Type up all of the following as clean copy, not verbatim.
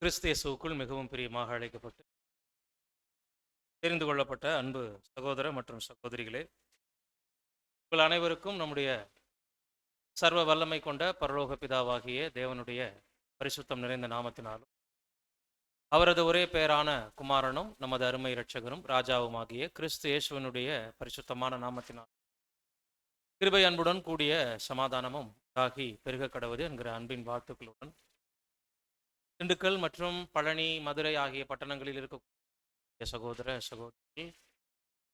கிறிஸ்து இயேசுவுக்குள் மிகவும் பிரியமாக அழைக்கப்பட்டு தெரிந்து கொள்ளப்பட்ட அன்பு சகோதர மற்றும் சகோதரிகளே, உங்கள் அனைவருக்கும் நம்முடைய சர்வ வல்லமை கொண்ட பரலோக பிதாவாகிய தேவனுடைய பரிசுத்தம் நிறைந்த நாமத்தினாலும் அவரது ஒரே பெயரான குமாரனும் நமது அருமை இரட்சகரும் ராஜாவுமாகிய கிறிஸ்து இயேசுவனுடைய பரிசுத்தமான நாமத்தினால் கிருபை அன்புடன் கூடிய சமாதானமும் ஆகி பெருக கடவுது என்கிற அன்பின் வாழ்த்துக்களுடன் திண்டுக்கல் மற்றும் பழனி, மதுரை ஆகிய பட்டணங்களில் இருக்கக்கூடிய சகோதர சகோதரி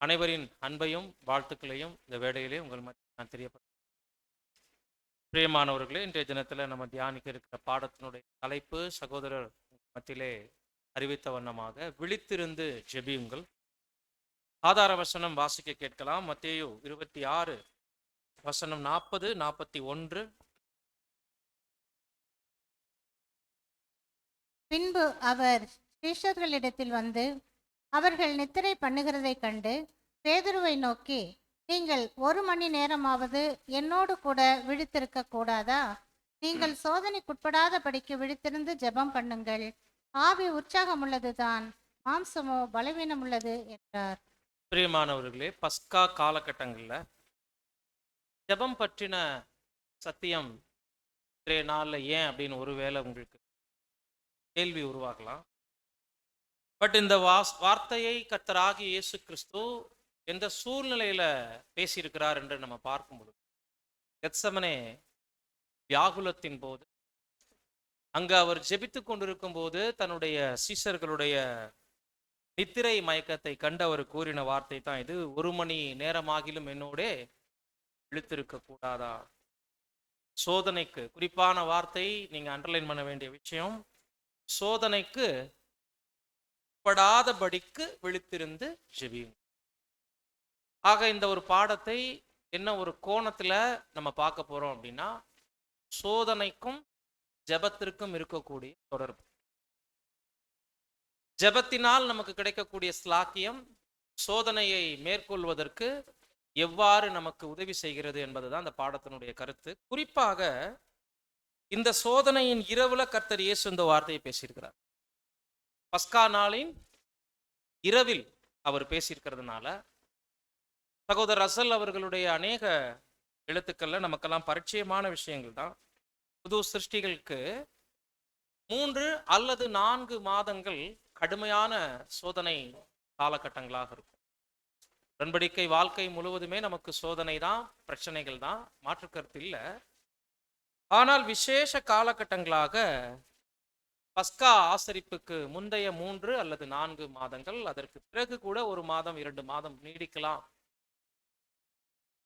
அனைவரின் அன்பையும் வாழ்த்துக்களையும் இந்த வேளையிலே உங்கள் மத்தியில் நான் தெரியப்படுத்த பிரியமானவர்களே, இன்றைய தினத்தில் நம்ம தியானிக்க இருக்கிற பாடத்தினுடைய தலைப்பு சகோதரர் மத்தியிலே அறிவித்த வண்ணமாக விழித்திருந்து ஜெபியுங்கள். ஆதார வசனம் வாசிக்க கேட்கலாம். மத்தேயு 26 வசனம் 40, 41. பின்பு அவர் சீஷர்களிடத்தில் வந்து அவர்கள் நித்திரை பண்ணுகிறதைக் கண்டு பேதுருவை நோக்கி, நீங்கள் 1 மணி நேரமாவது என்னோடு கூட விழித்திருக்க கூடாதா? நீங்கள் சோதனைக்குட்படாதபடிக்கு விழித்திருந்து ஜெபம் பண்ணுங்கள். ஆவி உற்சாகமுள்ளதுதான், மாம்சமோ பலவீனமுள்ளது என்றார். பிரியமானவர்களே, பஸ்கா காலகட்டங்களில் ஜெபம் பற்றின சத்தியம் இன்றைய நாளில் ஏன் அப்படின்னு ஒருவேளை உங்களுக்கு கேள்வி உருவாகலாம். பட் இந்த வார்த்தையை கர்த்தராகிய இயேசு கிறிஸ்து எந்த சூழ்நிலையில பேசியிருக்கிறார் என்று நம்ம பார்க்கும் பொழுது, கெத்சமனே வியாகுலத்தின் போது அங்கு அவர் ஜெபித்து கொண்டிருக்கும் போது தன்னுடைய சீஷர்களுடைய நித்திரை மயக்கத்தை கண்டு அவர் கூறின வார்த்தை தான் இது. 1 மணி நேரமாகிலும் என்னோடே விழித்திருக்க கூடாதா? சோதனைக்கு குறிப்பான வார்த்தை, நீங்க அண்டர்லைன் பண்ண வேண்டிய விஷயம், சோதனைக்கு படாதபடிக்கு விழித்திருந்து ஜெபியும். ஆக இந்த ஒரு பாடத்தை என்ன ஒரு கோணத்துல நம்ம பார்க்க போறோம் அப்படின்னா, சோதனைக்கும் ஜெபத்திற்கும் இருக்கக்கூடிய தொடர்பு. ஜெபத்தினால் நமக்கு கிடைக்கக்கூடிய ஸ்லாக்கியம் சோதனையை மேற்கொள்வதற்கு எவ்வாறு நமக்கு உதவி செய்கிறது என்பதுதான் இந்த பாடத்தினுடைய கருத்து. குறிப்பாக இந்த சோதனையின் இரவுல கர்த்தர் இயேசு இந்த வார்த்தையை பேசியிருக்கிறார். பஸ்கா நாளின் இரவில் அவர் பேசியிருக்கிறதுனால சகோதரர் ரசல் அவர்களுடைய அநேக எழுத்துக்கள்ல நமக்கெல்லாம் பரிச்சயமான விஷயங்கள் தான். புது சிருஷ்டிகளுக்கு 3 அல்லது 4 மாதங்கள் கடுமையான சோதனை காலகட்டங்களாக இருக்கும். உடன்படிக்கை வாழ்க்கை முழுவதுமே நமக்கு சோதனை தான், பிரச்சனைகள் தான், மாற்றுக்கருத்து இல்லை. ஆனால் விசேஷ காலகட்டங்களாக பஸ்கா ஆசரிப்புக்கு முந்தைய 3 அல்லது 4 மாதங்கள், அதற்கு பிறகு கூட 1 மாதம் 2 மாதம் நீடிக்கலாம்.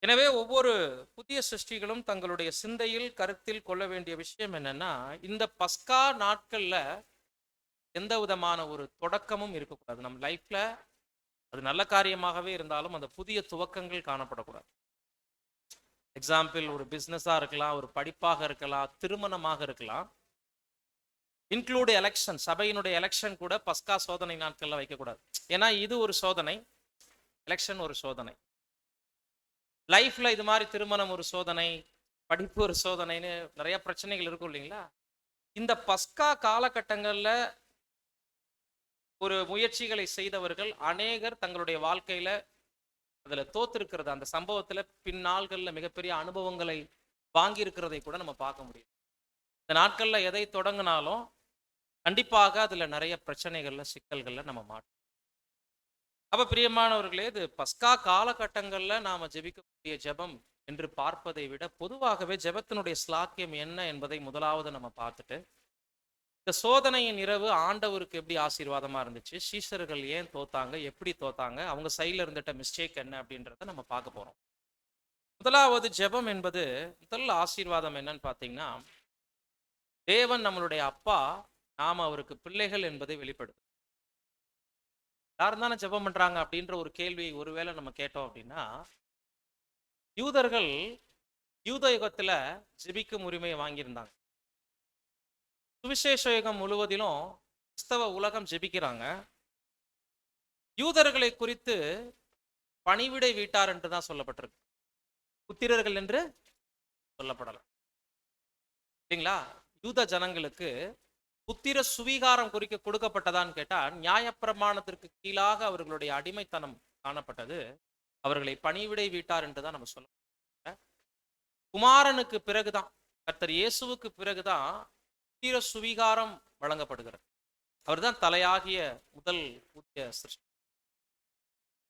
எனவே ஒவ்வொரு புதிய சிருஷ்டிகளும் தங்களுடைய சிந்தையில் கருத்தில் கொள்ள வேண்டிய விஷயம் என்னன்னா, இந்த பஸ்கா நாட்கள்ல எந்த விதமான ஒரு தொடக்கமும் இருக்கக்கூடாது. நம்ம லைஃப்ல அது நல்ல காரியமாகவே இருந்தாலும் அந்த புதிய துவக்கங்கள் காணப்படக்கூடாது. எக்ஸாம்பிள், ஒரு பிஸ்னஸா இருக்கலாம், ஒரு படிப்பாக இருக்கலாம், திருமணமாக இருக்கலாம், இன்க்ளூடு எலெக்ஷன். சபையினுடைய எலெக்ஷன் கூட பஸ்கா சோதனை நாட்கள்ல வைக்கக்கூடாது. ஏன்னா இது ஒரு சோதனை, எலெக்ஷன் ஒரு சோதனை. லைஃப்ல இது மாதிரி திருமணம் ஒரு சோதனை, படிப்பு ஒரு சோதனைன்னு நிறைய பிரச்சனைகள் இருக்கும் இல்லைங்களா? இந்த பஸ்கா காலகட்டங்கள்ல ஒரு முயற்சிகளை செய்தவர்கள் அநேகர் தங்களுடைய வாழ்க்கையில அதுல தோத்திருக்கிறது, அந்த சம்பவத்துல பின்னாள்கள்ல மிகப்பெரிய அனுபவங்களை வாங்கி இருக்கிறதை கூட நம்ம பார்க்க முடியும். இந்த நாட்கள்ல எதை தொடங்கினாலும் கண்டிப்பாக அதுல நிறைய பிரச்சனைகள்ல சிக்கல்கள்ல நம்ம மாட்டோம். அப்ப பிரியமானவர்களே, இது பஸ்கா காலகட்டங்கள்ல நாம ஜெபிக்கக்கூடிய ஜெபம் என்று பார்ப்பதை விட பொதுவாகவே ஜெபத்தினுடைய ஸ்லாக்கியம் என்ன என்பதை முதலாவது நம்ம பார்த்துட்டு, இந்த சோதனையின் இரவு ஆண்டவருக்கு எப்படி ஆசீர்வாதமா இருந்துச்சு, சீஷர்கள் ஏன் தோத்தாங்க, எப்படி தோத்தாங்க, அவங்க சைட்ல இருந்துட்ட மிஸ்டேக் என்ன அப்படின்றத நம்ம பார்க்க போறோம். முதலாவது ஜெபம் என்பது முதல் ஆசீர்வாதம் என்னன்னு பார்த்தீங்கன்னா, தேவன் நம்மளுடைய அப்பா, நாம அவருக்கு பிள்ளைகள் என்பதை வெளிப்படுது. யாரும் தானே ஜெபம் பண்றாங்க அப்படின்ற ஒரு கேள்வி ஒருவேளை நம்ம கேட்டோம் அப்படின்னா, யூதர்கள் யூத யுகத்துல ஜெபிக்கும் உரிமையை வாங்கியிருந்தாங்க. சுவிசேஷ யுகம் முழுவதிலும் கிறிஸ்தவ உலகம் ஜெபிக்கிறாங்க. யூதர்களை குறித்து பணிவிடை வீட்டார் என்று தான் சொல்லப்பட்டிருக்கு, புத்திரர்கள் என்று சொல்லப்படலாம் இல்லைங்களா? யூத ஜனங்களுக்கு புத்திர சுவீகாரம் குறிக்க கொடுக்கப்பட்டதான்னு கேட்டா, நியாயப்பிரமாணத்திற்கு கீழாக அவர்களுடைய அடிமைத்தனம் காணப்பட்டது. அவர்களை பணிவிடை வீட்டார் என்றுதான் நம்ம சொல்ல. குமாரனுக்கு பிறகுதான், கர்த்தர் இயேசுவுக்கு பிறகுதான் புத்திர சுவீகாரம் வழங்கப்படுகிறது. அவர்தான் தலையாகிய முதல் புதிய சிருஷ்டி.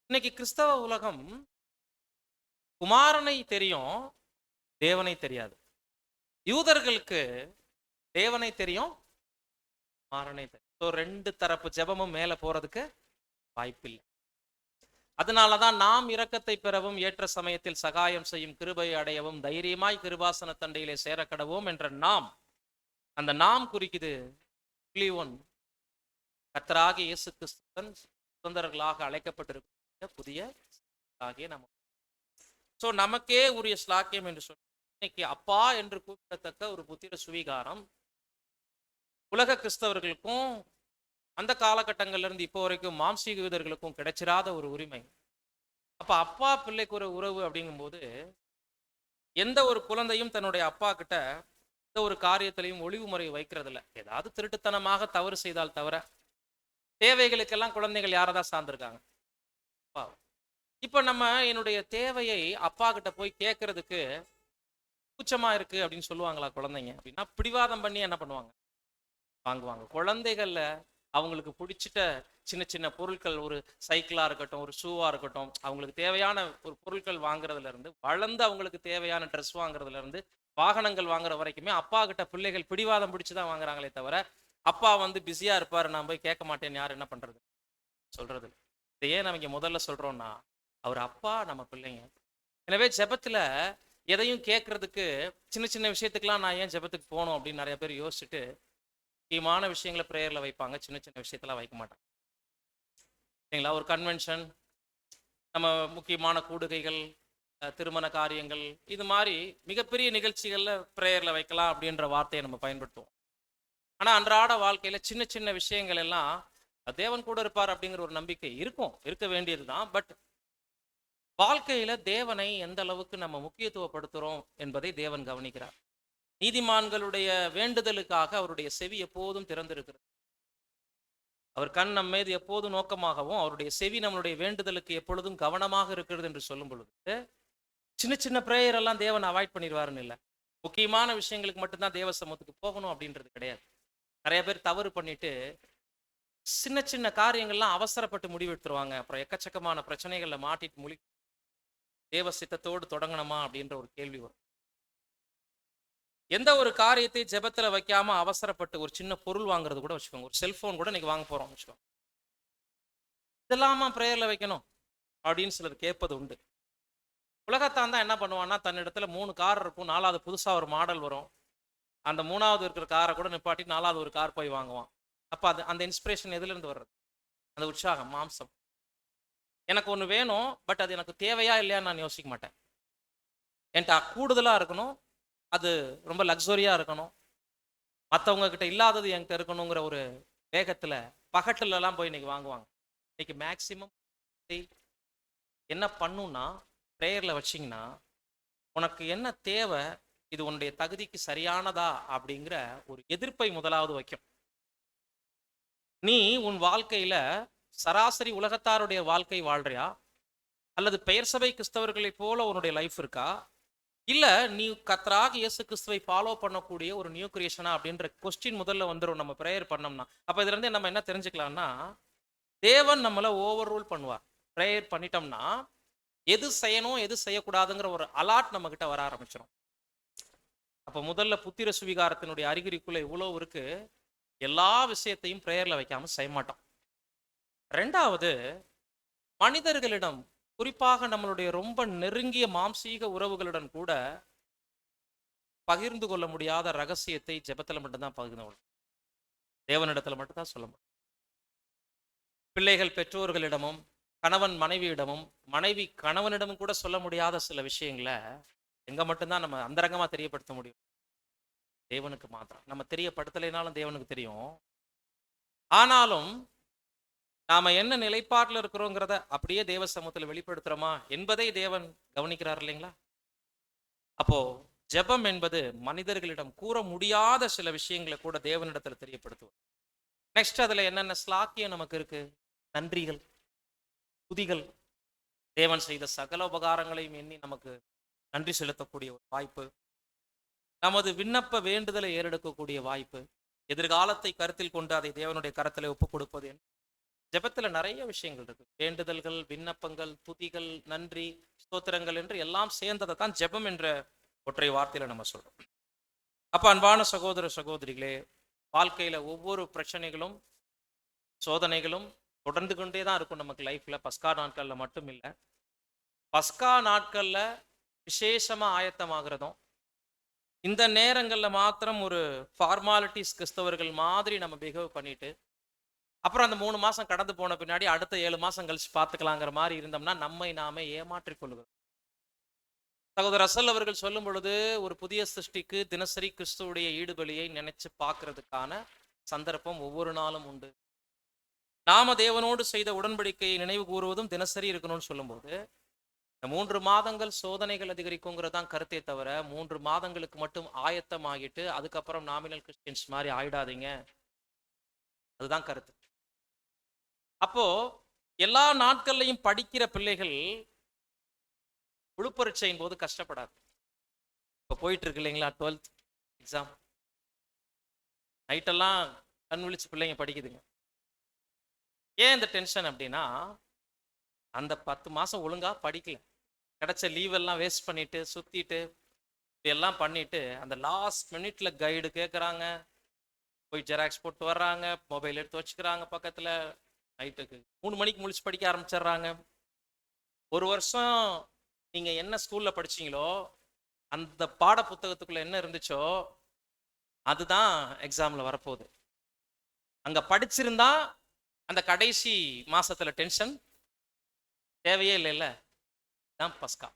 இன்னைக்கு கிறிஸ்தவ உலகம் குமாரனை தெரியும், தேவனை தெரியாது. யூதர்களுக்கு தேவனை தெரியும், குமாரனை தெரியும். ரெண்டு தரப்பு ஜெபமும் மேல போறதுக்கு வாய்ப்பில்லை. அதனாலதான் நாம் இரக்கத்தை பெறவும் ஏற்ற சமயத்தில் சகாயம் செய்யும் கிருபை அடையவும் தைரியமாய் கிருபாசன தண்டையிலே சேரக்கடவோம் என்ற நாம், அந்த நாம் குறிக்குது கர்த்தராகிய இயேசு கிறிஸ்துவின் சுதந்திரர்களாக அழைக்கப்பட்டிருக்கிற புதிய ஆகிய நம்ம. சோ நமக்கே உரிய ஸ்லாக்கியம் என்று சொல்லி இன்னைக்கு அப்பா என்று கூப்பிடத்தக்க ஒரு புத்திர சுவீகாரம் உலக கிறிஸ்தவர்களுக்கும் அந்த காலகட்டங்கள்ல இருந்து இப்போ வரைக்கும் மாம்சீக யூதர்களுக்கும் கிடைச்சிராத ஒரு உரிமை. அப்ப அப்பா பிள்ளைக்கு ஒரு உறவு அப்படிங்கும்போது, எந்த ஒரு குழந்தையும் தன்னுடைய அப்பா கிட்ட எந்த ஒரு காரியத்திலையும் ஒளிவு முறை வைக்கிறது இல்லை. ஏதாவது திருட்டுத்தனமாக தவறு செய்தால் தவிர, தேவைகளுக்கெல்லாம் குழந்தைகள் யாரதான் சார்ந்திருக்காங்க? அப்பா. இப்ப நம்ம என்னுடைய தேவையை அப்பா கிட்ட போய் கேட்கறதுக்கு கூச்சமா இருக்கு அப்படின்னு சொல்லுவாங்களா குழந்தைங்க? அப்படின்னா பிடிவாதம் பண்ணி என்ன பண்ணுவாங்க? வாங்குவாங்க. குழந்தைகள்ல அவங்களுக்கு பிடிச்சிட்ட சின்ன சின்ன பொருட்கள், ஒரு சைக்கிளா இருக்கட்டும், ஒரு ஷூவா இருக்கட்டும், அவங்களுக்கு தேவையான ஒரு பொருட்கள் வாங்குறதுல இருந்து, வளர்ந்து அவங்களுக்கு தேவையான ட்ரெஸ் வாங்குறதுல இருந்து, வாகனங்கள் வாங்குற வரைக்குமே அப்பா கிட்ட பிள்ளைகள் பிடிவாதம் பிடிச்சுதான் வாங்குறாங்களே தவிர, அப்பா பிஸியா இருப்பாரு, நான் போய் கேட்க மாட்டேன்னு யார் என்ன பண்றது சொல்றது? இதையே நம்ம இங்க முதல்ல சொல்றோம்னா, அவர் அப்பா, நம்ம பிள்ளைங்க. எனவே ஜெபத்துல எதையும் கேட்கறதுக்கு சின்ன சின்ன விஷயத்துக்கெல்லாம் நான் ஏன் ஜெபத்துக்கு போகணும் அப்படின்னு நிறைய பேர் யோசிச்சுட்டு முக்கியமான விஷயங்களை ப்ரேயர்ல வைப்பாங்க, சின்ன சின்ன விஷயத்தெல்லாம் வைக்க மாட்டாங்க. சரிங்களா? ஒரு கன்வென்ஷன், நம்ம முக்கியமான கூடுகைகள், திருமண காரியங்கள், இது மாதிரி மிகப்பெரிய நிகழ்ச்சிகள்ல ப்ரேயர்ல வைக்கலாம் அப்படின்ற வார்த்தையை நம்ம பயன்படுத்துவோம். ஆனா அன்றாட வாழ்க்கையில சின்ன சின்ன விஷயங்கள் எல்லாம் தேவன் கூட இருப்பார் அப்படிங்கிற ஒரு நம்பிக்கை இருக்கும், இருக்க வேண்டியதுதான். பட் வாழ்க்கையில தேவனை எந்த அளவுக்கு நம்ம முக்கியத்துவப்படுத்துறோம் என்பதை தேவன் கவனிக்கிறார். நீதிமான்களுடைய வேண்டுதலுக்காக அவருடைய செவி எப்போதும் திறந்திருக்கிறது. அவர் கண் நம்ம மீது எப்போதும் நோக்கமாகவும், அவருடைய செவி நம்மளுடைய வேண்டுதலுக்கு எப்பொழுதும் கவனமாக இருக்கிறது என்று சொல்லும் பொழுது, சின்ன சின்ன பிரேயர் எல்லாம் தேவன் அவாய்ட் பண்ணிடுவாருன்னு இல்லை. முக்கியமான விஷயங்களுக்கு மட்டும்தான் தேவ சமூகத்துக்கு போகணும் அப்படின்றது கிடையாது. நிறைய பேர் தவறு பண்ணிட்டு சின்ன சின்ன காரியங்கள்லாம் அவசரப்பட்டு முடிவெடுத்துருவாங்க. அப்புறம் எக்கச்சக்கமான பிரச்சனைகள்ல மாட்டிட்டு தேவ சித்தத்தோடு தொடங்கணுமா அப்படின்ற ஒரு கேள்வி வரும். எந்த ஒரு காரியத்தை ஜெபத்துல வைக்காம அவசரப்பட்டு ஒரு சின்ன பொருள் வாங்குறது கூட வச்சுக்கோங்க, ஒரு செல்போன் கூட இன்னைக்கு வாங்க போறோம் வச்சுக்கோங்க, இதெல்லாமா பிரேயர்ல வைக்கணும் அப்படின்னு சிலர் கேட்பது உண்டு. உலகத்தான் தான் என்ன பண்ணுவான்னா, தன்னிடத்துல 3 கார் இருக்கும், 4வது புதுசா ஒரு மாடல் வரும், அந்த 3வது இருக்கிற காரை கூட நிப்பாட்டி 4வது ஒரு கார் போய் வாங்குவான். அப்ப அது அந்த இன்ஸ்பிரேஷன் எதுல இருந்து வர்றது? அந்த உற்சாகம், மாம்சம். எனக்கு ஒண்ணு வேணும், பட் அது எனக்கு தேவையா இல்லையான்னு நான் யோசிக்க மாட்டேன். என்கிட்ட கூடுதலா இருக்கணும், அது ரொம்ப லக்ஸரியா இருக்கணும், மற்றவங்க கிட்ட இல்லாதது என்கிட்ட இருக்கணுங்கிற ஒரு வேகத்துல பகட்டுல எல்லாம் போய் இன்னைக்கு வாங்குவாங்க. இன்னைக்கு மேக்சிமம் என்ன பண்ணுன்னா, ப்ரேயர்ல வச்சிங்கன்னா, உனக்கு என்ன தேவை, இது உன்னுடைய தகுதிக்கு சரியானதா அப்படிங்கிற ஒரு எதிர்ப்பை முதலாவது வைக்கும். நீ உன் வாழ்க்கையில சராசரி உலகத்தாருடைய வாழ்க்கை வாழ்றியா, அல்லது பெயர் சபை கிறிஸ்தவர்களை போல உன்னுடைய லைஃப் இருக்கா, இல்ல நீ கர்த்தராகிய இயேசு கிறிஸ்துவை ஃபாலோ பண்ணக்கூடிய ஒரு நியூ கிரியேஷனா அப்படின்ற கொஸ்டின் முதல்ல வந்துடும் நம்ம ப்ரேயர் பண்ணோம்னா. அப்ப இதுல இருந்து நம்ம என்ன தெரிஞ்சுக்கலாம்னா, தேவன் நம்மள ஓவர் ரூல் பண்ணுவார். ப்ரேயர் பண்ணிட்டோம்னா எது செய்யணும் எது செய்யக்கூடாதுங்கிற ஒரு அலாட் நம்ம கிட்ட வர ஆரம்பிச்சிடும். அப்ப முதல்ல புத்திர சுவீகாரத்தினுடைய அறிகுறிக்குள்ள இவ்வளவு இருக்கு, எல்லா விஷயத்தையும் ப்ரேயர்ல வைக்காம செய்ய மாட்டோம். ரெண்டாவது, மனிதர்களிடம், குறிப்பாக நம்மளுடைய ரொம்ப நெருங்கிய மாம்சீக உறவுகளுடன் கூட பகிர்ந்து கொள்ள முடியாத ரகசியத்தை ஜெபத்துல மட்டும்தான் பகிர்ந்து கொள்ளும், தேவனிடத்துல மட்டும்தான் சொல்ல முடியும். பிள்ளைகள் பெற்றோர்களிடமும், கணவன் மனைவியிடமும், மனைவி கணவனிடமும் கூட சொல்ல முடியாத சில விஷயங்களை எங்க மட்டும்தான் நம்ம அந்தரங்கமா தெரியப்படுத்த முடியும்? தேவனுக்கு மாத்திரம். நம்ம தெரியப்படுத்தலைனாலும் தேவனுக்கு தெரியும். ஆனாலும் நாம என்ன நிலைப்பாட்டில் இருக்கிறோங்கிறத அப்படியே தேவ சமூகத்தில் வெளிப்படுத்துறோமா என்பதை தேவன் கவனிக்கிறார் இல்லைங்களா? அப்போ ஜெபம் என்பது மனிதர்களிடம் கூற முடியாத சில விஷயங்களை கூட தேவனிடத்துல தெரியப்படுத்துவது. நெக்ஸ்ட் அதுல என்னென்ன ஸ்லாக்கியம் நமக்கு இருக்கு? நன்றிகள், துதிகள், தேவன் செய்த சகல உபகாரங்களையும் எண்ணி நமக்கு நன்றி செலுத்தக்கூடிய ஒரு வாய்ப்பு, நமது விண்ணப்ப வேண்டுதலை ஏறெடுக்கக்கூடிய வாய்ப்பு, எதிர்காலத்தை கருத்தில் கொண்டு அதை தேவனுடைய கரத்தில் ஒப்புக் கொடுப்பது. ஜெபத்துல நிறைய விஷயங்கள் இருக்கு. வேண்டுதல்கள், விண்ணப்பங்கள், துதிகள், நன்றி, ஸ்தோத்திரங்கள் என்று எல்லாம் சேர்ந்ததை தான் ஜெபம் என்ற ஒற்றை வார்த்தையில நம்ம சொல்றோம். அப்ப அன்பான சகோதர சகோதரிகளே, வாழ்க்கையில ஒவ்வொரு பிரச்சனைகளும் சோதனைகளும் தொடர்ந்து கொண்டே தான் இருக்கும் நமக்கு லைஃப்ல. பஸ்கா நாட்கள்ல மட்டும் இல்லை, பஸ்கா நாட்கள்ல விசேஷமா ஆயத்தமாகிறதும், இந்த நேரங்கள்ல மாத்திரம் ஒரு ஃபார்மாலிட்டிஸ் கிறிஸ்தவர்கள் மாதிரி நம்ம பிஹேவ் பண்ணிட்டு அப்புறம் அந்த 3 மாசம் கடந்து போன பின்னாடி அடுத்த 7 மாசம் கழிச்சு பார்த்துக்கலாங்கிற மாதிரி இருந்தோம்னா நம்மை நாமே ஏமாற்றிக் கொள்கிறோம். சகோதரர் ரசல் அவர்கள் சொல்லும் பொழுது, ஒரு புதிய சிருஷ்டிக்கு தினசரி கிறிஸ்துவுடைய ஈடுபலியை நினைச்சு பார்க்கறதுக்கான சந்தர்ப்பம் ஒவ்வொரு நாளும் உண்டு. நாம தேவனோடு செய்த உடன்படிக்கையை நினைவு கூறுவதும் தினசரி இருக்கணும்னு சொல்லும்போது, இந்த 3 மாதங்கள் சோதனைகள் அதிகரிக்குங்கிறதான் கருத்தே தவிர 3 மாதங்களுக்கு மட்டும் ஆயத்தமாகிட்டு அதுக்கப்புறம் நாமினல் கிறிஸ்டியன்ஸ் மாதிரி ஆயிடாதீங்க, அதுதான் கருத்து. அப்போ எல்லா நாட்கள்லையும் படிக்கிற பிள்ளைகள் விழுப்பரீட்சையின் போது கஷ்டப்படாது. இப்போ போயிட்டு இருக்கு இல்லைங்களா 12th எக்ஸாம், நைட்டெல்லாம் கண் விழிச்சு பிள்ளைங்க படிக்குதுங்க. ஏன் இந்த டென்ஷன் அப்படின்னா, அந்த 10 மாசம் ஒழுங்கா படிக்கல, கிடைச்ச லீவ் எல்லாம் வேஸ்ட் பண்ணிட்டு சுத்திட்டு எல்லாம் பண்ணிட்டு அந்த லாஸ்ட் மினிட்ல கைடு கேட்குறாங்க, போய் ஜெராக்ஸ் போட்டு வர்றாங்க, மொபைல் எடுத்து வச்சுக்கிறாங்க பக்கத்துல, நைட்டுக்கு 3 மணிக்கு முழிச்சு படிக்க ஆரம்பிச்சிடுறாங்க. ஒரு வருஷம் நீங்க என்ன ஸ்கூல்ல படிச்சீங்களோ அந்த பாட புத்தகத்துக்குள்ள என்ன இருந்துச்சோ அதுதான் எக்ஸாம்ல வரப்போகுது. அங்க படிச்சிருந்தா அந்த கடைசி மாசத்துல டென்ஷன் தேவையே இல்லைல்ல. தான் பஸ்கா.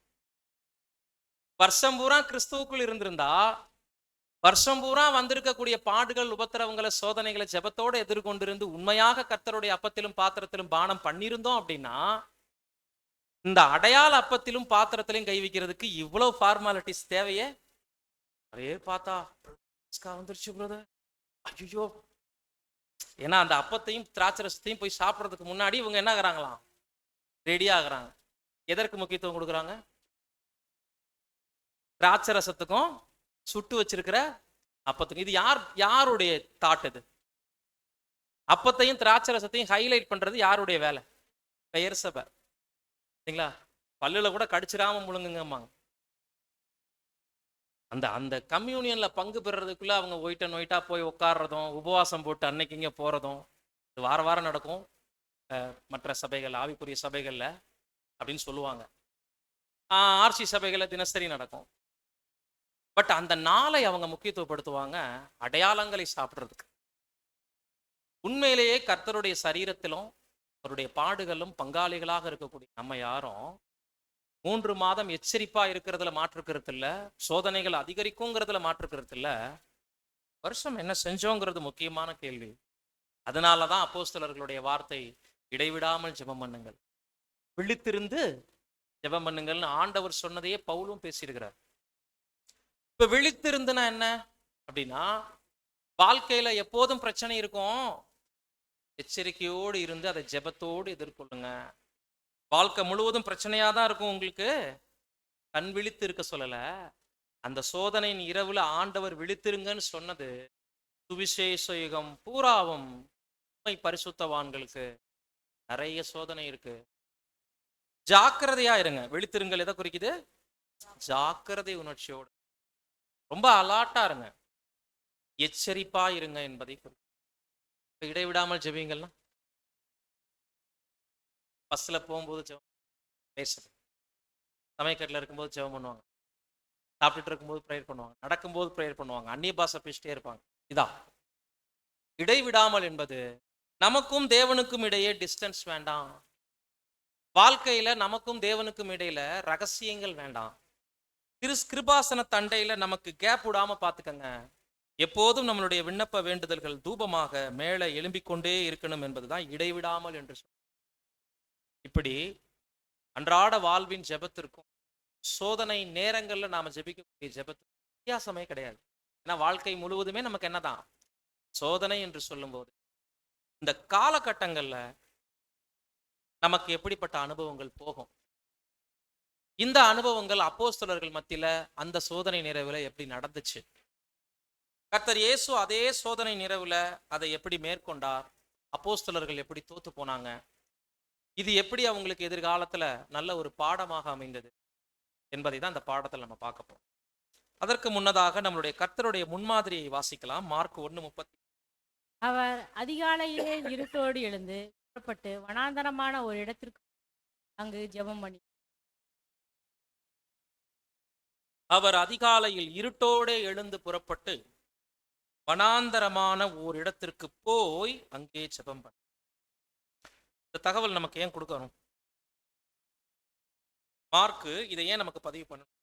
வருஷம் பூரா கிறிஸ்துவுக்குள் இருந்திருந்தா, வருஷம் பூரா வந்திருக்கக்கூடிய பாடுகள், உபத்திரவங்களை, சோதனைகளை ஜெபத்தோடு எதிர்கொண்டிருந்து உண்மையாக கர்த்தருடைய அப்பத்திலும் பாத்திரத்திலும் பானம் பண்ணியிருந்தோம் அப்படின்னா, இந்த அடையாள அப்பத்திலும் பாத்திரத்திலும் கை வைக்கிறதுக்கு இவ்வளவு ஃபார்மாலிட்டிஸ் தேவையே? அதே பார்த்தா வந்துருச்சு பிரதர், ஐயோ. ஏன்னா அந்த அப்பத்தையும் திராட்சரசத்தையும் போய் சாப்பிட்றதுக்கு முன்னாடி இவங்க என்ன ஆகுறாங்களாம்? ரெடி ஆகுறாங்க. எதற்கு முக்கியத்துவம் கொடுக்குறாங்க? திராட்சரசத்துக்கும் சுட்டு வச்சிருக்கிற அப்பத்துக்கும். இது யாருடைய தாட்? இது அப்பத்தையும் திராட்சரசத்தையும் ஹைலைட் பண்றது யாருடைய வேலை? பெயர் சபை. சரிங்களா? பல்லுல கூட கடிச்சிடாம முழுங்குங்கம்மாங்க. அந்த அந்த கம்யூனியன்ல பங்கு பெறுறதுக்குள்ள அவங்க ஒயிட்டா போய் உட்கார்றதும், உபவாசம் போட்டு அன்னைக்கு இங்க போறதும், இது வாரம் நடக்கும் மற்ற சபைகள், ஆவிக்குரிய சபைகள்ல அப்படின்னு சொல்லுவாங்க. ஆர்சி சபைகள்ல தினசரி நடக்கும். பட் அந்த நாளை அவங்க முக்கியத்துவப்படுத்துவாங்க அடையாளங்களை சாப்பிட்றதுக்கு. உண்மையிலேயே கர்த்தருடைய சரீரத்திலும் அவருடைய பாடுகளும் பங்காளிகளாக இருக்கக்கூடிய நம்ம யாரும் 3 மாதம் எச்சரிப்பா இருக்கிறதுல மாற்றுக்கிறது இல்ல, சோதனைகள் அதிகரிக்குங்கிறதுல மாற்றுக்கிறது இல்ல. வருஷம் என்ன செஞ்சோங்கிறது முக்கியமான கேள்வி. அதனாலதான் அப்போஸ்தலர்களுடைய வார்த்தை, இடைவிடாமல் ஜெபம் பண்ணுங்கள், விழித்திருந்து ஜெபம் பண்ணுங்கள்னு ஆண்டவர் சொன்னதையே பவுலும் பேசியிருக்கிறார். இப்ப விழித்திருந்துனா என்ன அப்படின்னா, வாழ்க்கையில எப்போதும் பிரச்சனை இருக்கும், எச்சரிக்கையோடு இருந்து அதை ஜெபத்தோடு எதிர்கொள்ளுங்க. வாழ்க்கை முழுவதும் பிரச்சனையா தான் இருக்கும் உங்களுக்கு, கண் விழித்து இருக்க சொல்லல. அந்த சோதனையின் இரவுல ஆண்டவர் விழித்திருங்கன்னு சொன்னது சுவிசேஷ யுகம் பூராவும் பரிசுத்தவான்களுக்கு நிறைய சோதனை இருக்கு. ஜாக்கிரதையா இருங்க. விழித்திருங்கள் எதை குறிக்குது? ஜாக்கிரதை உணர்ச்சியோடு ரொம்ப அலாட்டா இருங்க, எச்சரிப்பா இருங்க என்பதை குறிக்கும். இடைவிடாமல் ஜெபிங்கள்னா, பஸ்ல போகும்போது ஜெபம், பேசுறது, சமயக்கட்டில் இருக்கும்போது ஜெபம் பண்ணுவாங்க, சாப்பிட்டுட்டு இருக்கும்போது ப்ரேயர் பண்ணுவாங்க, நடக்கும்போது ப்ரேயர் பண்ணுவாங்க, அந்நிய பாஷை பேசிட்டே இருப்பாங்க. இதான் இடைவிடாமல் என்பது. நமக்கும் தேவனுக்கும் இடையே டிஸ்டன்ஸ் வேண்டாம். வாழ்க்கையில நமக்கும் தேவனுக்கும் இடையில ரகசியங்கள் வேண்டாம். கிருபாசன தண்டையில நமக்கு கேப் விடாம பாத்துக்கங்க. எப்போதும் நம்மளுடைய விண்ணப்ப வேண்டுதல்கள் தூபமாக மேலே எழும்பிக் கொண்டே இருக்கணும் என்பதுதான் இடைவிடாமல் என்று சொல்ல. இப்படி அன்றாட வாழ்வின் ஜெபத்திற்கும் சோதனை நேரங்கள்ல நாம ஜெபிக்கக்கூடிய ஜெபத்திற்கும் வித்தியாசமே கிடையாது. ஏன்னா வாழ்க்கை முழுவதுமே நமக்கு என்னதான் சோதனை என்று சொல்லும்போது, இந்த காலகட்டங்கள்ல நமக்கு எப்படிப்பட்ட அனுபவங்கள் போகும், இந்த அனுபவங்கள் அப்போஸ்தலர்கள் மத்தியில அந்த சோதனை நிறைவுல எப்படி நடந்துச்சு, கர்த்தர் இயேசு அதே சோதனை நிறைவுல அதை எப்படி மேற்கொண்டார், அப்போஸ்தலர்கள் எப்படி தோத்து போனாங்க, இது எப்படி அவங்களுக்கு எதிர்காலத்துல நல்ல ஒரு பாடமாக அமைந்தது என்பதை தான் அந்த பாடத்தில் நம்ம பார்க்க போறோம். அதற்கு முன்னதாக நம்மளுடைய கர்த்தருடைய முன்மாதிரியை வாசிக்கலாம். மார்க் 1:30. அவர் அதிகாலையிலே இருட்டோடு எழுந்து புறப்பட்டு வனாந்தரமான ஒரு இடத்திற்கு அங்கு ஜெபம் பண்ணி அவர் அதிகாலையில் இருட்டோடே எழுந்து புறப்பட்டு வனாந்தரமான ஓர் இடத்திற்கு போய் அங்கே ஜெபம் பண்ண. இந்த தகவல் நமக்கு ஏன் கொடுக்கணும்? மார்க்கு இதை ஏன் நமக்கு பதிவு பண்ணணும்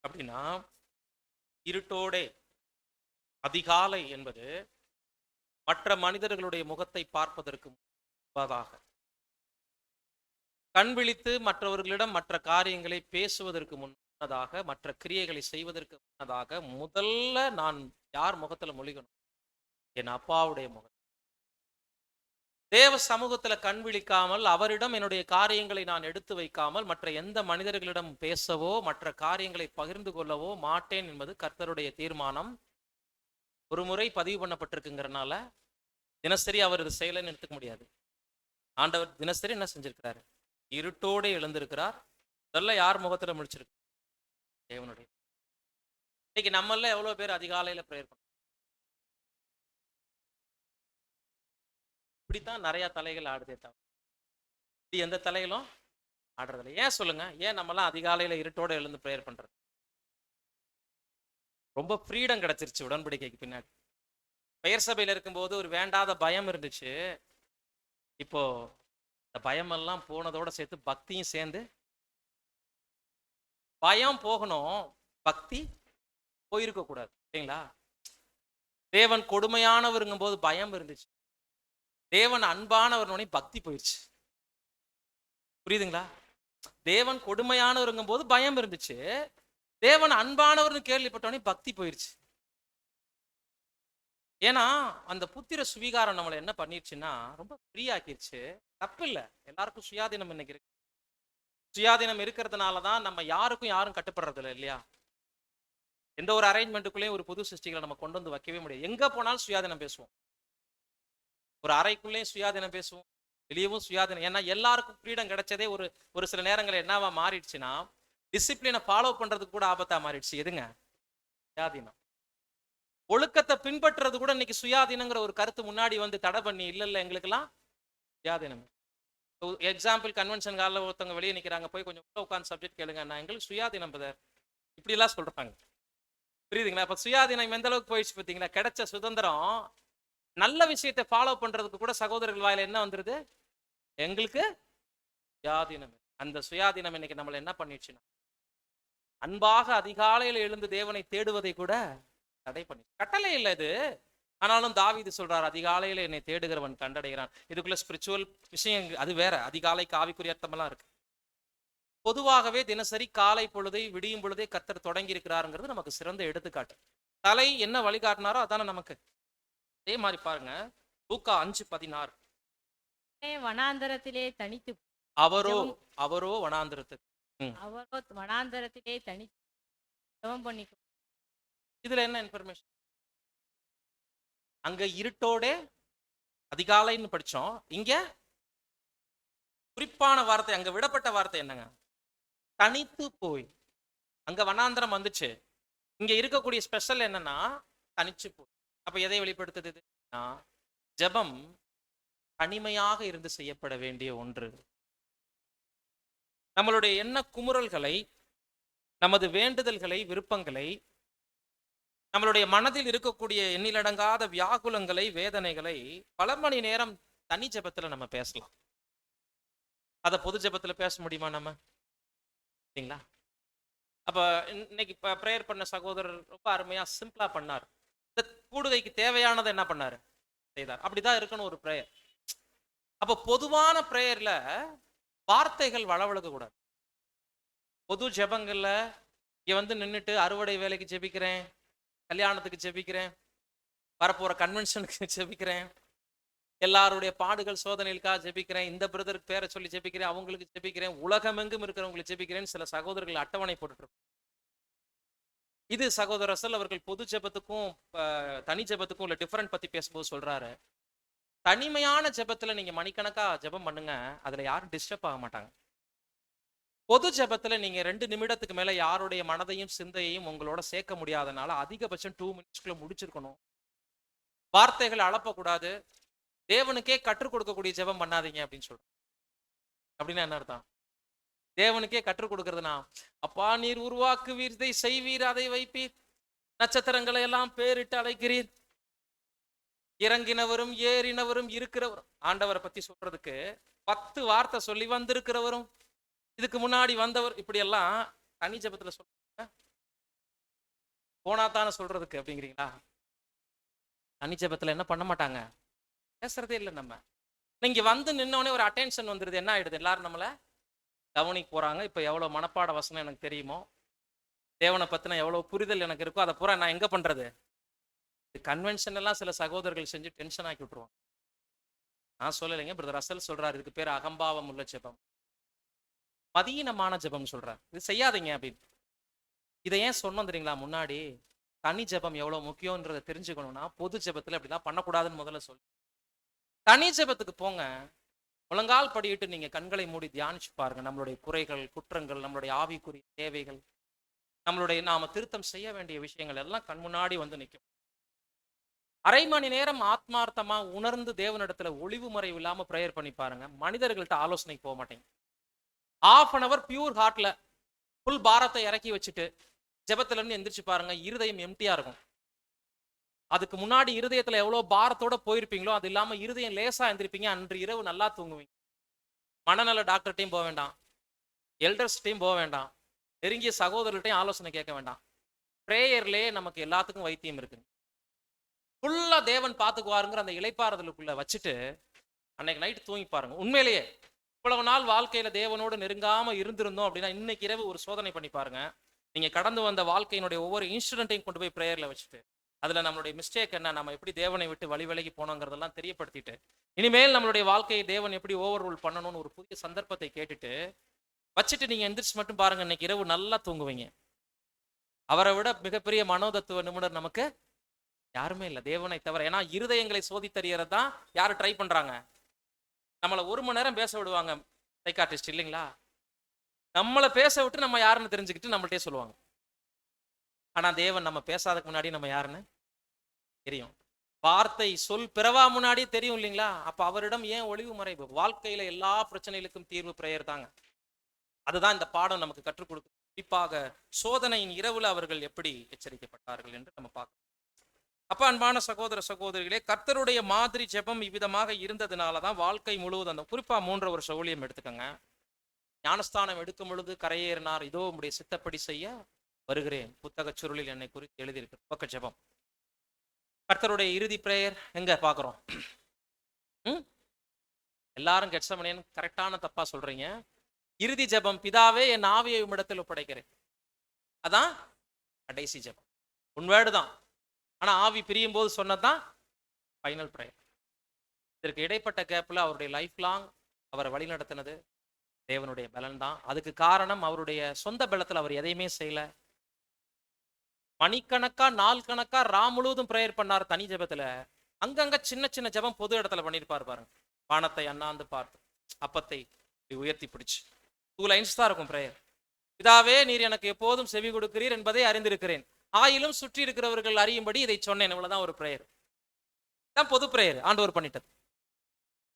அப்படின்னா, இருட்டோடே அதிகாலை என்பது மற்ற மனிதர்களுடைய முகத்தை பார்ப்பதற்கு முன்பதாக, கண் விழித்து மற்றவர்களிடம் மற்ற காரியங்களை பேசுவதற்கு முன்னதாக, மற்ற கிரியைகளை செய்வதற்கு முன்னதாக முதல்ல நான் யார் முகத்துல மொழிகணும்? என் அப்பாவுடைய முகம். தேவ சமூகத்துல கண் விழிக்காமல், அவரிடம் என்னுடைய காரியங்களை நான் எடுத்து வைக்காமல் மற்ற எந்த மனிதர்களிடம் பேசவோ மற்ற காரியங்களை பகிர்ந்து கொள்ளவோ மாட்டேன் என்பது கர்த்தருடைய தீர்மானம். ஒரு முறை பதிவு பண்ணப்பட்டிருக்குங்கிறனால தினசரி அவர் இது செய்யலைன்னு எடுத்துக்க முடியாது. ஆண்டவர் தினசரி என்ன செஞ்சிருக்கிறாரு? இருட்டோடு எழுந்திருக்கிறார். இதெல்லாம் யார் முகத்துல முடிச்சிருக்கு? தேவனுடைய. இன்னைக்கு நம்மள எவ்வளவு பேர் அதிகாலையில பிரேயர் பண்ண? இப்படித்தான் நிறைய தலைகள் ஆடுதே தவிர இது எந்த தலைகளும் ஆடுறதில்லை. ஏன் சொல்லுங்க? ஏன் நம்மலாம் அதிகாலையில இருட்டோட எழுந்து பிரேயர் பண்றது? ரொம்ப ஃப்ரீடம் கிடைச்சிருச்சு உடன்படிக்கைக்கு பின்னாடி. பெயர் சபையில இருக்கும்போது ஒரு வேண்டாத பயம் இருந்துச்சு. இப்போ இந்த பயமெல்லாம் போனதோட சேர்த்து பக்தியும் சேர்ந்து, பயம் போகணும், பக்தி போயிருக்க கூடாது இல்லைங்களா? தேவன் கொடுமையானவருங்கும் போது பயம் இருந்துச்சு. தேவன் அன்பானவர்னோடனே பக்தி போயிடுச்சு. புரியுதுங்களா? தேவன் கொடுமையானவருங்கும் போது பயம் இருந்துச்சு. தேவன் அன்பானவர்னு கேள்விப்பட்டோடனே பக்தி போயிடுச்சு. ஏன்னா அந்த புத்திர சுவீகாரம் நம்மளை என்ன பண்ணிருச்சுன்னா ரொம்ப ஃப்ரீ ஆக்கிருச்சு. தப்பு இல்லை, எல்லாருக்கும் சுயாதீனம் இன்னைக்கு இருக்கு. சுயாதீனம் இருக்கிறதுனாலதான் நம்ம யாருக்கும் யாரும் கட்டுப்படுறது இல்லை இல்லையா? எந்த ஒரு அரேஞ்ச்மெண்ட்டுக்குள்ளேயும் ஒரு புது சிருஷ்டிகளை நம்ம கொண்டு வந்து வைக்கவே முடியாது. எங்க போனாலும் சுயாதீனம் பேசுவோம். ஒரு அறைக்குள்ளேயும் சுயாதீனம் பேசுவோம், வெளியவும் சுயாதீனம். ஏன்னா எல்லாருக்கும் ஃப்ரீடம் கிடைச்சதே ஒரு சில நேரங்கள் என்னவா மாறிடுச்சுன்னா, டிசிப்ளினை ஃபாலோ பண்றதுக்கு கூட ஆபத்தா மாறிடுச்சு. எதுங்க? சுயாதீனம். ஒழுக்கத்தை பின்பற்றுறது கூட இன்னைக்கு சுயாதீனங்கிற ஒரு கருத்து முன்னாடி வந்து தடை பண்ணி, இல்ல எங்களுக்கெல்லாம் சுயாதீனம். எக்ஸாம்பிள், கன்வென்ஷன் காலில் ஒருத்தவங்க வெளியே நிற்கிறாங்க, போய் கொஞ்சம் உள்ள உட்காந்து சப்ஜெக்ட் கேளுங்க, நான் எங்களுக்கு சுயாதீனம் பதர் இப்படி எல்லாம் சொல்றாங்க. புரியுதுங்களா? இப்ப சுயாதீனம் எந்த அளவுக்கு போயிடுச்சு பார்த்தீங்களா? கிடைச்ச சுதந்திரம் நல்ல விஷயத்தை ஃபாலோ பண்றதுக்கு கூட சகோதரர்கள் வாயில என்ன வந்துருது? எங்களுக்கு சுயாதீனம். அந்த சுயாதீனம் இன்னைக்கு நம்மளை என்ன பண்ணிடுச்சுன்னா, அன்பாக அதிகாலையில் எழுந்து தேவனை தேடுவதை கூட தடை பண்ணி. கட்டளை இல்லை இது, ஆனாலும் தாவீது சொல்றார், அதிகாலையில என்னை தேடுகிறவன் கண்டடைகிறான். இதுக்குள்ள ஸ்பிரிச்சுவல் விஷயம் அது வேற, அதிகாலைக்கு ஆவிக்குரிய அர்த்தமெல்லாம் இருக்கு. பொதுவாகவே தினசரி காலை பொழுதை விடியும் பொழுதே கர்த்தர் தொடங்கி இருக்கிறாருங்கிறது நமக்கு சிறந்த எடுத்துக்காட்டு. தலை என்ன வழிகாட்டினாரோ அதான நமக்கு. அதே மாதிரி பாருங்க, லூக்கா 5:16. வனாந்தரத்திலே தனித்து அவரோ வனாந்தரத்துக்கு அவரோ வனாந்தரத்திலே தனித்து ஜெபம் பண்ணி. இதுல என்ன இன்ஃபர்மேஷன்? அங்க இருட்டோட அதிகாலைன்னு படிச்சோம். இங்க குறிப்பான வார்த்தை, அங்க விடப்பட்ட வார்த்தை என்னங்க? தனித்து போய். அங்க வனாந்தரம் வந்துச்சு, இங்க இருக்கக்கூடிய ஸ்பெஷல் என்னன்னா தனிச்சு போய். அப்ப எதை வெளிப்படுத்துது? ஜெபம் தனிமையாக இருந்து செய்யப்பட வேண்டிய ஒன்று. நம்மளுடைய எண்ண குமுறல்களை, நமது வேண்டுதல்களை, விருப்பங்களை, நம்மளுடைய மனதில் இருக்கக்கூடிய எண்ணிலடங்காத வியாகுலங்களை, வேதனைகளை பல மணி நேரம் தனி ஜெபத்துல நம்ம பேசலாம். அதை பொது ஜெபத்துல பேச முடியுமா நம்ம? சரிங்களா? அப்ப இன்னைக்கு ப்ரேயர் பண்ண சகோதரர் ரொம்ப அருமையா சிம்பிளா பண்ணார். இந்த கூடுகைக்கு தேவையானதை என்ன பண்ணாரு? செய்தார். அப்படிதான் இருக்கணும் ஒரு பிரேயர். அப்ப பொதுவான பிரேயர்ல வார்த்தைகள் வளவழுக்க கூடாது. பொது ஜெபங்கள்ல இங்க வந்து நின்றுட்டு அறுவடை வேலைக்கு ஜெபிக்கிறேன், கல்யாணத்துக்கு ஜெபிக்கிறேன், வரப்போற கன்வென்ஷனுக்கு ஜெபிக்கிறேன், எல்லாருடைய பாடுகள் சோதனைகளுக்காக ஜெபிக்கிறேன், இந்த பிரதருக்கு பேரை சொல்லி ஜெபிக்கிறேன், அவங்களுக்கு ஜெபிக்கிறேன், உலகமெங்கும் இருக்கிறவங்களுக்கு ஜெபிக்கிறேன். சில சகோதரர்கள் அட்டவணை போட்டுட்டு இது சகோதரர் ரசல் அவர்கள் பொது ஜெபத்துக்கும் தனி ஜெபத்துக்கும் உள்ள டிஃபரண்ட் பத்தி பேசும்போது சொல்றாரு, தனிமையான ஜெபத்துல நீங்க மணிக்கணக்கா ஜெபம் பண்ணுங்க, அதுல யாரும் டிஸ்டர்ப் ஆக மாட்டாங்க. பொது ஜெபத்துல நீங்க 2 நிமிடத்துக்கு மேல யாருடைய மனதையும் சிந்தையையும் உங்களோட சேர்க்க முடியாதனால அதிகபட்சம் 2 மினிட்ஸ்க்குள்ள முடிச்சிருக்கணும். வார்த்தைகள் அளப்பக்கூடாது, தேவனுக்கே கற்றுக் கொடுக்கக்கூடிய ஜெபம் பண்ணாதீங்க அப்படின்னு சொல்றேன். அப்படின்னா என்ன அர்த்தம்? தேவனுக்கே கற்றுக் கொடுக்கறதுனா, அப்பா நீர் உருவாக்குவீர், இதை செய்வீர், அதை வைப்பீர், நட்சத்திரங்களை எல்லாம் பேரிட்டு அழைக்கிறீர், இறங்கினவரும் ஏறினவரும் இருக்கிறவரும். ஆண்டவரை பத்தி சொல்றதுக்கு 10 வார்த்தை சொல்லி வந்திருக்கிறவரும், இதுக்கு முன்னாடி வந்தவர், இப்படி எல்லாம் தனி ஜெபத்துல சொல்றாங்க. போனாத்தான சொல்றதுக்கு அப்படிங்கிறீங்களா? தனி ஜெபத்துல என்ன பண்ண மாட்டாங்க, பேசுறதே இல்லை. நம்ம நீங்க வந்து நின்னோடனே ஒரு அட்டென்ஷன் வந்துருது, என்ன ஆயிடுது, எல்லாரும் நம்மளை கவனிக்க போறாங்க. இப்ப எவ்வளவு மனப்பாட வசனம் எனக்கு தெரியுமோ, தேவனை பத்தின எவ்வளவு புரிதல் எனக்கு இருக்கோ, அதை பூரா நான் எங்க பண்றது? கன்வென்ஷன் எல்லாம் சில சகோதரர்கள் செஞ்சு டென்ஷன் ஆக்கி விட்டுருவாங்க. நான் சொல்லலைங்க, பிரதர் ரசல் சொல்றாரு, இதுக்கு பேர் அகம்பாவம் உள்ள ஜெபம், மதீனமான ஜெபம் சொல்றாரு. இது செய்யாதீங்க அப்படின்னு. இதை ஏன் சொன்னோம் தெரியுங்களா? முன்னாடி தனி ஜெபம் எவ்வளவு முக்கியம்ன்றதை தெரிஞ்சுக்கணும்னா, பொது ஜெபத்துல அப்படிலாம் பண்ணக்கூடாதுன்னு முதல்ல சொல்லு. தனி ஜெபத்துக்கு போங்க, முழங்கால் படியிட்டு நீங்க கண்களை மூடி தியானிச்சு பாருங்க. நம்மளுடைய குறைகள், குற்றங்கள், நம்மளுடைய ஆவிக்குரிய தேவைகள், நம்மளுடைய நாம திருத்தம் செய்ய வேண்டிய விஷயங்கள் எல்லாம் கண் முன்னாடி வந்து நிற்கும். அரை மணி நேரம் ஆத்மார்த்தமா உணர்ந்து தேவனிடத்துல ஒளிவு முறைவு இல்லாம ப்ரேயர் பண்ணி பாருங்க. மனிதர்கள்ட்ட ஆலோசனைக்கு போக மாட்டேங்க. 1/2 hour பியூர் ஹார்ட்ல ஃபுல் பாரத்தை இறக்கி வச்சுட்டு ஜெபத்துல இருந்து எந்திரிச்சு பாருங்க, இருதயம் எம்டியா இருக்கும். அதுக்கு முன்னாடி இருதயத்துல எவ்வளவு பாரத்தோட போயிருப்பீங்களோ அது இல்லாம இருதயம் லேசா எந்திரிப்பீங்க. அன்று இரவு நல்லா தூங்குவீங்க. மனநல டாக்டர்கிட்டையும் போக வேண்டாம், எல்டர்ஸ்டையும் போக வேண்டாம், நெருங்கிய சகோதரர்கிட்டையும் ஆலோசனை கேட்க வேண்டாம். பிரேயர்லயே நமக்கு எல்லாத்துக்கும் வைத்தியம் இருக்கு. ஃபுல்லா தேவன் பார்த்துக்குவாருங்கிற அந்த இளைப்பாறுதலுக்குள்ள வச்சுட்டு அன்னைக்கு நைட் தூங்கி பாருங்க. உண்மையிலேயே இவ்வளவு நாள் வாழ்க்கையில தேவனோடு நெருங்காம இருந்திருந்தோம் அப்படின்னா இன்னைக்கு இரவு ஒரு சோதனை பண்ணி பாருங்க. நீங்க கடந்து வந்த வாழ்க்கையினுடைய ஒவ்வொரு இன்சிடென்ட்டையும் கொண்டு போய் பிரேயர்ல வச்சுட்டு, அதுல நம்மளுடைய மிஸ்டேக் என்ன, நம்ம எப்படி தேவனை விட்டு வழி விலகி போனோங்கிறதெல்லாம் தெரியப்படுத்திட்டு, இனிமேல் நம்மளுடைய வாழ்க்கையை தேவன் எப்படி ஓவர் ரூல் பண்ணணும்னு ஒரு புதிய சந்தர்ப்பத்தை கேட்டுட்டு வச்சுட்டு நீங்க எந்திரிச்சு மட்டும் பாருங்க, இன்னைக்கு இரவு நல்லா தூங்குவீங்க. அவரை விட மிகப்பெரிய மனோதத்துவ நிபுணர் நமக்கு யாருமே இல்லை, தேவனை தவிர. ஏன்னா இருதயங்களை சோதித்தறியறது தான் யாரு ட்ரை பண்றாங்க. நம்மளை 1 மணி நேரம் பேச விடுவாங்க சைக்காட்ரிஸ்ட் இல்லைங்களா? நம்மளை பேச விட்டு நம்ம யாருன்னு தெரிஞ்சுக்கிட்டு நம்மள்டே சொல்லுவாங்க. ஆனா தேவன் நம்ம பேசாததுக்கு முன்னாடி நம்ம யாருன்னு தெரியும். வார்த்தை சொல் பிறவா முன்னாடியே தெரியும் இல்லைங்களா? அப்ப அவரிடம் ஏன் ஒளிவு மறைவு? வாழ்க்கையில எல்லா பிரச்சனைகளுக்கும் தீர்வு பிரேயர் தாங்க. அதுதான் இந்த பாடம் நமக்கு கற்றுக் கொடுக்கும். குறிப்பாக சோதனையின் இரவுல அவர்கள் எப்படி எச்சரிக்கப்பட்டார்கள் என்று நம்ம பார்க்கணும். அப்ப அன்பான சகோதர சகோதரிகளே, கர்த்தருடைய மாதிரி ஜெபம் இவ்விதமாக இருந்ததுனாலதான் வாழ்க்கை முழுவதும் அந்த குறிப்பா 3 வருஷ ஊழியம் எடுத்துக்கங்க. ஞானஸ்தானம் எடுக்கும் பொழுது கரையேறினார், இதோ உம்முடைய சித்தப்படி செய்ய வருகிறேன், புத்தக சுருளில் என்னை குறித்து எழுதியிருக்கு பக்க ஜெபம். கர்த்தருடைய இறுதி பிரேயர் எங்க பாக்குறோம்? எல்லாரும் கெட்சமனேன்னு கரெக்டான தப்பா சொல்றீங்க. இறுதி ஜெபம், பிதாவே என் ஆவியை உம்மிடத்தில் ஒப்படைக்கிறேன், அதான் கடைசி ஜெபம். உண்வேடு தான், ஆனா ஆவி பிரியும் போது சொன்னதான் ஃபைனல் பிரேயர். இதற்கு இடைப்பட்ட கேப்ல அவருடைய லைஃப் லாங் அவரை வழி நடத்தினது தேவனுடைய பலன் தான். அதுக்கு காரணம் அவருடைய சொந்த பலத்தில் அவர் எதையுமே செய்யல. மணிக்கணக்கா நாள் கணக்கா முழுவதும் பிரேயர் பண்ணார் தனி ஜெபத்துல. அங்கங்க சின்ன சின்ன ஜெபம் பொது இடத்துல பண்ணிருப்பாரு பாருங்க. வானத்தை அண்ணாந்து பார்த்து அப்பத்தை உயர்த்தி பிடிச்சு 2 lines தான் இருக்கும் பிரேயர். பிதாவே நீர் எனக்கு எப்போதும் செவி கொடுக்கிறீர் என்பதை அறிந்திருக்கிறேன், ஆயிலும் சுற்றி இருக்கிறவர்கள் அறியும்படி இதை சொன்னேன். இவ்வளவுதான் ஒரு பிரேயர் தான், பொது பிரேயர் ஆண்டவர் பண்ணிட்டது.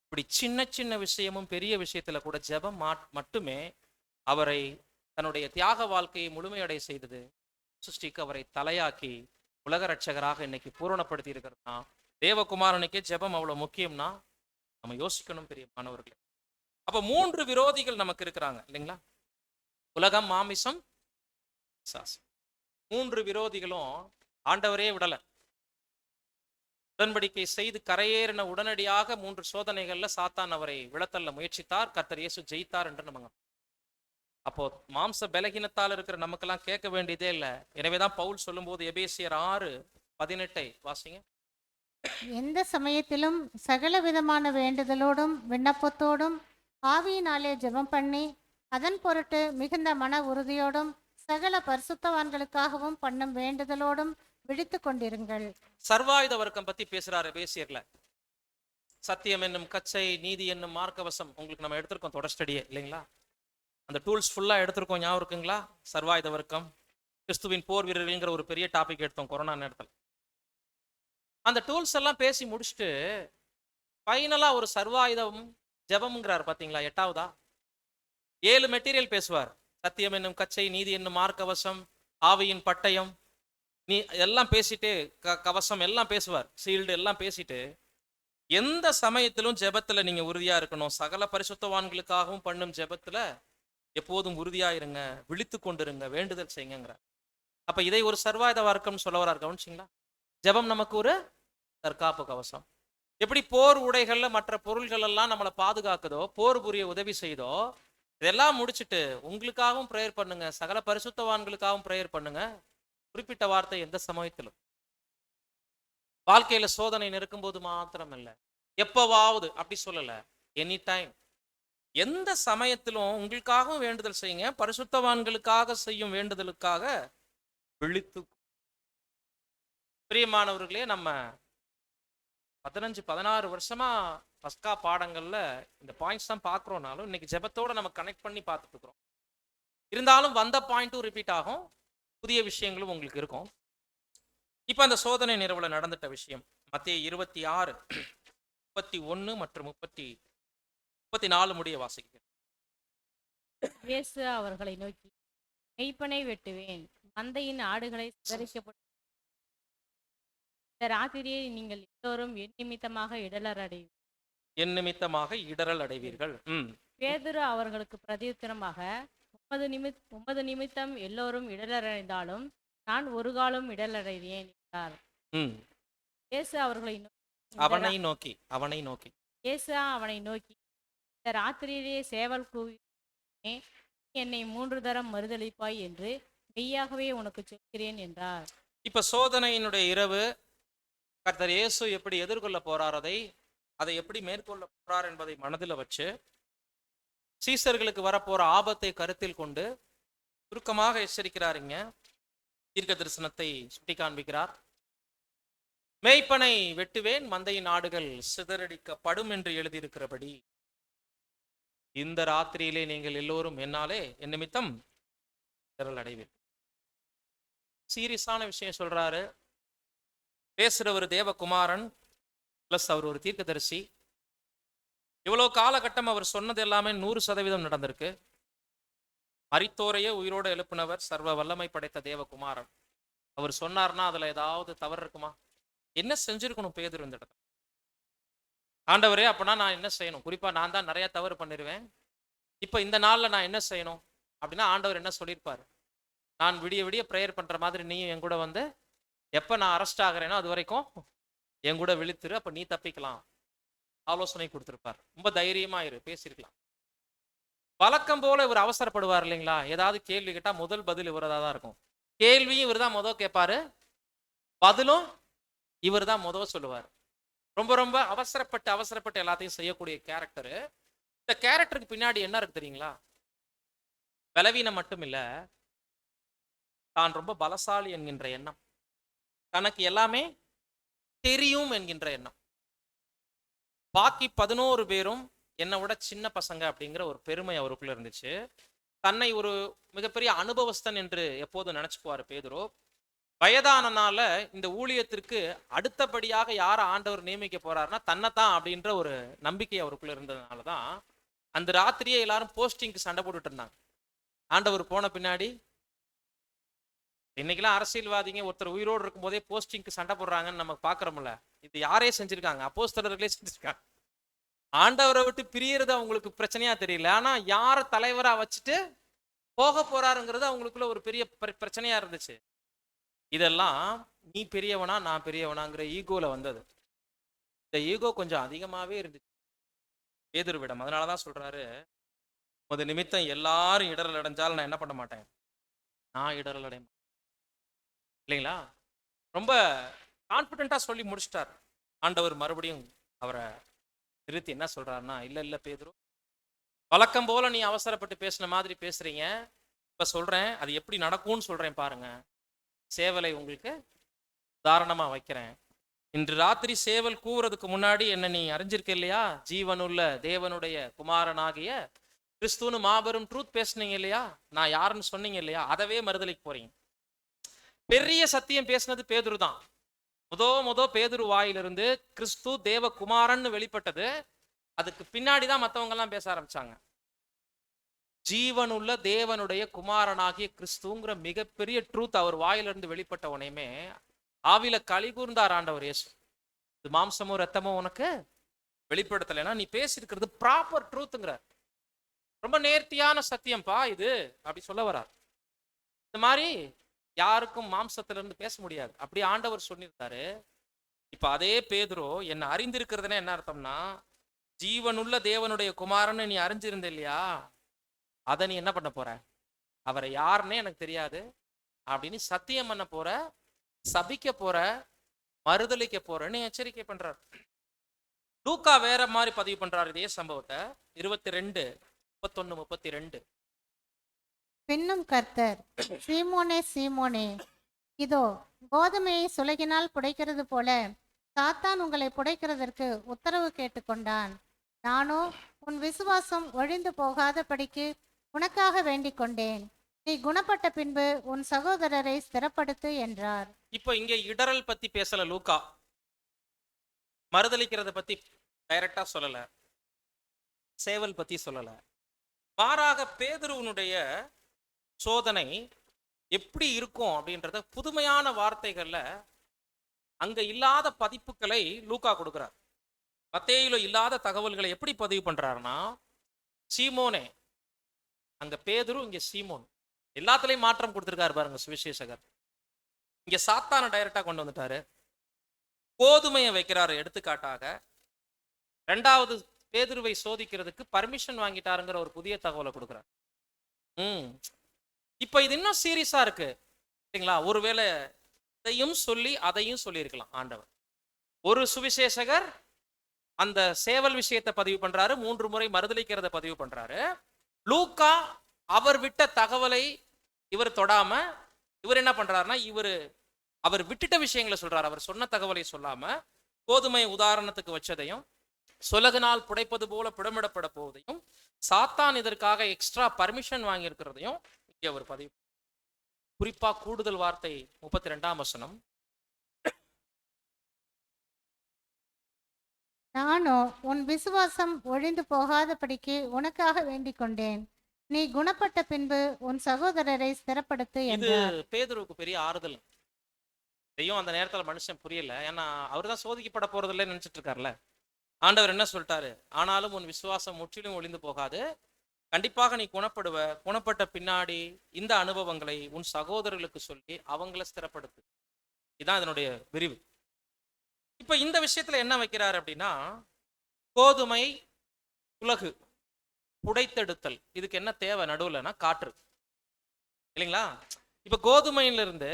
இப்படி சின்ன சின்ன விஷயமும் பெரிய விஷயத்துல கூட ஜெபம் மட்டுமே அவரை தன்னுடைய தியாக வாழ்க்கையை முழுமையடை செய்தது. சிருஷ்டிக்கு அவரை தலையாக்கி உலக ரட்சகராக இன்னைக்கு பூரணப்படுத்தி இருக்கிறதுனா தேவகுமாரனுக்கே ஜெபம் அவ்வளவு முக்கியம்னா நம்ம யோசிக்கணும் பெரிய மாணவர்களே. அப்ப 3 விரோதிகள் நமக்கு இருக்கிறாங்க இல்லைங்களா? உலகம், மாமிசம், பிசாசு. 3 விரோதிகளும் ஆண்டவரே விடல. உடன்படிக்கை செய்து கரையேறின உடனடியாக 3 சோதனைகள்ல சாத்தான் அவரை விழத்தள்ள முயற்சித்தார். கர்த்தர் இயேசு ஜெயித்தார் என்று நம்ம அப்போ மாம்ச பலகீனத்தால் இருக்கிற நமக்கெல்லாம் கேட்க வேண்டியதே இல்லை. எனவேதான் பவுல் சொல்லும்போது எபேசியர் 6:18 வாசிங்க. எந்த சமயத்திலும் சகல விதமான வேண்டுதலோடும் விண்ணப்பத்தோடும் ஆவியினாலே ஜெபம் பண்ணி அதன் பொருட்டு மிகுந்த மன உறுதியோடும் சகல பரிசுத்தவான்களுக்காகவும் பண்ணும் வேண்டுதலோடும் விழித்து கொண்டிருங்கள். சர்வாயுத வர்க்கம் பத்தி பேசுறாரு எபேசியர்ல. சத்தியம் என்னும் கச்சை, நீதி என்னும் மார்க்கவசம், உங்களுக்கு நம்ம எடுத்திருக்கோம் தொடர் ஸ்டடியே இல்லைங்களா? அந்த டூல்ஸ் ஃபுல்லா எடுத்திருக்கோம், ஞாபகம் இருக்குங்களா? சர்வாயுத வர்க்கம், கிறிஸ்துவின் போர் வீரர்கள்ங்கிற ஒரு பெரிய டாபிக் எடுத்தோம் கொரோனா நேரத்தில். அந்த டூல்ஸ் எல்லாம் பேசி முடிச்சுட்டு ஃபைனலா ஒரு சர்வாயுதம் ஜெபம்ங்கிறார் பாத்தீங்களா? 8வதா 7 மெட்டீரியல் பேசுவார். சத்தியம் என்னும் கச்சை, நீதி என்னும் மார்க்கவசம், ஆவியின் பட்டயம், நீ எல்லாம் பேசிட்டு கவசம் எல்லாம் பேசுவார், சீல்டு எல்லாம் பேசிட்டு, எந்த சமயத்திலும் ஜெபத்துல நீங்க உறுதியா இருக்கணும். சகல பரிசுத்தவான்களுக்காகவும் பண்ணும் ஜெபத்துல எப்போதும் உறுதியா இருங்க, விழித்து கொண்டிருங்க, வேண்டுதல் செய்யுங்கிற. அப்ப இதை ஒரு சர்வாயுத வர்க்கம் சொல்ல வரார். கவனிச்சிங்களா? ஜெபம் நமக்கு ஒரு தற்காப்பு கவசம். எப்படி போர் உடைகள்ல மற்ற பொருள்கள் எல்லாம் நம்மளை பாதுகாக்குதோ, போர் புரிய உதவி செய்தோ, இதெல்லாம் முடிச்சுட்டு உங்களுக்காகவும் ப்ரேயர் பண்ணுங்க, சகல பரிசுத்தவான்களுக்காகவும் ப்ரேயர் பண்ணுங்க. குறிப்பிட்ட வார்த்தை எந்த சமயத்திலும், வாழ்க்கையில சோதனை நெருக்கும் போது மாத்திரம் இல்ல, எப்பவாவது அப்படி சொல்லல, எனி டைம், எந்த சமயத்திலும் உங்களுக்காகவும் வேண்டுதல் செய்யுங்க. பரிசுத்தவான்களுக்காக செய்யும் வேண்டுதலுக்காக விழித்து. பிரியமானவர்களே, நம்ம 15-16 வருஷமா பஸ்கா பாடங்கள்ல இந்த பாயிண்ட்ஸ் தான் பார்க்குறோம்னாலும் இன்னைக்கு ஜெபத்தோட நம்ம கனெக்ட் பண்ணி பார்த்துட்டு இருக்கிறோம். இருந்தாலும் வந்த பாயிண்ட்டும் ரிப்பீட் ஆகும், புதிய விஷயங்களும் உங்களுக்கு இருக்கும். இப்போ அந்த சோதனை நிறுவல நடந்துட்ட விஷயம் மத்தேயு 26:31 மற்றும் 34 முடிய வாசிக்கிறேன். இயேசு அவர்களை நோக்கி, மெய்ப்பனை வெட்டுவேன், மந்தையின் ஆடுகளை சிதறிக்கப்பட்டு இந்த ராத்திரியை நீங்கள் எல்லோரும் என் நிமித்தமாக இடரல் அடைவீர்கள். பேதுரு அவர்களுக்கு பிரதியுத்தரமாக, உமது நிமித்தம் எல்லோரும் இடலடைந்தாலும் நான் ஒரு காலம் இடலடைவேன் என்றார். இயேசு அவனை நோக்கி இயேசு அவனை நோக்கி, இந்த ராத்திரியிலே சேவல் கூவி என்னை 3 தரம் மறுதளிப்பாய் என்று மெய்யாகவே உனக்கு சொல்கிறேன் என்றார். இப்ப சோதனையினுடைய இரவு கர்த்தர் இயேசு எப்படி எதிர்கொள்ள போறார், அதை எப்படி மேற்கொள்ள போறார் என்பதை மனதில் வச்சு சீசர்களுக்கு வரப்போற ஆபத்தை கருத்தில் கொண்டு சுருக்கமாக எச்சரிக்கிறாருங்க. தீர்க்க தரிசனத்தை சுட்டி காண்பிக்கிறார். மேய்ப்பனை வெட்டுவேன், மந்தையின் ஆடுகள் சிதறடிக்கப்படும் என்று எழுதியிருக்கிறபடி இந்த ராத்திரியிலே நீங்கள் எல்லோரும் என்னாலே என் நிமித்தம் திரள் அடைவீர்கள். சீரியஸான விஷயம் சொல்றாரு. பேசுறவர் தேவகுமாரன் பிளஸ் அவர் ஒரு தீர்க்கதரிசி. இவ்வளவு காலகட்டம் அவர் சொன்னது எல்லாமே 100% நடந்திருக்கு. மரித்தோரையே உயிரோடு எழுப்பினவர் சர்வ வல்லமை படைத்த தேவகுமாரன். அவர் சொன்னார்னா அதுல ஏதாவது தவறு இருக்குமா? என்ன செஞ்சிருக்கணும் பேதுரு இந்த இடத்துல? ஆண்டவரே, அப்பனா நான் என்ன செய்யணும்? குறிப்பா நான் தான் நிறைய தவறு பண்ணிடுவேன், இப்ப இந்த நாள்ல நான் என்ன செய்யணும் அப்படின்னா ஆண்டவர் என்ன சொல்லியிருப்பாரு? நான் விடிய விடிய ப்ரேயர் பண்ற மாதிரி நீயும் என் கூட வந்து எப்ப நான் அரெஸ்ட் ஆகிறேனோ அது வரைக்கும் என் கூட விழித்துரு, அப்ப நீ தப்பிக்கலாம் ஆலோசனை கொடுத்திருப்பார். ரொம்ப தைரியமா இரு, பேசியிருக்கலாம். வழக்கம் போல இவர் அவசரப்படுவார் இல்லைங்களா? ஏதாவது கேள்வி கேட்டா முதல் பதில் இவரதா தான் இருக்கும். கேள்வியும் இவர் தான் முதல் கேட்பாரு, பதிலும் இவர் தான் முதல் சொல்லுவார். ரொம்ப ரொம்ப அவசரப்பட்டு எல்லாத்தையும் செய்யக்கூடிய கேரக்டரு. இந்த கேரக்டருக்கு பின்னாடி என்ன இருக்கு தெரியுங்களா? பலவீனம் மட்டும் இல்ல, தான் ரொம்ப பலசாலி என்கின்ற எண்ணம், தனக்கு எல்லாமே தெரியும் என்கின்ற எண்ணம். பாக்கி 11 பேரும் என்னை விட சின்ன பசங்க அப்படிங்கிற ஒரு பெருமை அவருக்குள்ள இருந்துச்சு. தன்னை ஒரு மிகப்பெரிய அனுபவஸ்தன் என்று எப்போதும் நினைச்சுக்குவாரு பேதுரு. வயதானனால இந்த ஊழியத்திற்கு அடுத்தபடியாக யாரை ஆண்டவர் நியமிக்க போறாருன்னா தன்னைத்தான் அப்படின்ற ஒரு நம்பிக்கை அவருக்குள்ள இருந்ததுனாலதான் அந்த ராத்திரியே எல்லாரும் போஸ்டிங்க்கு சண்டை போட்டுட்டு இருந்தாங்க. ஆண்டவர் போன பின்னாடி இன்னைக்கெல்லாம் அரசியல்வாதிங்க ஒருத்தர் உயிரோடு இருக்கும் போதே போஸ்டிங்க்கு சண்டை போடுறாங்கன்னு நம்ம பாக்குறோம்ல. இது யாரே செஞ்சிருக்காங்க? அப்போஸ்தலர்களே செஞ்சிருக்காங்க. ஆண்டவரை விட்டு பிரியறது அவங்களுக்கு பிரச்சனையா தெரியல, ஆனா யார தலைவரா வச்சுட்டு போக போறாருங்கிறது அவங்களுக்குள்ள ஒரு பெரிய பிரச்சனையா இருந்துச்சு. இதெல்லாம் நீ பெரியவனா நான் பெரியவனாங்கிற ஈகோல வந்தது. இந்த ஈகோ கொஞ்சம் அதிகமாவே இருந்துச்சு பேதுருவிடம். அதனாலதான் சொல்றாரு, உமது நிமித்தம் எல்லாரும் இடரல் அடைஞ்சாலும் நான் என்ன பண்ண மாட்டேன், நான் இடரல் அடைய மாட்டேன். இல்லைங்களா? ரொம்ப கான்பிடண்டா சொல்லி முடிச்சிட்டார். ஆண்டவர் மறுபடியும் அவரை நிறுத்தி என்ன சொல்றாருன்னா, இல்ல இல்ல பேதுரு, வழக்கம் போல நீ அவசரப்பட்டு பேசின மாதிரி பேசுறீங்க. இப்ப சொல்றேன், அது எப்படி நடக்கும்னு சொல்றேன் பாருங்க. சேவலை உங்களுக்கு உதாரணமா வைக்கிறேன். இன்று ராத்திரி சேவல் கூவுறதுக்கு முன்னாடி என்ன நீ அறிஞ்சிருக்க இல்லையா? ஜீவனுள்ள தேவனுடைய குமாரனாகிய கிறிஸ்துன்னு மாபெரும் ட்ரூத் பேசுனீங்க இல்லையா? நான் யாருன்னு சொன்னீங்க இல்லையா? அதவே மறுதலிக்கு போறீங்க. பெரிய சத்தியம் பேசினது பேதுரு தான். முத பேதுரு வாயிலிருந்து கிறிஸ்து தேவகுமாரன்னு வெளிப்பட்டது. அதுக்கு பின்னாடிதான் மற்றவங்க எல்லாம் பேச ஆரம்பிச்சாங்க. ஜீவனுள்ள தேவனுடைய குமாரனாகிய கிறிஸ்துங்கிற மிகப்பெரிய ட்ரூத் அவர் வாயிலிருந்து வெளிப்பட்ட உடனேமே ஆவில களி கூர்ந்தார் ஆண்டவர் இயேசு. இது மாம்சமோ ரத்தமோ உனக்கு வெளிப்படுத்தலைன்னா நீ பேசியிருக்கிறது ப்ராப்பர் ட்ரூத்துங்கிற, ரொம்ப நேர்த்தியான சத்தியம்பா இது அப்படி சொல்ல வரார். இந்த மாதிரி யாருக்கும் மாம்சத்துல இருந்து பேச முடியாது, அப்படி ஆண்டவர் சொல்லியிருந்தாரு. இப்ப அதே பேதுரு என்ன அறிந்திருக்கிறதுனா என்ன அர்த்தம்னா, ஜீவனுள்ள தேவனுடைய குமாரன்னு நீ அறிஞ்சிருந்த இல்லையா, அதை நீ என்ன பண்ண போற, அவரை யாருன்னே எனக்கு தெரியாது அப்படின்னு சத்தியம் பண்ண போற, சபிக்க போற, மறுதலிக்க போறன்னு எச்சரிக்கை பண்றார். லூக்கா வேற மாதிரி பதிவு பண்றாரு இதே சம்பவத்தை. 22:31-32. பின்னும் கர்த்தர், சீமோனே சீமோனே, இதோ கோதுமையை சுலகினால் புடைக்கிறது போல சாத்தான் உங்களை புடைக்கிறதற்கு உத்தரவு கேட்டுக்கொண்டான். நானோ உன் விசுவாசம் ஒழிந்து போகாதபடிக்கு உனக்காக வேண்டிக் கொண்டேன். நீ குணப்பட்ட பின்பு உன் சகோதரரை ஸ்திரப்படுத்து என்றார். இப்போ இங்க இடரல் பத்தி பேசல லூக்கா, மறுதலிக்கிறத பத்தி டைரக்டா சொல்லல, சேவல் பத்தி சொல்லல. மாறாக பேதுருவனுடைய சோதனை எப்படி இருக்கும் அப்படின்றத புதுமையான வார்த்தைகள்ல அங்க இல்லாத பதிப்புகளை லூக்கா கொடுக்கிறார். மத்தேயுல இல்லாத தகவல்களை எப்படி பதிவு பண்றாருன்னா, சீமோனே, அங்க பேதுரு, இங்க சீமோன், எல்லாத்துலயும் மாற்றம் கொடுத்திருக்காரு பாருங்க சுவிசேஷகர். இங்க சாத்தான டைரக்டா கொண்டு வந்துட்டாரு, கோதுமையை வைக்கிறாரு எடுத்துக்காட்டாக. ரெண்டாவது பேதுருவை சோதிக்கிறதுக்கு பர்மிஷன் வாங்கிட்டாருங்கிற ஒரு புதிய தகவலை கொடுக்குறாரு. இப்ப இது இன்னும் சீரியஸா இருக்கு சரிங்களா? ஒருவேளை இதையும் சொல்லி அதையும் சொல்லியிருக்கலாம் ஆண்டவர். ஒரு சுவிசேஷகர் அந்த சேவல் விஷயத்தை பதிவு பண்றாரு, 3 முறை மறுதலிக்கிறத பதிவு பண்றாரு. லூக்கா அவர் விட்ட தகவலை இவர் தொடாம இவர் என்ன பண்றாருன்னா, அவர் விட்டுட்ட விஷயங்களை சொல்றாரு. அவர் சொன்ன தகவலை சொல்லாம கோதுமை உதாரணத்துக்கு வச்சதையும், சுலகினால் புடைப்பது போல புடமிடப்பட போவதையும், சாத்தான் இதற்காக எக்ஸ்ட்ரா பர்மிஷன் வாங்கி இருக்கிறதையும் இங்கே அவர் பதிவு. குறிப்பா கூடுதல் வார்த்தை 32ஆம் வசனம், நானோ உன் விசுவாசம் ஒழிந்து போகாதபடிக்கு உனக்காக வேண்டிக் கொண்டேன். நீ குணப்பட்ட பின்பு உன் சகோதரரை ஸ்திரப்படுத்து இது என்றார். பேதுருவுக்கு பெரிய ஆறுதல். இதையும் அந்த நேரத்துல மனுஷன் புரியல, ஏன்னா அவர் தான் சோதிக்கப்பட போறது இல்லைன்னு நினைச்சிட்டு இருக்காருல்ல. ஆண்டவர் என்ன சொல்லிட்டாரு, ஆனாலும் உன் விசுவாசம் முற்றிலும் ஒழிந்து போகாது, கண்டிப்பாக நீ குணப்படுவ. குணப்பட்ட பின்னாடி இந்த அனுபவங்களை உன் சகோதரர்களுக்கு சொல்லி அவங்கள ஸ்திரப்படுத்து. இதுதான் இதனுடைய விரிவு. இப்ப இந்த விஷயத்துல என்ன வைக்கிறாரு அப்படின்னா, கோதுமை உலகு புடைத்தெடுத்தல், இதுக்கு என்ன தேவை நடுவுலன்னா காற்று, இல்லைங்களா? இப்ப கோதுமையிலிருந்து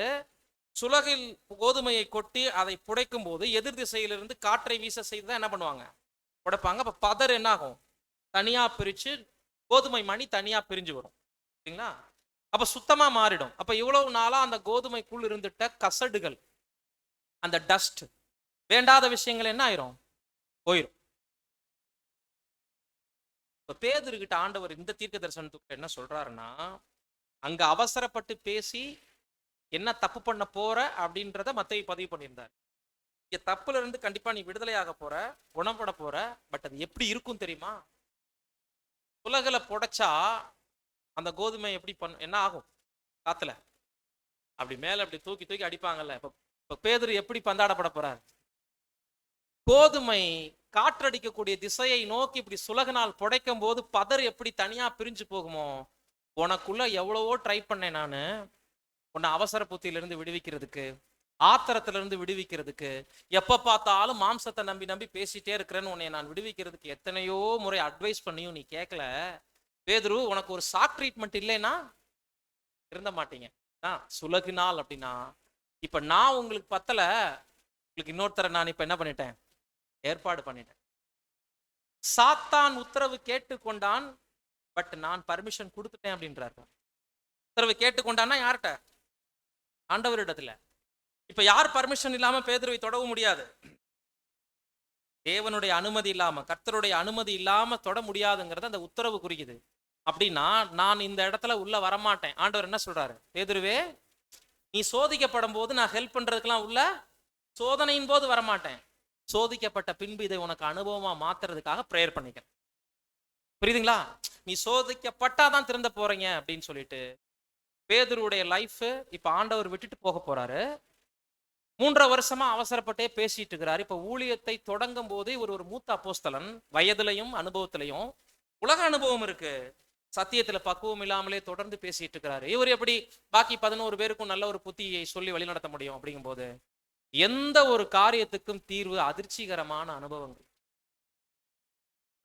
சுலகில் கோதுமையை கொட்டி அதை புடைக்கும் போது எதிர் திசையிலிருந்து காற்றை வீச செய்துதான் என்ன பண்ணுவாங்க, உடைப்பாங்க. அப்ப பதர் என்ன ஆகும், தனியா பிரிச்சு கோதுமை மணி தனியா பிரிஞ்சு வரும், சரிங்களா? அப்ப சுத்தமா மாறிடும். அப்ப இவ்வளவு நாளா அந்த கோதுமைக்குள் இருந்துட்ட கசடுகள், அந்த டஸ்ட், வேண்டாத விஷயங்கள் என்ன ஆயிரும், போயிடும். இப்ப பேதுருகிட்ட ஆண்டவர் இந்த தீர்க்க தரிசனத்துக்கு என்ன சொல்றாருன்னா, அங்க அவசரப்பட்டு பேசி என்ன தப்பு பண்ண போற அப்படின்றத மத்தேயு பதிவு பண்ணியிருந்தார். இங்க தப்புல இருந்து கண்டிப்பா நீ விடுதலையாக போற, குணப்பட போற. பட் அது எப்படி இருக்கும் தெரியுமா? உலகில புடைச்சா அந்த கோதுமை எப்படி என்ன ஆகும், காத்துல அப்படி மேல அப்படி தூக்கி தூக்கி அடிப்பாங்கல்ல. இப்ப பேதுரு எப்படி பந்தாடப்பட போறார், கோதுமை காற்றடிக்கக்கூடிய திசையை நோக்கி இப்படி சுலகினால் புடைக்கும் போது பதர் எப்படி தனியா பிரிஞ்சு போகுமோ, உனக்குள்ள எவ்வளவோ ட்ரை பண்ணேன் நானு, உன்னை அவசர புத்தியிலிருந்து விடுவிக்கிறதுக்கு, ஆத்திரத்திலிருந்து விடுவிக்கிறதுக்கு, எப்ப பார்த்தாலும் மாம்சத்தை நம்பி நம்பி பேசிட்டே இருக்கிறேன்னு உன்னை நான் விடுவிக்கிறதுக்கு எத்தனையோ முறை அட்வைஸ் பண்ணியும் நீ கேட்கல. பேதுரு, உனக்கு ஒரு ஷாக் ட்ரீட்மெண்ட் இல்லைன்னா இருந்த மாட்டீங்க. சுலகினால் அப்படின்னா, இப்ப நான் உங்களுக்கு பத்தல, உங்களுக்கு இன்னொருத்தரை நான் இப்ப என்ன பண்ணிட்டேன், ஏற்பாடு பண்ணிட்டேன். சாத்தான் உத்தரவு கேட்டுக்கொண்டான், பட் நான் பர்மிஷன் கொடுத்துட்டேன் அப்படின்றாரு. உத்தரவு கேட்டுக்கொண்டான்னா யார்கிட்ட? ஆண்டவரிடத்துல. இப்ப யார் பர்மிஷன் இல்லாம பேதுருவை தொடவும் முடியாது. தேவனுடைய அனுமதி இல்லாம, கர்த்தருடைய அனுமதி இல்லாம தொட முடியாதுங்கிறது அந்த உத்தரவு குறிக்குது. அப்படின்னா நான் இந்த இடத்துல உள்ள வரமாட்டேன். ஆண்டவர் என்ன சொல்றாரு? பேதுருவே, நீ சோதிக்கப்படும் போது நான் ஹெல்ப் பண்றதுக்கெல்லாம் உள்ள சோதனையின் போது வரமாட்டேன். சோதிக்கப்பட்ட பின்பு இதை உனக்கு அனுபவமா மாத்துறதுக்காக பிரேயர் பண்ணிக்கிறேன். புரியுதுங்களா? நீ சோதிக்கப்பட்டாதான் திறந்த போறீங்க அப்படின்னு சொல்லிட்டு பேதுருடைய லைஃப் இப்ப ஆண்டவர் விட்டுட்டு போக போறாரு. 3 வருஷமா அவசரப்பட்டே பேசிட்டு இருக்கிறாரு. இப்ப ஊழியத்தை தொடங்கும் போது இவர் ஒரு மூத்த அப்போஸ்தலன், வயதிலையும் அனுபவத்திலையும் உலக அனுபவம் இருக்கு. சத்தியத்துல பக்குவம் இல்லாமலே தொடர்ந்து பேசிட்டு இருக்கிறாரு. இவர் எப்படி பாக்கி 11 பேருக்கும் நல்ல ஒரு புத்தியை சொல்லி வழிநடத்த முடியும்? அப்படிங்கும் போது எந்த ஒரு காரியத்துக்கும் தீர்வு அதிர்ச்சிகரமான அனுபவங்கள்.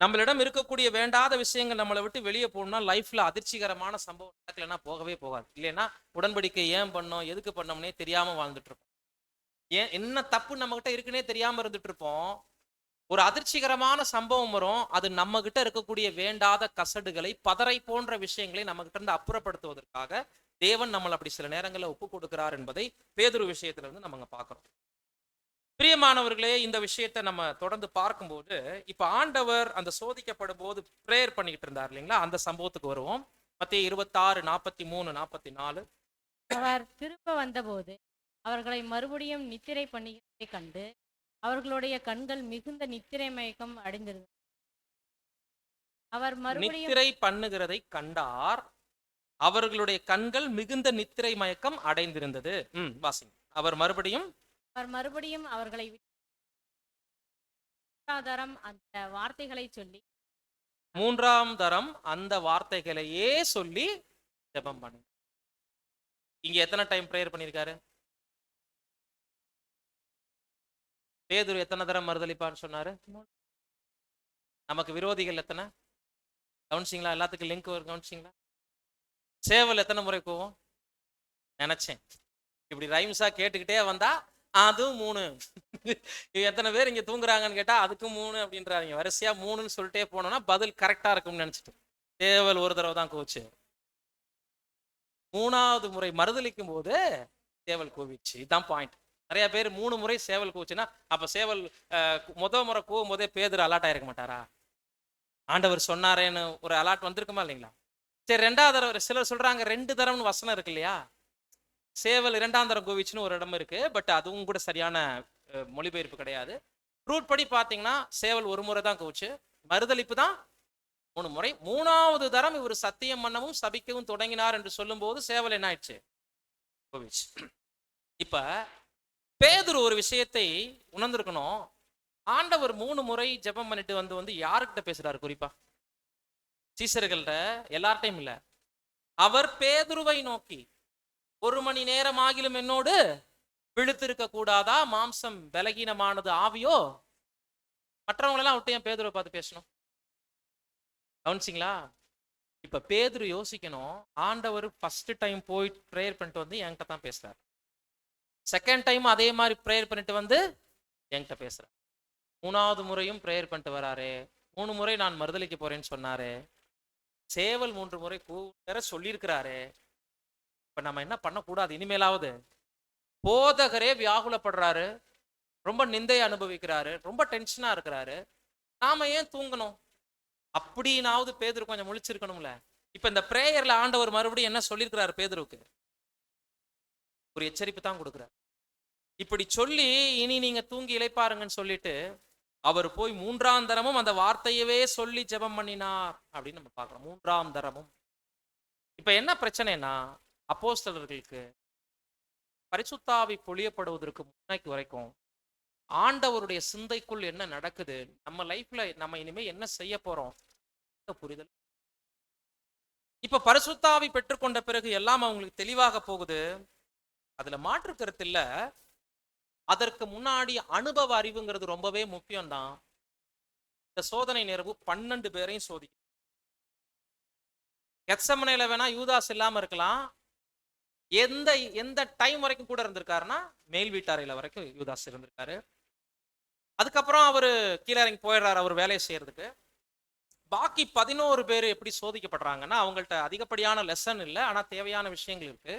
நம்மளிடம் இருக்கக்கூடிய வேண்டாத விஷயங்கள் நம்மளை விட்டு வெளியே போகணும்னா லைஃப்ல அதிர்ச்சிகரமான சம்பவம் நடக்கலைன்னா போகவே போகாது. இல்லைன்னா உடன்படிக்கை ஏன் பண்ணோம், எதுக்கு பண்ணோம்னே தெரியாம வாழ்ந்துட்டு இருப்போம். ஏன் என்ன தப்பு நம்ம கிட்ட இருக்குன்னே தெரியாம இருந்துட்டு இருப்போம். ஒரு அதிர்ச்சிகரமான சம்பவம் வரும். அது நம்ம கிட்ட இருக்கக்கூடிய வேண்டாத கசடுகளை, பதரை போன்ற விஷயங்களை நம்ம கிட்ட இருந்து அப்புறப்படுத்துவதற்காக தேவன் நம்மளை அப்படி சில நேரங்களில் ஒப்பு கொடுக்கிறார் என்பதை பேதுரு விஷயத்துல இருந்து நம்ம பார்க்கிறோம். பிரியமானவர்களே, இந்த விஷயத்தை நம்ம தொடர்ந்து பார்க்கும்போது இப்ப ஆண்டவர் அந்த சோதிக்கப்படும் போது பிரேயர் பண்ணிக்கிட்டு இருந்தார் இல்லைங்களா? அந்த சம்பவத்துக்கு வருவோம். மத்தேயு 26, 43, 44. அவர் திரும்ப வந்தபோது அவர்களை மறுபடியும் நித்திரை பண்ணுகிறதை கண்டு அவர்களுடைய கண்கள் மிகுந்த நித்திரை மயக்கம் அடைந்திருந்தது. அவர் மறுபடியும் நித்திரை பண்ணுகிறதை கண்டார், அவர்களுடைய கண்கள் மிகுந்த நித்திரை மயக்கம் அடைந்திருந்தது. வாசிங்க. அவர் மறுபடியும் அவர்களை விட்டாதரம் அந்த வார்த்தைகளை சொல்லி 3ஆம் தரம் அந்த வார்த்தைகளையே சொல்லி ஜெபம் பண்ணு. இங்க எத்தனை டைம் பிரேயர் பண்ணிருக்காரு? பேதுரு எத்தனை தரம் மறுதலிப்பான்னு சொன்னாரு? நமக்கு விரோதிகள் எத்தனை? கவனிச்சிங்களா? எல்லாத்துக்கும் லிங்க் வரும், கவனிச்சிங்களா? சேவல் எத்தனை முறை போவோம் நினைச்சேன். இப்படி ரைம்ஸா கேட்டுக்கிட்டே வந்தா அதுவும் 3. எத்தனை பேர் இங்க தூங்குறாங்கன்னு கேட்டா அதுக்கும் 3 அப்படின்றாங்க. வரிசையா 3ன்னு சொல்லிட்டே போனோம்னா பதில் கரெக்டா இருக்கும்னு நினைச்சிட்டு சேவல் ஒரு தடவை தான் கூச்சு. 3ஆவது முறை மறுதலிக்கும் போது சேவல் கூவிச்சு. இதுதான் பாயிண்ட். நிறைய பேர் 3 முறை சேவல் கூச்சுன்னா அப்ப சேவல் முத முறை கூவும் போதே பேதுரு அலர்ட் ஆயிருக்க மாட்டாரா? ஆண்டவர் சொன்னாரேன்னு ஒரு அலர்ட் வந்திருக்குமா இல்லைங்களா? சரி, 2வது தடவை சிலர் சொல்றாங்க 2 தடவைன்னு வசனம் இருக்கு இல்லையா? சேவல் 2ஆம் தரம் கூவிச்சுன்னு ஒரு இடம் இருக்கு. பட் அதுவும் கூட சரியான மொழிபெயர்ப்பு கிடையாது. ரூட் படி பாத்தீங்கன்னா சேவல் ஒரு முறை தான் கூச்சு, மறுதலிப்பு தான் 3 முறை. 3ஆவது தரம் இவர் சத்தியம் பண்ணவும் சபிக்கவும் தொடங்கினார் என்று சொல்லும் போது சேவல் என்ன ஆயிடுச்சு? கூவிச்சு. இப்ப பேதுரு ஒரு விஷயத்தை உணர்ந்திருக்கணும். ஆண்டவர் 3 முறை ஜெபம் பண்ணிட்டு வந்து யாருக்கிட்ட பேசுறாரு? குறிப்பா சீசர்கள்ட்ட, எல்லார்ட்டையும் இல்ல. அவர் பேதுருவை நோக்கி 1 மணி நேரம் ஆகிலும் என்னோடு விழுத்திருக்க கூடாதா? மாம்சம் பலகீனமானது, ஆவியோ? மற்றவங்களெல்லாம் விட்டு ஏன் பேதுருவை பார்த்து பேசணும்? கவனிச்சிங்களா? இப்ப பேதுரு யோசிக்கணும், ஆண்டவர் ஃபர்ஸ்ட் டைம் போய் ப்ரேயர் பண்ணிட்டு வந்து என்கிட்ட தான் பேசுறாரு. செகண்ட் டைம் அதே மாதிரி ப்ரேயர் பண்ணிட்டு வந்து என்கிட்ட பேசுறாரு. 3ஆவது முறையும் ப்ரேயர் பண்ணிட்டு வராரு. 3 முறை நான் மறுதலிக்க போறேன்னு சொன்னாரு. சேவல் 3 முறை கூற சொல்லியிருக்கிறாரு. இப்ப நம்ம என்ன பண்ணக்கூடாது? இனிமேலாவது போதகரே வியாகுலப்படுறாரு, ரொம்ப நிந்தையை அனுபவிக்கிறாரு, ரொம்ப டென்ஷனா இருக்கிறாரு, நாம ஏன் தூங்கணும்? அப்படின்னாவது பேதுரு கொஞ்சம் முழிச்சிருக்கணும்ல. இப்ப இந்த பிரேயர்ல ஆண்டவர் மறுபடியும் என்ன சொல்லியிருக்கிறாரு பேதுருக்கு? ஒரு எச்சரிப்பு தான் கொடுக்குறாரு. இப்படி சொல்லி இனி நீங்க தூங்கி இளைப்பாருங்கன்னு சொல்லிட்டு அவர் போய் 3ஆம் தரமும் அந்த வார்த்தையவே சொல்லி ஜெபம் பண்ணினார் அப்படின்னு நம்ம பார்க்கிறோம். 3ஆம் தரமும். இப்ப என்ன பிரச்சனைனா, அப்போஸ்தலர்களுக்கு பரிசுத்தாவி பொழியப்படுவதற்கு முன்னாடி வரைக்கும் ஆண்டவருடைய சிந்தைக்குள் என்ன நடக்குது, நம்ம லைஃப்ல நம்ம இனிமே என்ன செய்ய போறோம் புரிதல். இப்ப பரிசுத்தாவி பெற்றுக்கொண்ட பிறகு எல்லாம் அவங்களுக்கு தெளிவாக போகுது, அதுல மாற்று கருத்து இல்ல. அதற்கு முன்னாடி அனுபவ அறிவுங்கிறது ரொம்பவே முக்கியம்தான். இந்த சோதனை நேரவு 12 பேரையும் சோதிக்கும். கெத்செமனேல வேணா யூதாஸ் இல்லாம இருக்கலாம். எந்த எந்த டைம் வரைக்கும் கூட இருந்திருக்காருன்னா மேல் வீட்டாரையில வரைக்கும் யூதாஸ் இருந்திருக்காரு. அதுக்கப்புறம் அவரு கீழே இறங்கி போயிடுறாரு அவர் வேலையை செய்யறதுக்கு. பாக்கி 11 பேர் எப்படி சோதிக்கப்படுறாங்கன்னா, அவங்கள்ட்ட அதிகப்படியான லெசன் இல்லை, ஆனா தேவையான விஷயங்கள் இருக்கு.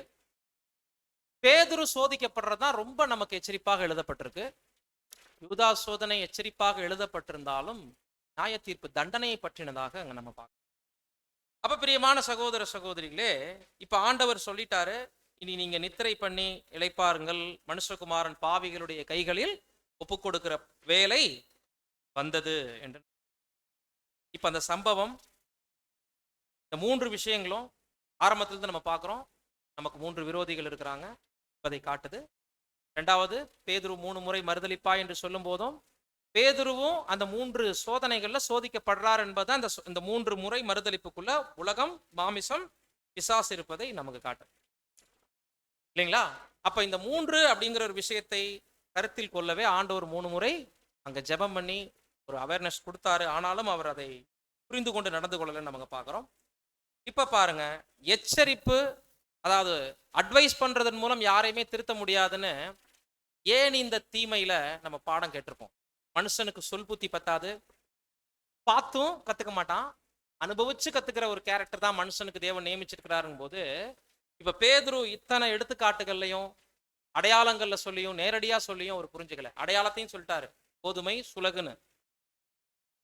பேதுரு சோதிக்கப்படுறதுதான் ரொம்ப நமக்கு எச்சரிப்பாக எழுதப்பட்டிருக்கு. யூதாஸ் சோதனை எச்சரிப்பாக எழுதப்பட்டிருந்தாலும் நியாய தீர்ப்பு தண்டனையை பற்றினதாக அங்க நம்ம பார்க்கணும். அப்ப பிரியமான சகோதர சகோதரிகளே, இப்ப ஆண்டவர் சொல்லிட்டாரு, இனி நீங்க நித்திரை பண்ணி இளைப்பாருங்கள், மனுஷகுமாரன் பாவிகளுடைய கைகளில் ஒப்பு கொடுக்கிற வேலை வந்தது என்று. இப்ப அந்த சம்பவம், இந்த 3 விஷயங்களும் ஆரம்பத்திலிருந்து நம்ம பார்க்கிறோம். நமக்கு 3 விரோதிகள் இருக்கிறாங்க என்பதை காட்டுது. 2வது, பேதுரு 3 முறை மறுதலிப்பா என்று சொல்லும் போதும் பேதுருவும் அந்த 3 சோதனைகள்ல சோதிக்கப்படுறார் என்பதை இந்த 3 முறை மறுதலிப்புக்குள்ள உலகம், மாமிசம், பிசாசு இருப்பதை நமக்கு காட்டு இல்லைங்களா? அப்ப இந்த 3 அப்படிங்கிற ஒரு விஷயத்தை கருத்தில் கொள்ளவே ஆண்டவர் 3 முறை அங்க ஜெபம் பண்ணி ஒரு அவேர்னஸ் கொடுத்தாரு. ஆனாலும் அவர் அதை புரிந்து கொண்டு நடந்து கொள்ளலன்னு நமக்கு பார்க்கிறோம். இப்ப பாருங்க, எச்சரிப்பு, அதாவது அட்வைஸ் பண்றதன் மூலம் யாரையுமே திருத்த முடியாதுன்னு ஏன் இந்த தீமையில நம்ம பாடம் கேட்டிருப்போம். மனுஷனுக்கு சொல் புத்தி பத்தாது, பார்த்தும் கத்துக்க மாட்டான், அனுபவிச்சு கத்துக்கிற ஒரு கேரக்டர் தான் மனுஷனுக்கு தேவன் நியமிச்சிருக்கிறாருங்க போது, இப்ப பேதுரு இத்தனை எடுத்துக்காட்டுகள்லையும் அடையாளங்கள்ல சொல்லியும் நேரடியா சொல்லியும் ஒரு புரிஞ்சுக்கல. அடையாளத்தையும் சொல்லிட்டாரு, கோதுமை சுலகுன்னு.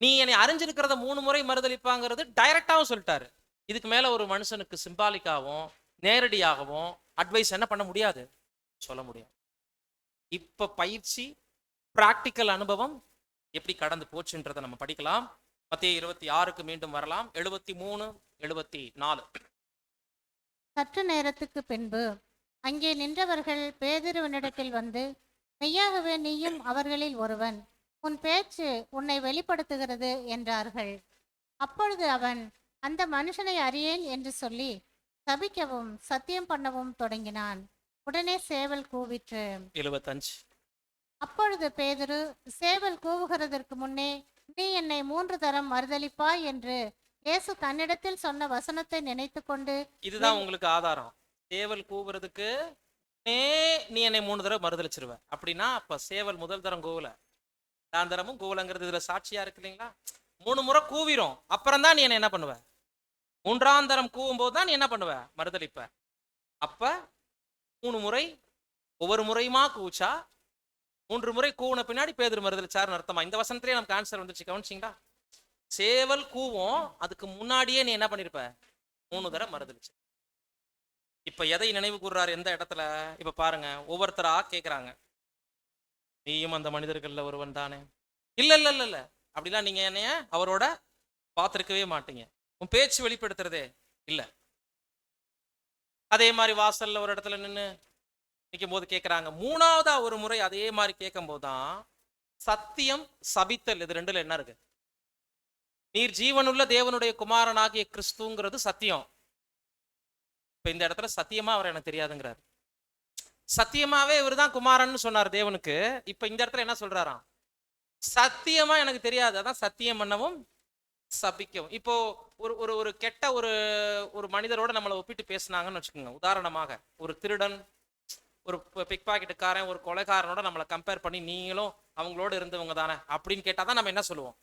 நீ என்னை அறிஞ்சிருக்கிறத 3 முறை மறுதளிப்பாங்கிறது டைரக்டாவும் சொல்லிட்டாரு. இதுக்கு மேல ஒரு மனுஷனுக்கு சிம்பாலிக்காகவும் நேரடியாகவும் அட்வைஸ் என்ன பண்ண முடியாது, சொல்ல முடியாது. இப்ப பயிற்சி, பிராக்டிக்கல் அனுபவம் எப்படி கடந்து போச்சுன்றதை நம்ம படிக்கலாம். மத்தேயு 26க்கு மீண்டும் வரலாம். 73, 74. சற்று நேரத்துக்கு பின்பு அங்கே நின்றவர்கள் பேதுருவினிடத்தில் வந்து, மெய்யாகவே நீயும் அவர்களில் ஒருவன், உன் பேச்சு உன்னை வெளிப்படுத்துகிறது என்றார்கள். அப்பொழுது அவன், அந்த மனுஷனை அறியேன் என்று சொல்லி சபிக்கவும் சத்தியம் பண்ணவும் தொடங்கினான். உடனே சேவல் கூவிற்று. 75. அப்பொழுது பேதுரு, சேவல் கூவுகிறதற்கு முன்னே நீ என்னை 3 தரம் மறுதலிப்பாய் என்று இயேசு தன்னிடத்தில் சொன்ன வசனத்தை நினைத்து கொண்டு. இதுதான் உங்களுக்கு ஆதாரம். சேவல் கூவுறதுக்கு நீ என்னை 3 தடவை மறுதளிச்சிருவ அப்படின்னா, அப்ப சேவல் முதல் தரம் கூவல, 2ஆம் தரமும் கூவலங்கிறது இதுல சாட்சியா இருக்கு இல்லைங்களா? 3 முறை கூவிரும், அப்புறம் தான் நீ என்ன என்ன பண்ணுவ. 3ஆம் தரம் கூவும் போது தான் நீ என்ன பண்ணுவ, மறுதளிப்ப. அப்ப 3 முறை ஒவ்வொரு முறையுமா கூச்சா, 3 முறை கூவுன பின்னாடி பேதுரு மறுதளிச்சாருன்னு அர்த்தமா? இந்த வசனத்திலே நமக்கு ஆன்சர் வந்துச்சு, கவனிச்சிங்களா? சேவல் கூவும், அதுக்கு முன்னாடியே நீ என்ன பண்ணிருப்ப, 3 தடவை மறுதளிச்சு. இப்ப எதை நினைவு கூறுறாரு, எந்த இடத்துல? இப்ப பாருங்க, ஒவ்வொருத்தரா கேட்கிறாங்க, நீயும் அந்த மனிதர்கள்ல ஒருவன் தானே? இல்ல இல்ல இல்ல இல்ல, அப்படிலாம் நீங்க என்னைய அவரோட பார்த்திருக்கவே மாட்டீங்க, உன் பேச்சு வெளிப்படுத்துறதே இல்ல. அதே மாதிரி வாசல்ல ஒரு இடத்துல நின்று நிற்கும் போது கேட்கிறாங்க. 3ஆவதா ஒரு முறை அதே மாதிரி கேட்கும் போதுதான் சத்தியம் சபித்தல், இது 2ல என்ன இருக்கு? நீர் ஜீவனுள்ள தேவனுடைய குமாரனாகிய கிறிஸ்துங்கிறது சத்தியம். இப்ப இந்த இடத்துல சத்தியமா அவர் எனக்கு தெரியாதுங்கிறார். சத்தியமாவே இவர் தான் குமாரன்னு சொன்னார் தேவனுக்கு. இப்ப இந்த இடத்துல என்ன சொல்றாராம், சத்தியமா எனக்கு தெரியாது, அதான் சத்தியம் பண்ணவும் சபிக்கவும். இப்போ ஒரு ஒரு ஒரு கெட்ட ஒரு ஒரு மனிதரோட நம்மளை ஒப்பிட்டு பேசினாங்கன்னு வச்சுக்கோங்க. உதாரணமாக ஒரு திருடன், ஒரு பிக் பாக்கெட்டுக்காரன், ஒரு கொலைகாரனோட நம்மளை கம்பேர் பண்ணி நீங்களும் அவங்களோட இருந்தவங்க தானே அப்படின்னு கேட்டாதான் நம்ம என்ன சொல்லுவோம்,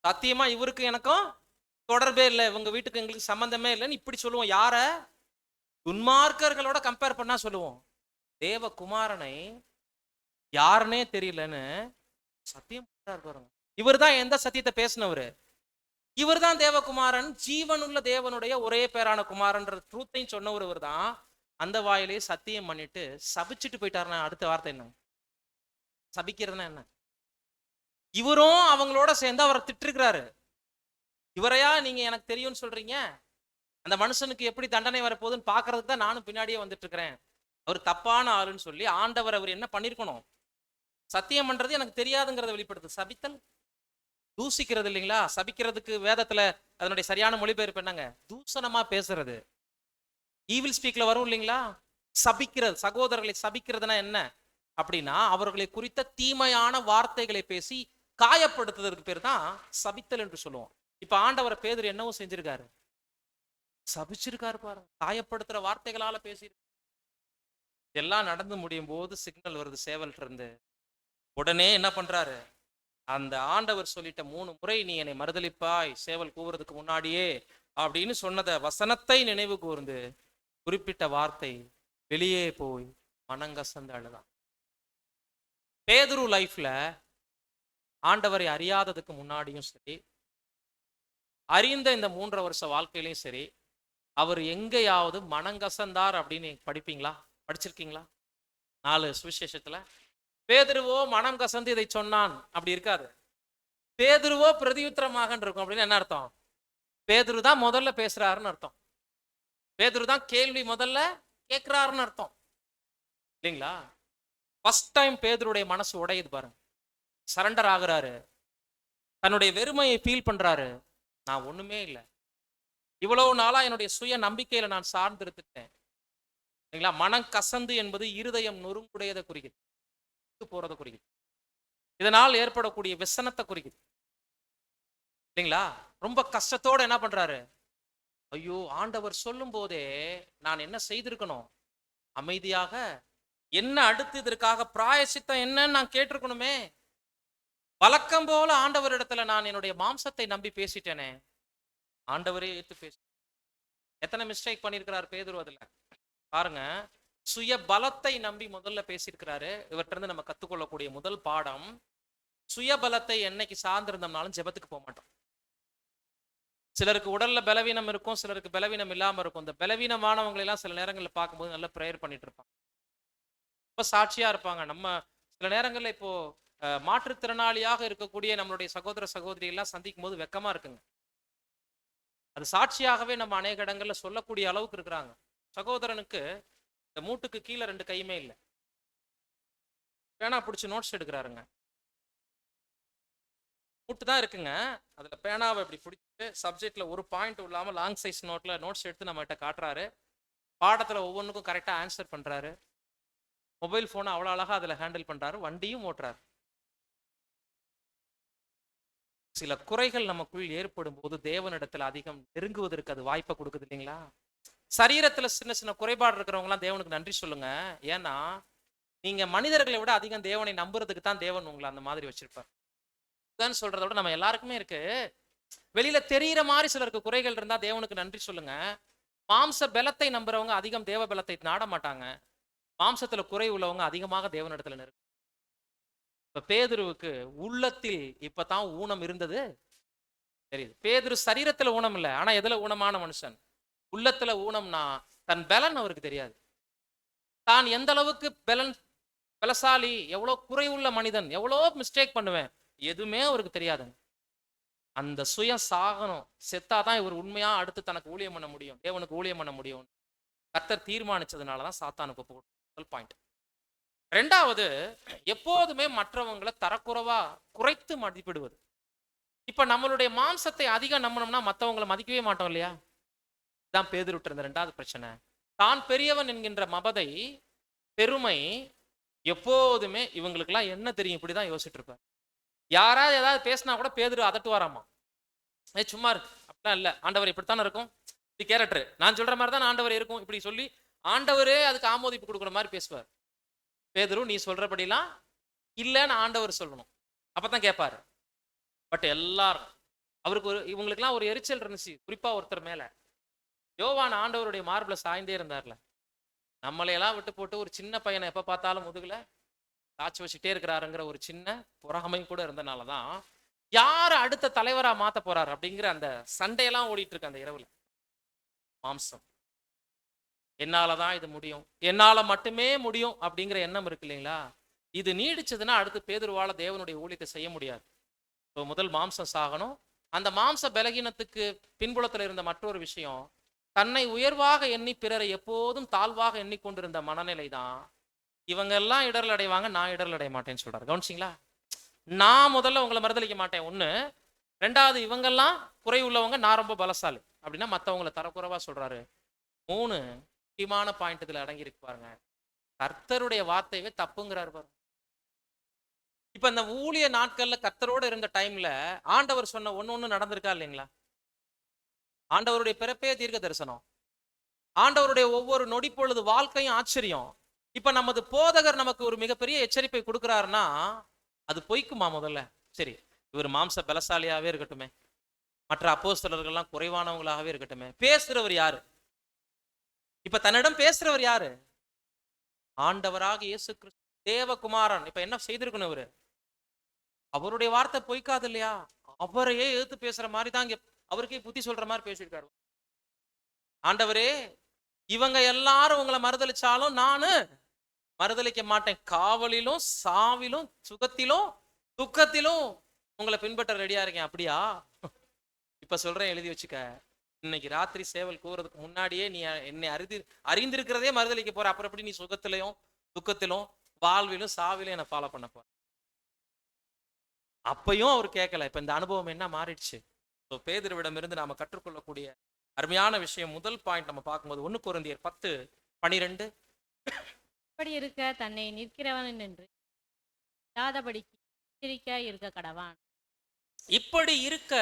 சத்தியமா இவருக்கு எனக்கும் தொடர்பே இல்லை, இவங்க வீட்டுக்கு எங்களுக்கு சம்பந்தமே இல்லைன்னு இப்படி சொல்லுவோம். யார? துன்மார்க்கர்களோட கம்பேர் பண்ணா சொல்லுவோம். தேவ குமாரனை யாருன்னே தெரியலன்னு சத்தியம் பாருங்க. இவர் தான் எந்த சத்தியத்தை பேசினவரு, இவர் தான் தேவகுமாரன், ஜீவனுள்ள தேவனுடைய ஒரே பேரான குமாரன்ற ட்ரூத்தையும் சொன்னவர் இவர் தான். அந்த வாயிலே சத்தியம் பண்ணிட்டு சபிச்சுட்டு போயிட்டாருன்னா அடுத்த வார்த்தை என்ன? சபிக்கிறதுனா என்ன? இவரும் அவங்களோட சேர்ந்து அவரை திட்டிருக்கிறாரு. இவரையா நீங்க எனக்கு தெரியும்னு சொல்றீங்க? அந்த மனுஷனுக்கு எப்படி தண்டனை வரப்போகுதுன்னு பாக்குறதுக்கு தான் நானும் பின்னாடியே வந்துட்டு இருக்கிறேன். அவர் தப்பான ஆளுன்னு சொல்லி ஆண்டவர் அவர் என்ன பண்ணிருக்கணும், சத்தியம் பண்றது எனக்கு தெரியாதுங்கிறத வெளிப்படுத்து. சபித்தல் தூசிக்கிறது இல்லைங்களா? சபிக்கிறதுக்கு வேதத்துல அதனுடைய சரியான மொழிபெயர்ப்பு என்னங்க? தூசணமா பேசுறது, ஈவில் ஸ்பீக்ல வரும் இல்லைங்களா? சபிக்கிறது, சகோதரர்களை சபிக்கிறதுனா என்ன அப்படின்னா, அவர்களை குறித்த தீமையான வார்த்தைகளை பேசி காயப்படுத்துவதற்கு பேர் தான் சபித்தல் என்று சொல்லுவோம். இப்ப ஆண்டவரை பேதுரு என்னவும் செஞ்சிருக்காரு, சபிச்சிருக்காரு பாருங்க, காயப்படுத்துற வார்த்தைகளால பேசி. இதெல்லாம் நடந்து முடியும் போது சிக்னல் வருது சேவல்ட்ட இருந்து. உடனே என்ன பண்றாரு, அந்த ஆண்டவர் சொல்லிட்ட 3 முறை நீ என்னை மறுதலிப்பாய் சேவல் கூவுறதுக்கு முன்னாடியே அப்படின்னு சொன்னத வசனத்தை நினைவு கூர்ந்து குறிப்பிட்ட வார்த்தை வெளியே போய் மனங்கசந்து அழுதான். பேதுரு லைஃப்ல ஆண்டவரை அறியாததுக்கு முன்னாடியும் சரி, அறிந்த இந்த 3.5 வருஷ வாழ்க்கையிலையும் சரி, அவர் எங்கேயாவது மனங்கசந்தார் அப்படின்னு படிப்பீங்களா, படிச்சிருக்கீங்களா? 4 சுவிசேஷத்துல பேதுருவோ மனம் கசந்து இதை சொன்னான் அப்படி இருக்காது. பேதுருவோ பிரதியுத்தரமாக இருக்கும். அப்படின்னு என்ன அர்த்தம்? பேதுரு தான் முதல்ல பேசுறாருன்னு அர்த்தம். பேதுரு தான் கேள்வி முதல்ல கேட்கிறாருன்னு அர்த்தம் இல்லைங்களா? ஃபர்ஸ்ட் டைம் பேதுருடைய மனசு உடையுது பாருங்க, சரண்டர் ஆகுறாரு, தன்னுடைய வெறுமையை ஃபீல் பண்றாரு. நான் ஒண்ணுமே இல்லை, இவ்வளவு நாளா என்னுடைய சுய நம்பிக்கையில நான் சார்ந்து இருந்துட்டேன் இல்லைங்களா? மனம் கசந்து என்பது இருதயம் நொறுங்குடையதை குறிக்குது, போறதை குறிக்குது, இதனால் ஏற்படக்கூடிய விசனத்தை குறிக்குது இல்லைங்களா? ரொம்ப கஷ்டத்தோட என்ன பண்றாரு, ஐயோ ஆண்டவர் சொல்லும் போதே நான் என்ன செய்திருக்கணும், அமைதியாக என்ன அடுத்து இதற்காக பிராயசித்தம் என்னன்னு நான் கேட்டிருக்கணுமே. வழக்கம் போல ஆண்டவரிடத்துல நான் என்னுடைய மாம்சத்தை நம்பி பேசிட்டேனே, ஆண்டவரே ஏத்து பேச. எத்தனை மிஸ்டேக் பண்ணியிருக்கிறார் பேதுரு அதுல பாருங்க. சுய பலத்தை நம்பி முதல்ல பேசியிருக்கிறாரு. இவர்கிட்ட இருந்து நம்ம கத்துக்கொள்ளக்கூடிய முதல் பாடம், சுய பலத்தை என்னைக்கு சார்ந்திருந்தோம்னாலும் ஜெபத்துக்கு போக மாட்டோம். சிலருக்கு உடல்ல பலவீனம் இருக்கும், சிலருக்கு பலவீனம் இல்லாம இருக்கும். இந்த பலவீனமானவங்களை எல்லாம் சில நேரங்களில் பார்க்கும்போது நல்ல ப்ரேயர் பண்ணிட்டு இருப்பாங்க, ரொம்ப சாட்சியா இருப்பாங்க. நம்ம சில நேரங்களில் இப்போ மாற்றுத்திறனாளியாக இருக்கக்கூடிய நம்மளுடைய சகோதர சகோதரி எல்லாம் சந்திக்கும் போது வெக்கமா இருக்குங்க. அது சாட்சியாகவே நம்ம அநேக இடங்கள்ல சொல்லக்கூடிய அளவுக்கு இருக்கிறாங்க. சகோதரனுக்கு இந்த மூட்டுக்கு கீழே 2 கையுமே இல்லை, பேனா பிடிச்சி நோட்ஸ் எடுக்கிறாருங்க. மூட்டு தான் இருக்குங்க, அதுல பேனாவை இப்படி பிடிச்சிட்டு சப்ஜெக்ட்ல ஒரு பாயிண்ட் இல்லாம லாங் சைஸ் நோட்ல நோட்ஸ் எடுத்து நம்மகிட்ட காட்டுறாரு. பாடத்துல ஒவ்வொன்றுக்கும் கரெக்டா ஆன்சர் பண்றாரு. மொபைல் போனை அவ்வளோ அழகா அதுல ஹேண்டில் பண்றாரு, வண்டியும் ஓட்டுறாரு. சில குறைகள் நமக்குள் ஏற்படும் போது தேவனிடத்துல அதிகம் நெருங்குவதற்கு அது வாய்ப்பை கொடுக்குது இல்லைங்களா? சரீரத்துல சின்ன சின்ன குறைபாடு இருக்கிறவங்க எல்லாம் தேவனுக்கு நன்றி சொல்லுங்க. ஏன்னா நீங்க மனிதர்களை விட அதிகம் தேவனை நம்புறதுக்கு தான் தேவன் உங்களை அந்த மாதிரி வச்சிருப்பார். சொல்றதை விட நம்ம எல்லாருக்குமே இருக்கு, வெளியில தெரியிற மாதிரி சிலருக்கு குறைகள் இருந்தா தேவனுக்கு நன்றி சொல்லுங்க. மாம்ச பலத்தை நம்புறவங்க அதிகம் தேவ பலத்தை நாட மாட்டாங்க. மாம்சத்துல குறை உள்ளவங்க அதிகமாக தேவனிடத்துல நெருங்க. இப்ப பேதுருவுக்கு உள்ளத்தில் இப்பதான் ஊனம் இருந்தது தெரியுது. பேதுரு சரீரத்துல ஊனம் இல்லை, ஆனா எதுல ஊனமான மனுஷன்? உள்ளத்துல ஊனம்னா தன் பலன் அவருக்கு தெரியாது. தான் எந்த அளவுக்கு பலசாலி, எவ்வளவு குறை உள்ள மனிதன், எவ்வளோ மிஸ்டேக் பண்ணுவேன், எதுவுமே அவருக்கு தெரியாதுங்க. அந்த சுயம் சாகணும், செத்தாதான் இவர் உண்மையா அடுத்து தனக்கு ஊழியம் பண்ண முடியும், தேவனுக்கு ஊழியம் பண்ண முடியும். கர்த்தர் தீர்மானிச்சதுனாலதான் சாத்தானுக்கு முதல் பாயிண்ட். 2வது, எப்போதுமே மற்றவங்களை தரக்குறைவா குறைத்து மதிப்பிடுவது. இப்ப நம்மளுடைய மாம்சத்தை அதிகம் நம்பணும்னா மற்றவங்களை மதிக்கவே மாட்டோம் இல்லையா? தான் பேதுருட்ட இருந்த 2வது பிரச்சனை. தான் பெரியவன் என்கின்ற மபதை, பெருமை எப்போதுமே இவங்களுக்கெல்லாம் என்ன தெரியும் இப்படிதான் யோசிச்சுட்டு இருப்பார். யாராவது ஏதாவது பேசினா கூட பேதுரு அதட்டுவாராமா, சும்மா இருக்கு, அப்படிலாம் இல்லை, ஆண்டவர் இப்படித்தானே இருக்கும், இது கேரக்டர், நான் சொல்ற மாதிரி தான் ஆண்டவர் இருக்கும், இப்படி சொல்லி ஆண்டவரே அதுக்கு ஆமோதிப்பு கொடுக்குற மாதிரி பேசுவார். பேதுரு நீ சொல்றபடிலாம் இல்லைன்னு ஆண்டவர் சொல்லணும், அப்பதான் கேட்பாரு. பட் எல்லாரும் அவருக்கு இவங்களுக்குலாம் ஒரு எரிச்சல் இருந்துச்சு, குறிப்பா ஒருத்தர் மேல. யோவான் ஆண்டவருடைய மார்பிள சாய்ந்தே இருந்தார்ல, நம்மளையெல்லாம் விட்டு போட்டு ஒரு சின்ன பையனை எப்ப பார்த்தாலும் முதுகுல காய்ச்சி வச்சுட்டே இருக்கிறாருங்கிற ஒரு சின்ன பொறாமை கூட இருந்தனாலதான் யார் அடுத்த தலைவரா மாத்த போறாரு அப்படிங்கிற அந்த சண்டையெல்லாம் ஓடிட்டு இருக்கு அந்த இரவுல. மாம்சம், என்னாலதான் இது முடியும், என்னால மட்டுமே முடியும் அப்படிங்கிற எண்ணம் இருக்கு இல்லைங்களா? இது நீடிச்சதுன்னா அடுத்து பேதுருவால தேவனுடைய ஊழியத்தை செய்ய முடியாது. முதல் மாம்சம் சாகணும். அந்த மாம்ச பலகீனத்துக்கு பின்புலத்துல இருந்த மற்றொரு விஷயம், தன்னை உயர்வாக எண்ணி பிறரை எப்போதும் தாழ்வாக எண்ணிக்கொண்டிருந்த மனநிலை தான். இவங்க எல்லாம் இடர்ல அடைவாங்க, நான் இடர்ல அடைய மாட்டேன்னு சொல்றாரு. கவனிச்சிங்களா? நான் முதல்ல உங்களை மறுதளிக்க மாட்டேன் 1, 2வது இவங்கெல்லாம் குறை உள்ளவங்க, நான் ரொம்ப பலசாலி அப்படின்னா மற்றவங்களை தரக்குறைவா சொல்றாரு. 3 முக்கியமான பாயிண்ட் இதுல அடங்கி இருக்கு பாருங்க, கர்த்தருடைய வார்த்தையவே தப்புங்கிறாரு பாருங்க. இப்ப இந்த ஊழிய நாட்கள்ல கர்த்தரோடு இருந்த டைம்ல ஆண்டவர் சொன்ன ஒண்ணு நடந்திருக்கா இல்லைங்களா? ஆண்டவருடைய பிறப்பே தீர்க்க தரிசனம், ஆண்டவருடைய ஒவ்வொரு நொடி பொழுது வாழ்க்கையும் ஆச்சரியம். இப்ப நமது போதகர் நமக்கு ஒரு மிகப்பெரிய எச்சரிப்பை கொடுக்கிறாருன்னா அது பொய்க்குமா? முதல்ல சரி, இவர் மாம்ச பலசாலியாவே இருக்கட்டுமே, மற்ற அப்போஸ்தலர்கள்லாம் குறைவானவங்களாகவே இருக்கட்டுமே, பேசுறவர் யாரு? இப்ப தன்னிடம் பேசுறவர் யாரு? ஆண்டவராக இயேசு கிறிஸ்து, தேவகுமாரன். இப்ப என்ன செய்திருக்கணும் இவரு? அவருடைய வார்த்தை பொய்க்காது இல்லையா? அவரையே எதிர்த்து பேசுற மாதிரி தான் இங்க அவருக்கே புத்தி சொல்ற மாதிரி பேசியிருக்காரு. ஆண்டவரே, இவங்க எல்லாரும் உங்களை மறுதலிச்சாலும் நானு மறுதலிக்க மாட்டேன், காவலிலும் சாவிலும் சுகத்திலும் துக்கத்திலும் உங்களை பின்பற்ற ரெடியா இருக்கேன். அப்படியா? இப்ப சொல்றேன், எழுதி வச்சுக்க. இன்னைக்கு ராத்திரி சேவல் கூறதுக்கு முன்னாடியே நீ என்னை அறிந்திருக்கிறதே மறுதலிக்க போற. அப்புறம் எப்படி நீ சுகத்திலையும் துக்கத்திலும் வாழ்விலும் சாவிலும் என்னை ஃபாலோ பண்ண போற? அப்பையும் அவர் கேட்கல. இப்ப இந்த அனுபவம் என்ன மாறிடுச்சு? பேதுருவிடம் இருந்து நாம கற்றுக்கொள்ளக்கூடிய அருமையான விஷயம், முதல் பாயிண்ட் நம்ம பார்க்கும்போது 1 கொரிந்தியர் 10:12. இப்படி இருக்க தன்னை நிற்கிறவன் என்று இல்லாதபடிக்கு எச்சரிக்கையாய் இருக்க கடவான். இப்படி இருக்க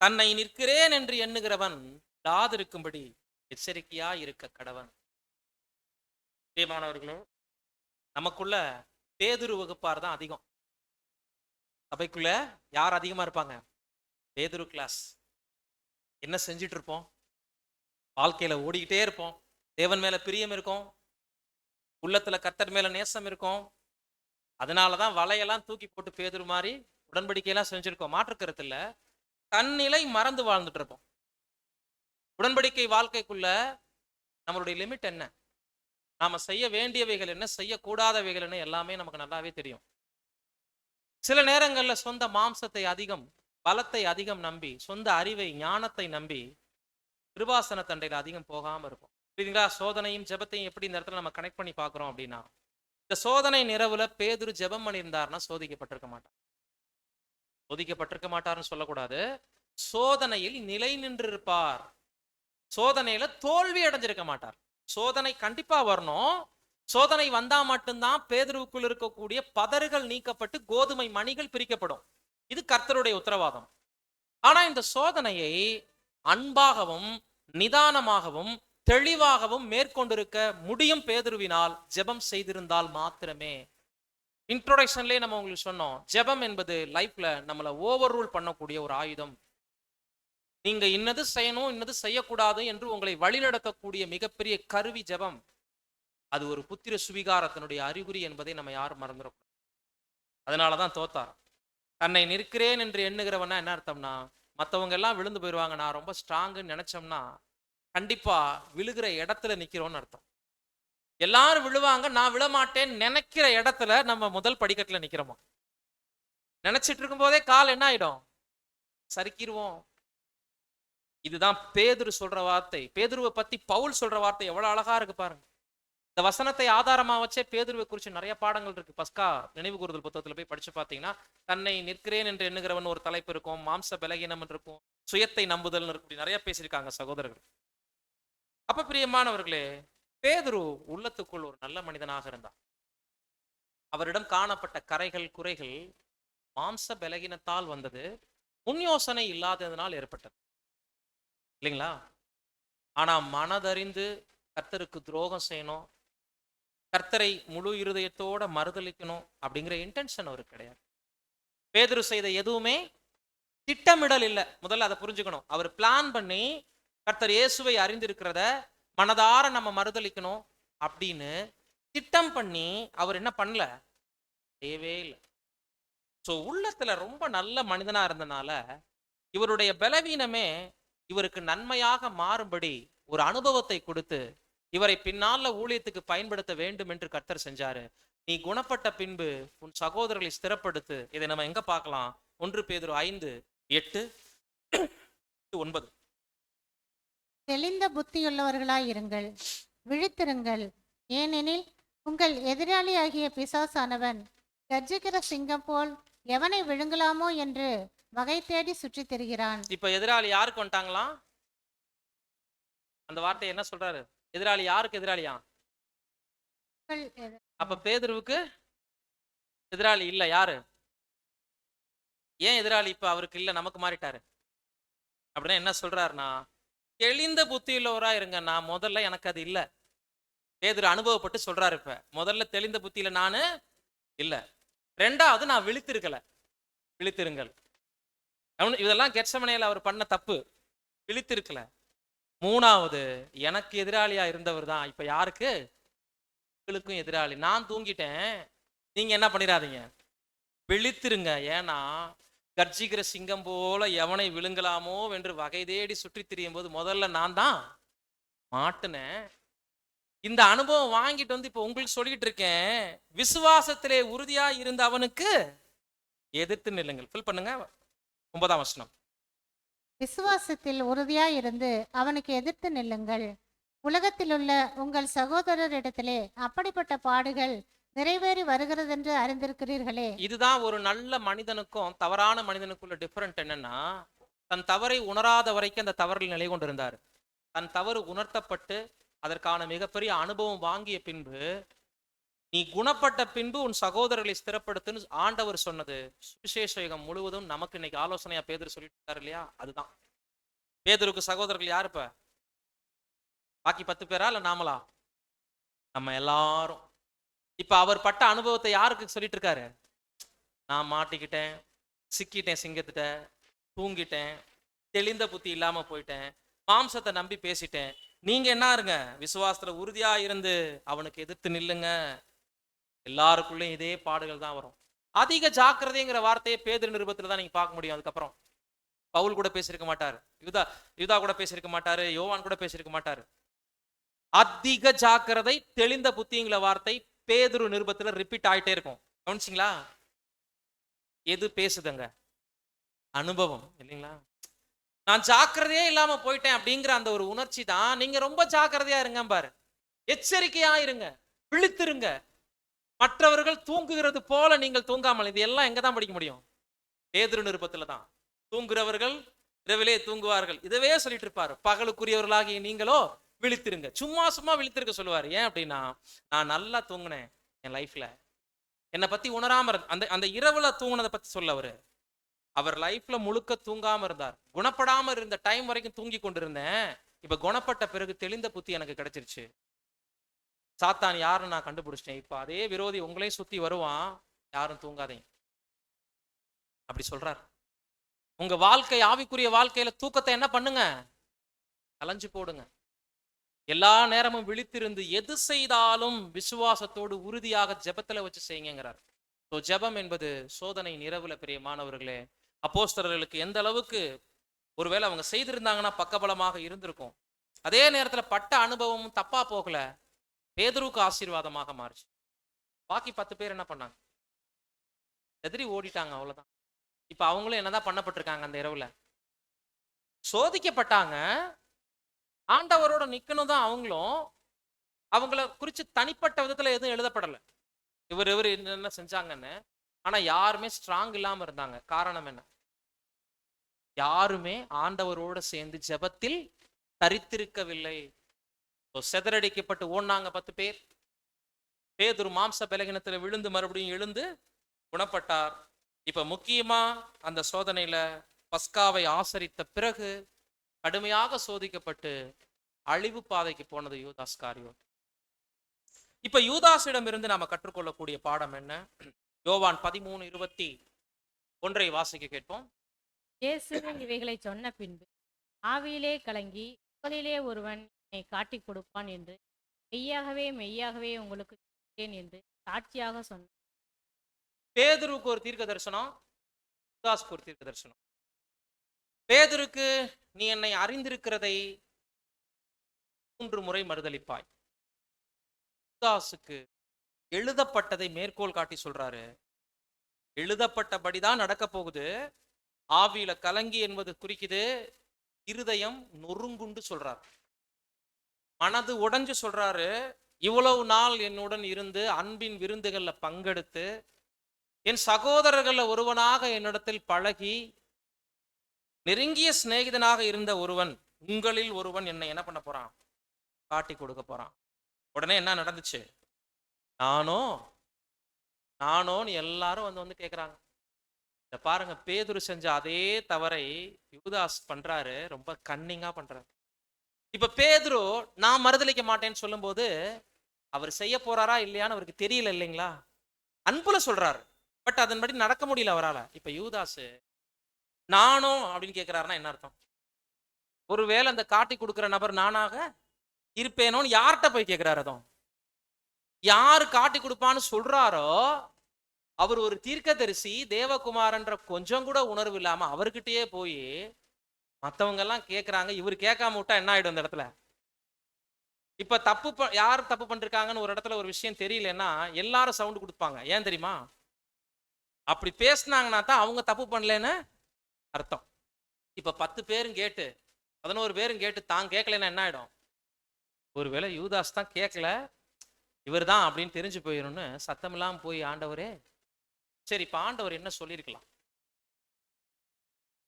தன்னை நிற்கிறேன் என்று எண்ணுகிறவன் இல்லாதிருக்கும்படி எச்சரிக்கையா இருக்க கடவன். பிரியமானவர்களே, நமக்குள்ள பேதுரு வகுப்பார் தான் அதிகம். சபைக்குள்ள யார் அதிகமா இருப்பாங்க? பேதுரு கிளாஸ். என்ன செஞ்சிட்டு இருப்போம்? வாழ்க்கையில ஓடிக்கிட்டே இருப்போம். தேவன் மேல பிரியம் இருக்கும், உள்ளத்துல கர்த்தர் மேல நேசம் இருக்கும். அதனாலதான் வலையெல்லாம் தூக்கி போட்டு பேதுரு மாதிரி உடன்படிக்கையெல்லாம் செஞ்சிருக்கோம். மாற்றுக்கருத்து இல்ல. தன்னிலை மறந்து வாழ்ந்துட்டு இருப்போம். உடன்படிக்கை வாழ்க்கைக்குள்ள நம்மளுடைய லிமிட் என்ன, நாம செய்ய வேண்டியவைகள் என்ன, செய்யக்கூடாதவைகள் என்ன, எல்லாமே நமக்கு நல்லாவே தெரியும். சில நேரங்கள்ல சொந்த மாம்சத்தை அதிகம், பலத்தை அதிகம் நம்பி, சொந்த அறிவை ஞானத்தை நம்பி கிருபாசன தண்டையில அதிகம் போகாம இருக்கும். புரியுதுங்களா? சோதனையும் ஜெபத்தையும் எப்படி இந்த இடத்துல நம்ம கனெக்ட் பண்ணி பார்க்கிறோம் அப்படின்னா, இந்த சோதனை நிரவுல பேதுரு ஜெபம் பண்ணியிருந்தாருன்னா சோதிக்கப்பட்டிருக்க மாட்டார். சோதிக்கப்பட்டிருக்க மாட்டார்னு சொல்லக்கூடாது, சோதனையில் நிலை நின்று இருப்பார். சோதனையில தோல்வி அடைஞ்சிருக்க மாட்டார். சோதனை கண்டிப்பா வரணும். சோதனை வந்தா மட்டும்தான் பேதுருவுக்குள் இருக்கக்கூடிய பதறுகள் நீக்கப்பட்டு கோதுமை மணிகள் பிரிக்கப்படும். இது கர்த்தருடைய உத்தரவாதம். ஆனா இந்த சோதனையை அன்பாகவும் நிதானமாகவும் தெளிவாகவும் மேற்கொண்டிருக்க முடியும் பேதுருவினால், ஜெபம் செய்திருந்தால் மாத்திரமே. இன்ட்ரோடக்ஷன்லயே நம்ம உங்களுக்கு சொன்னோம், ஜெபம் என்பது லைஃப்ல நம்மளை ஓவர் ரூல் பண்ணக்கூடிய ஒரு ஆயுதம். நீங்க இன்னது செய்யணும் இன்னது செய்யக்கூடாது என்று உங்களை வழிநடத்தக்கூடிய மிகப்பெரிய கருவி ஜெபம். அது ஒரு புத்திர சுவிகாரத்தினுடைய அறிகுறி என்பதை நம்ம யாரும் மறந்துடக்கூடாது. அதனாலதான் தோத்தார். தன்னை நிற்கிறேன் என்று எண்ணுகிறவனா என்ன அர்த்தம்னா, மற்றவங்க எல்லாம் விழுந்து போயிடுவாங்க, நான் ரொம்ப ஸ்ட்ராங்குன்னு நினைச்சோம்னா கண்டிப்பா விழுகிற இடத்துல நிக்கிறோம்னு அர்த்தம். எல்லாரும் விழுவாங்க, நான் விழமாட்டேன் நினைக்கிற இடத்துல நம்ம முதல் படிக்கட்டுல நிக்கிறோமா? நினைச்சிட்டு இருக்கும் போதே கால் என்ன ஆயிடும்? சறுக்கிடுவோம். இதுதான் பேதுரு சொல்ற வார்த்தை. பேதுருவை பத்தி பவுல் சொல்ற வார்த்தை எவ்வளவு அழகா இருக்கு பாருங்க. இந்த வசனத்தை ஆதாரமா வச்சே பேதுருவை குறித்து நிறைய பாடங்கள் இருக்கு. பஸ்கா நினைவு கூறுதல் புத்தகத்துல போய் படிச்சு பார்த்தீங்கன்னா, தன்னை நிற்கிறேன் என்று எண்ணுகிறவன் ஒரு தலைப்பு இருக்கும், மாம்ச பலகீனம் இருக்கும், சுயத்தை நம்புதல் இருக்கும், நிறைய பேசியிருக்காங்க சகோதரர்கள். அப்ப பிரியமானவர்களே, பேதுரு உள்ளத்துக்குள் ஒரு நல்ல மனிதனாக இருந்தார். அவரிடம் காணப்பட்ட கரைகள் குறைகள் மாம்ச பலகீனத்தால் வந்தது, முன் யோசனை இல்லாததனால் ஏற்பட்டது, இல்லைங்களா? ஆனா மனதறிந்து கர்த்தருக்கு துரோகம் செய்யணும், கர்த்தரை முழு இருதயத்தோட மறுதலிக்கணும் அப்படிங்கிற இன்டென்ஷன் அவருக்கு கிடையாது. பேதுரு செய்த எதுவுமே திட்டமிடல் இல்லை. முதல்ல அதை புரிஞ்சுக்கணும். அவர் பிளான் பண்ணி கர்த்தர் இயேசுவை அறிந்திருக்கிறத மனதார நம்ம மறுதலிக்கணும் அப்படின்னு திட்டம் பண்ணி அவர் என்ன பண்ணல, செய்யவே இல்லை. ஸோ உள்ளத்துல ரொம்ப நல்ல மனிதனா இருந்தனால இவருடைய பலவீனமே இவருக்கு நன்மையாக மாறும்படி ஒரு அனுபவத்தை கொடுத்து இவரை பின்னால ஊழியத்துக்கு பயன்படுத்த வேண்டும் என்று கர்த்தர் செஞ்சாரு. நீ குணப்பட்ட பின்பு உன் சகோதரர்களை ஸ்திரப்படுத்து. இதை நம்ம எங்க பார்க்கலாம்? 1 பேதுரு 5:8-9. தெளிந்த புத்தியுள்ளவர்களாய் இருங்கள், விழித்திருங்கள். ஏனெனில் உங்கள் எதிராளியாகிய பிசாசானவன் கர்ஜிக்கிற சிங்கம் போல் எவனை விழுங்கலாமோ என்று வகை தேடி சுற்றித் திரிகிறான். இப்ப எதிராளி யாருக்கு வந்துட்டாங்களாம்? அந்த வார்த்தை என்ன சொல்றாரு? எதிராளி யாருக்கு எதிராளியா? அப்ப பேதுருவுக்கு எதிராளி இல்ல. யாரு? ஏன் எதிராளி இப்ப அவருக்கு இல்ல, நமக்கு மாறிட்டாரு? அப்படின்னா என்ன சொல்றாருன்னா, தெளிந்த புத்தியுள்ளவரா இருங்க. நான் முதல்ல எனக்கு அது இல்ல. பேதுரு அனுபவப்பட்டு சொல்றாரு. இப்ப முதல்ல தெளிந்த புத்தியில நானு இல்ல. 2வது நான் விழித்திருக்கல. விழித்திருங்கள். இதெல்லாம் கெத்செமனேல அவர் பண்ண தப்பு. விழித்திருக்கல. 3வது எனக்கு எதிராளியா இருந்தவர் தான் இப்ப யாருக்கு? உங்களுக்கும் எதிராளி. நான் தூங்கிட்டேன். நீங்க என்ன பண்ணிடாதீங்க, விழித்திருங்க. ஏன்னா கர்ஜிக்கிற சிங்கம் போல எவனை விழுங்கலாமோ என்று வகை தேடி சுற்றி திரியும் போது முதல்ல நான் தான் மாட்டுனேன். இந்த அனுபவம் வாங்கிட்டு வந்து இப்ப உங்களுக்கு சொல்லிட்டு இருக்கேன். விசுவாசத்திலே உறுதியா இருந்த அவனுக்கு எதிர்த்து நில்லுங்கள். ஃபில் பண்ணுங்க 9ஆம் வசனம். விசுவாசத்தில் உறுதியாய் இருந்து அவனுக்கு எதிர்த்து நில்லுங்கள். உலகத்திலுள்ள உங்கள் சகோதரரிடத்திலே அப்படிப்பட்ட பாடுகள் நிறைவேறி வருகிறதென்று அறிந்திருக்கிறீர்களே. இதுதான் ஒரு நல்ல மனிதனுக்கும் தவறான மனிதனுக்குள்ள டிஃபரெண்ட். என்னன்னா, தன் தவறை உணராத வரைக்கும் அந்த தவறில் நிலை கொண்டிருந்தார். தன் தவறு உணர்த்தப்பட்டு அதற்கான மிகப்பெரிய அனுபவம் வாங்கிய பின்பு, நீ குணப்பட்ட பின்பு உன் சகோதரர்களை ஸ்திரப்படுத்துன்னு ஆண்டவர் சொன்னது சுவிசேஷம் முழுவதும் நமக்கு இன்னைக்கு ஆலோசனையா பேதுரு சொல்லிட்டு இருக்காரு இல்லையா? அதுதான். பேதுருக்கு சகோதரர்கள் யாரு? இப்ப பாக்கி 10 பேரா இல்ல நாமளா? நம்ம எல்லாரும். இப்ப அவர் பட்ட அனுபவத்தை யாருக்கு சொல்லிட்டு இருக்காரு? நான் மாட்டிக்கிட்டேன், சிக்கிட்டேன், சிங்கத்திட்ட தூங்கிட்டேன், தெளிந்த புத்தி இல்லாம போயிட்டேன், மாம்சத்தை நம்பி பேசிட்டேன். நீங்க என்ன இருங்க, விசுவாசத்துல உறுதியா இருந்து அவனுக்கு எதிர்த்து நில்லுங்க. எல்லாருக்குள்ளயும் இதே பாடுகள் தான் வரும். அதிக ஜாக்கிரதைங்கிற வார்த்தையை பேதுரு நிருபத்துல தான் நீங்க பார்க்க முடியும். அதுக்கப்புறம் பவுல் கூட பேசியிருக்க மாட்டாரு, யூதா கூட பேசியிருக்க மாட்டாரு, யோவான் கூட பேசியிருக்க மாட்டாரு. அதிக ஜாக்கிரதை, தெளிந்த புத்திங்கிற வார்த்தை பேதுரு நிருபத்துல ரிப்பீட் ஆயிட்டே இருக்கும். கவனிச்சிங்களா? எது பேசுதுங்க? அனுபவம் இல்லைங்களா? நான் ஜாக்கிரதையே இல்லாம போயிட்டேன் அப்படிங்கிற அந்த ஒரு உணர்ச்சி தான். நீங்க ரொம்ப ஜாக்கிரதையா இருங்க பாரு, எச்சரிக்கையா இருங்க, விழித்திருங்க. மற்றவர்கள் தூங்குகிறது போல நீங்கள் தூங்காமல். இது எல்லாம் எங்க தான் படிக்க முடியும்? பேதுரு நிருபத்துல தான். தூங்குறவர்கள் இரவிலே தூங்குவார்கள், இதவே சொல்லிட்டு இருப்பாரு. பகலுக்குரியவர்களாகிய நீங்களோ விழித்திருங்க. சும்மா சும்மா விழித்திருக்க சொல்லுவாரு. ஏன் அப்படின்னா, நான் நல்லா தூங்கினேன் என் லைஃப்ல. என்னை பத்தி உணராம அந்த அந்த இரவுல தூங்கினதை பத்தி சொல்ல அவர் லைஃப்ல முழுக்க தூங்காம இருந்தார். குணப்படாம இருந்த டைம் வரைக்கும் தூங்கி கொண்டிருந்தேன். இப்ப குணப்பட்ட பிறகு தெளிந்த புத்தி எனக்கு கிடைச்சிருச்சு. சாத்தான் யாருன்னு நான் கண்டுபிடிச்சிட்டேன். இப்ப அதே விரோதி உங்களையும் சுத்தி வருவான், யாரும் தூங்காதீங்க அப்படி சொல்றார். உங்க வாழ்க்கை, ஆவிக்குரிய வாழ்க்கையில தூக்கத்தை என்ன பண்ணுங்க? கலைஞ்சு போடுங்க. எல்லா நேரமும் விழித்திருந்து எது செய்தாலும் விசுவாசத்தோடு உறுதியாக ஜெபத்துல வச்சு செய்யுங்கிறார். ஜெபம் என்பது சோதனை நிரவுல. பிரியமானவர்களே, அப்போஸ்தலர்களுக்கு எந்த அளவுக்கு ஒருவேளை அவங்க செய்திருந்தாங்கன்னா பக்கபலமாக இருந்திருக்கும். அதே நேரத்துல பட்ட அனுபவமும் தப்பா போகல, பேதுருக்கு ஆசீர்வாதமாக மாறிச்சு. பாக்கி 10 பேர் என்ன பண்ணாங்க? எதிரி ஓடிட்டாங்க, அவ்வளவுதான். இப்ப அவங்களும் என்னதான் பண்ணப்பட்டிருக்காங்க? அந்த இரவுல சோதிக்கப்பட்டாங்க. ஆண்டவரோட நிக்கணும் தான் அவங்களும். அவங்கள குறிச்சு தனிப்பட்ட விதத்துல எதுவும் எழுதப்படலை, இவர் என்ன செஞ்சாங்கன்னு. ஆனா யாருமே ஸ்ட்ராங் இல்லாம இருந்தாங்க. காரணம் என்ன? யாருமே ஆண்டவரோட சேர்ந்து ஜெபத்தில் தரித்திருக்கவில்லை. செதறடிக்கப்பட்டு ஓடினாங்க 10 பேர். பேதுரு மாம்ச பலகீனத்துல விழுந்து மறுபடியும் எழுந்து குணப்பட்டார். இப்ப முக்கியமா அந்த சோதனையில பஸ்காவை ஆசரித்த பிறகு கடுமையாக சோதிக்கப்பட்டு அழிவு பாதைக்கு போனது யூதாஸ் காரியோத். இப்ப யூதாசிடம் இருந்து நாம கற்றுக்கொள்ளக்கூடிய பாடம் என்ன? யோவான் 13:21 வாசிக்க கேட்போம். இயேசு இவைகளை சொன்ன பின்பு ஆவியிலே கலங்கி, உங்களிலே ஒருவன் என்னை காட்டிக் கொடுப்பான் என்று மெய்யாகவே மெய்யாகவே உங்களுக்கு சொல்கிறேன் என்று சாட்சியாக சொன்னார். பேதுருக்கு ஒரு தீர்க்க தரிசனம், யூதாஸ்க்கு ஒரு தீர்க்க தரிசனம். பேதுருக்கு, நீ என்னை அறிந்திருக்கிறதை 3 முறை மறுதலிப்பாய். யூதாசுக்கு எழுதப்பட்டதை மேற்கோள் காட்டி சொல்றாரு. எழுதப்பட்டபடிதான் நடக்க போகுது. ஆவியில கலங்கி என்பது குறிக்குது இருதயம் நொறுங்குண்டு சொல்றாரு, மனது உடைஞ்சு சொல்றாரு. இவ்வளவு நாள் என்னுடன் இருந்து அன்பின் விருந்துகள்ல பங்கெடுத்து என் சகோதரர்கள ஒருவனாக என்னிடத்தில் பழகி நெருங்கிய சிநேகிதனாக இருந்த ஒருவன், உங்களில் ஒருவன் என்னை என்ன பண்ண போறான்? காட்டி கொடுக்க போறான். உடனே என்ன நடந்துச்சு? நானோன்னு எல்லாரும் வந்து கேட்குறாங்க. இதை பாருங்க, பேதுரு செஞ்ச அதே தவறை யூதாஸ் பண்றாரு. ரொம்ப கன்னிங்கா பண்றாரு. இப்ப பேதுரு நான் மறுதலிக்க மாட்டேன்னு சொல்லும்போது அவர் செய்ய போறாரா இல்லையான்னு அவருக்கு தெரியல இல்லைங்களா? அன்புல சொல்றாரு, பட் அதன்படி நடக்க முடியல அவரால. இப்ப யூதாசு நானும் அப்படின்னு கேட்கிறாருன்னா என்ன அர்த்தம்? ஒருவேளை அந்த காட்டி கொடுக்கிற நபர் நானாக இருப்பேனோன்னு யார்கிட்ட போய் கேட்கிறாரு? அதுவும் யாரு காட்டி கொடுப்பான்னு சொல்றாரோ அவர் ஒரு தீர்க்கதரிசி, தேவகுமாரன்ற கொஞ்சம் கூட உணர்வு இல்லாம அவர்கிட்டயே போய் மத்தவங்க எல்லாம் கேட்கறாங்க, இவர் கேட்காம விட்டா என்ன ஆயிடும் அந்த இடத்துல? இப்ப யார் தப்பு பண்ணிருக்காங்கன்னு ஒரு இடத்துல ஒரு விஷயம் தெரியலன்னா எல்லாரும் சவுண்ட் கொடுப்பாங்க. ஏன் தெரியுமா? அப்படி பேசினாங்கன்னா தான் அவங்க தப்பு பண்ணலன்னு அர்த்தம். இப்ப 10 பேரும் கேட்டு 11 பேரும் கேட்டு தான் கேட்கலன்னா என்ன ஆயிடும்? ஒருவேளை யூதாஸ் தான் கேட்கல, இவர் தான் அப்படின்னு தெரிஞ்சு போயிடும்னு சத்தம் இல்லாம போய் ஆண்டவரே, சரி இப்ப ஆண்டவர் என்ன சொல்லியிருக்கலாம்?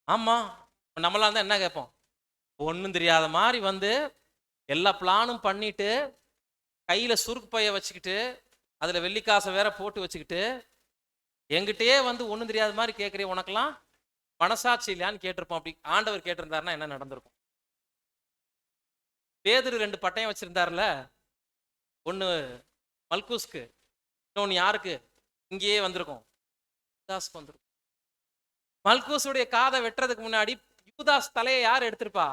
ஆமா, நம்மளாம் தான் என்ன கேட்போம்? ஒன்றும் தெரியாத மாதிரி வந்து எல்லா பிளானும் பண்ணிட்டு கையில சுருக்கு பைய வச்சுக்கிட்டு அதுல வெள்ளிக்காசை வேற போட்டு வச்சுக்கிட்டு எங்கிட்டயே வந்து ஒன்றும் தெரியாத மாதிரி கேட்குறே, உனக்கெல்லாம் மனசாட்சி இல்லையான்னு கேட்டிருப்போம். அப்படி ஆண்டவர் கேட்டிருந்தாருன்னா என்ன நடந்திருக்கும்? பேதுரு 2 பட்டயம் வச்சிருந்தாருல, ஒன்று மல்கூஸ்க்கு, இன்னொன்று யாருக்கு? இங்கேயே வந்திருக்கும், யூதாஸ்க்கு வந்திருக்கும். மல்கூசுடைய காதை வெட்டுறதுக்கு முன்னாடி யூதாஸ் தலையை யார் எடுத்திருப்பா?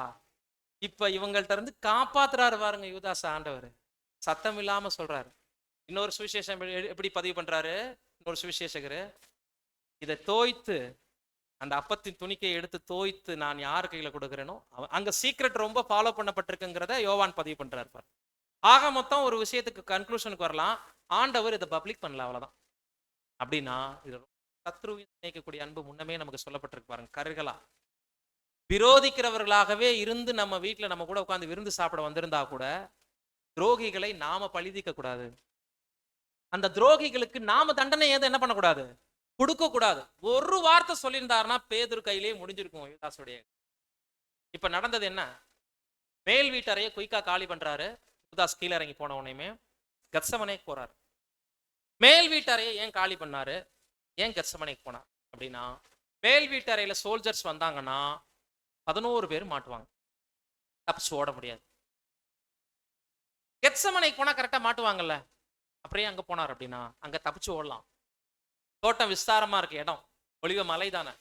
இப்ப இவங்கள்ட்ட இருந்து காப்பாத்துறாரு பாருங்க யூதாஸ் ஆண்டவர். சத்தம் இல்லாம சொல்றாரு. இன்னொரு சுவிசேஷம் எப்படி பதிவு பண்றாரு? இன்னொரு சுவிசேஷகரு இதை தோய்த்து அந்த அப்பத்தின் துணிக்கை எடுத்து தோய்த்து நான் யார் கையில கொடுக்குறேனோ அங்க சீக்ரெட் ரொம்ப ஃபாலோ பண்ணப்பட்டிருக்குங்கிறத யோவான் பதிவு பண்றாரு பாரு. ஆக மொத்தம் ஒரு விஷயத்துக்கு கன்க்ளூஷனுக்கு வரலாம், ஆண்டவர் இதை பப்ளிக் பண்ணல, அவ்வளவுதான். அப்படின்னா இது சத்ருவின் நினைக்கக்கூடிய அன்பு முன்னமே நமக்கு சொல்லப்பட்டிருக்கு பாருங்க. கருகளா விரோதிக்கிறவர்களாகவே இருந்து நம்ம வீட்டுல நம்ம கூட உட்காந்து விருந்து சாப்பிட வந்திருந்தா கூட துரோகிகளை நாம பழிதிக்க கூடாது. அந்த துரோகிகளுக்கு நாம தண்டனை ஏதோ என்ன பண்ணக்கூடாது? கொடுக்க கூடாது. ஒரு வார்த்தை சொல்லியிருந்தாருன்னா பேதுரு கையிலேயே முடிஞ்சிருக்கும் யூதாசுடைய. இப்ப நடந்தது என்ன? மேல் வீட்டறைய குயிக்கா காலி பண்றாரு. யூதாஸ் கீழே இறங்கி போன உடனே கத்சமனேக்கு போறாரு. மேல் வீட்டறையை ஏன் காலி பண்ணாரு? ஏன் கத்சமனேக்கு போனார் அப்படின்னா, மேல் வீட்டறையில சோல்ஜர்ஸ் வந்தாங்கன்னா 11 பேர் மாட்டுவாங்க, தப்பிச்சு ஓட முடியாது. கெத்சமனைக்கு போனா கரெக்டா மாட்டுவாங்கல்ல, அப்படியே அங்க போனார் அப்படின்னா அங்க தப்பிச்சு ஓடலாம். தோட்டம் விஸ்தாரமா இருக்கு, இடம் ஒளிவ மலை தானே,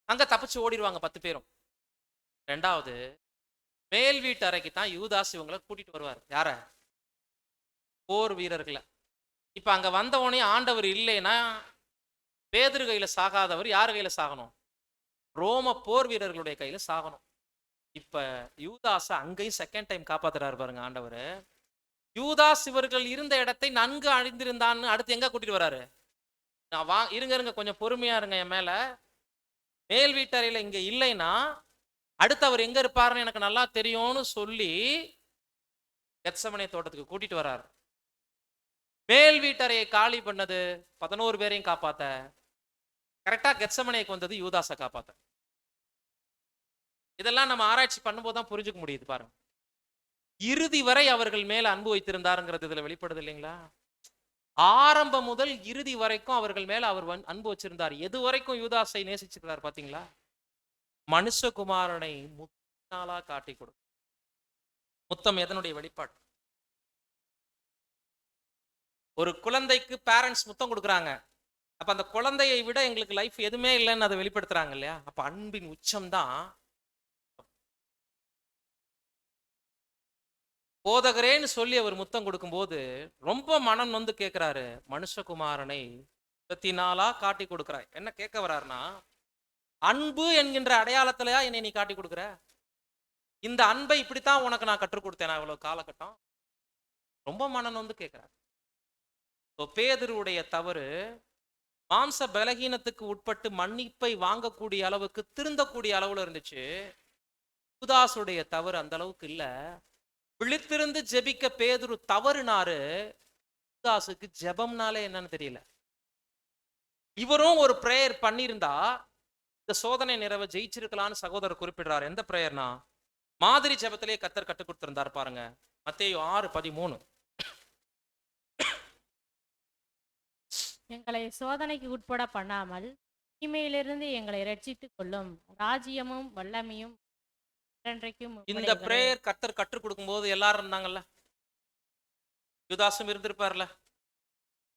அங்க தப்பிச்சு ஓடிடுவாங்க 10 பேரும். ரெண்டாவது, மேல் வீட்டு அறைக்கு தான் யூதாஸ் இவங்களை கூட்டிட்டு வருவார். யார? போர் வீரர்களை. இப்ப அங்க வந்தவனே ஆண்டவர் இல்லைன்னா பேதுரு கையில சாகாதவர் யார் கையில சாகணும்? ரோம போர் வீரர்களுடைய கையில சாகணும். இப்ப யூதாஸ் அங்கேயும் செகண்ட் டைம் காப்பாத்துறாரு பாருங்க ஆண்டவர். யூதாஸ் இவர்கள் இருந்த இடத்தை நன்கு அழிந்திருந்தான்னு அடுத்து எங்க கூட்டிட்டு வராரு? நான் இருங்க கொஞ்சம் பொறுமையா இருங்க என் மேல. மேல் வீட்டறையில இங்க இல்லைன்னா அடுத்து அவர் எங்க இருப்பாருன்னு எனக்கு நல்லா தெரியும்னு சொல்லி கெத்சமனே தோட்டத்துக்கு கூட்டிட்டு வர்றாரு. மேல் வீட்டறையை காலி பண்ணது 11 பேரையும் காப்பாத்த, கரெக்டா கெத்சமனேக்கு வந்தது யூதாஸை காப்பாத்த. இதெல்லாம் நம்ம ஆராய்ச்சி பண்ணும்போது தான் புரிஞ்சுக்க முடியுது பாருங்க. இறுதி வரை அவர்கள் மேல அன்பு வைத்திருந்தாருங்கிறது இதுல வெளிப்படுது இல்லைங்களா? ஆரம்பம் முதல் இறுதி வரைக்கும் அவர்கள் மேல அவர் அன்பு வச்சிருந்தார். எது வரைக்கும் யூதாஸை நேசிச்சிருந்தார் பாத்தீங்களா? மனுஷகுமாரனை முத்தாளா காட்டி கொடு. முத்தம் எதனுடைய வெளிப்பாடு? ஒரு குழந்தைக்கு பேரண்ட்ஸ் முத்தம் கொடுக்குறாங்க, அப்ப அந்த குழந்தையை விட எங்களுக்கு லைஃப் எதுவுமே இல்லைன்னு அதை வெளிப்படுத்துறாங்க இல்லையா? அப்ப அன்பின் உச்சம் தான். போதகரேன்னு சொல்லி அவர் முத்தம் கொடுக்கும்போது ரொம்ப மனம் வந்து கேட்கிறாரு, மனுஷகுமாரனை 24 காட்டி கொடுக்கிறாய். என்ன கேட்க வர்றாருன்னா, அன்பு என்கின்ற அடையாளத்திலயா என்னை நீ காட்டி கொடுக்குற? இந்த அன்பை இப்படித்தான் உனக்கு நான் கற்றுக் கொடுத்தேன் இவ்வளவு காலகட்டம். ரொம்ப மனம் வந்து கேட்கிறார். பேதுருவுடைய தவறு மாம்ச பலகீனத்துக்கு உட்பட்டு மன்னிப்பை வாங்கக்கூடிய அளவுக்கு திருந்தக்கூடிய அளவுல இருந்துச்சு. யூதாசுடைய தவறு அந்த அளவுக்கு இல்ல. விழித்திருந்து ஜெபிக்க பேதுரு தவறுனாரு, யூதாசுக்கு ஜெபம்னாலே என்னன்னு தெரியல. இவரும் ஒரு பிரேயர் பண்ணியிருந்தா இந்த சோதனை நிறைவை ஜெயிச்சிருக்கலான்னு சகோதரர் குறிப்பிடுறாரு. எந்த பிரேயர்னா, மாதிரி ஜெபத்திலே கர்த்தர் கற்றுக் கொடுத்திருந்தார் பாருங்க. மத்தேயு 6:13. எங்களை சோதனைக்கு உட்பட பண்ணாமல் தீமையிலிருந்து எங்களை ரட்சித்துக் கொள்ளும். ராஜ்யமும் வல்லமையும் என்றென்றைக்கும் இந்த உம்முடையவரே. பிரேயர் கர்த்தர் கற்றுக் கொடுக்கும்போது எல்லாரும் இருந்தாங்கல்ல, யூதாசும் இருந்திருப்பார்ல.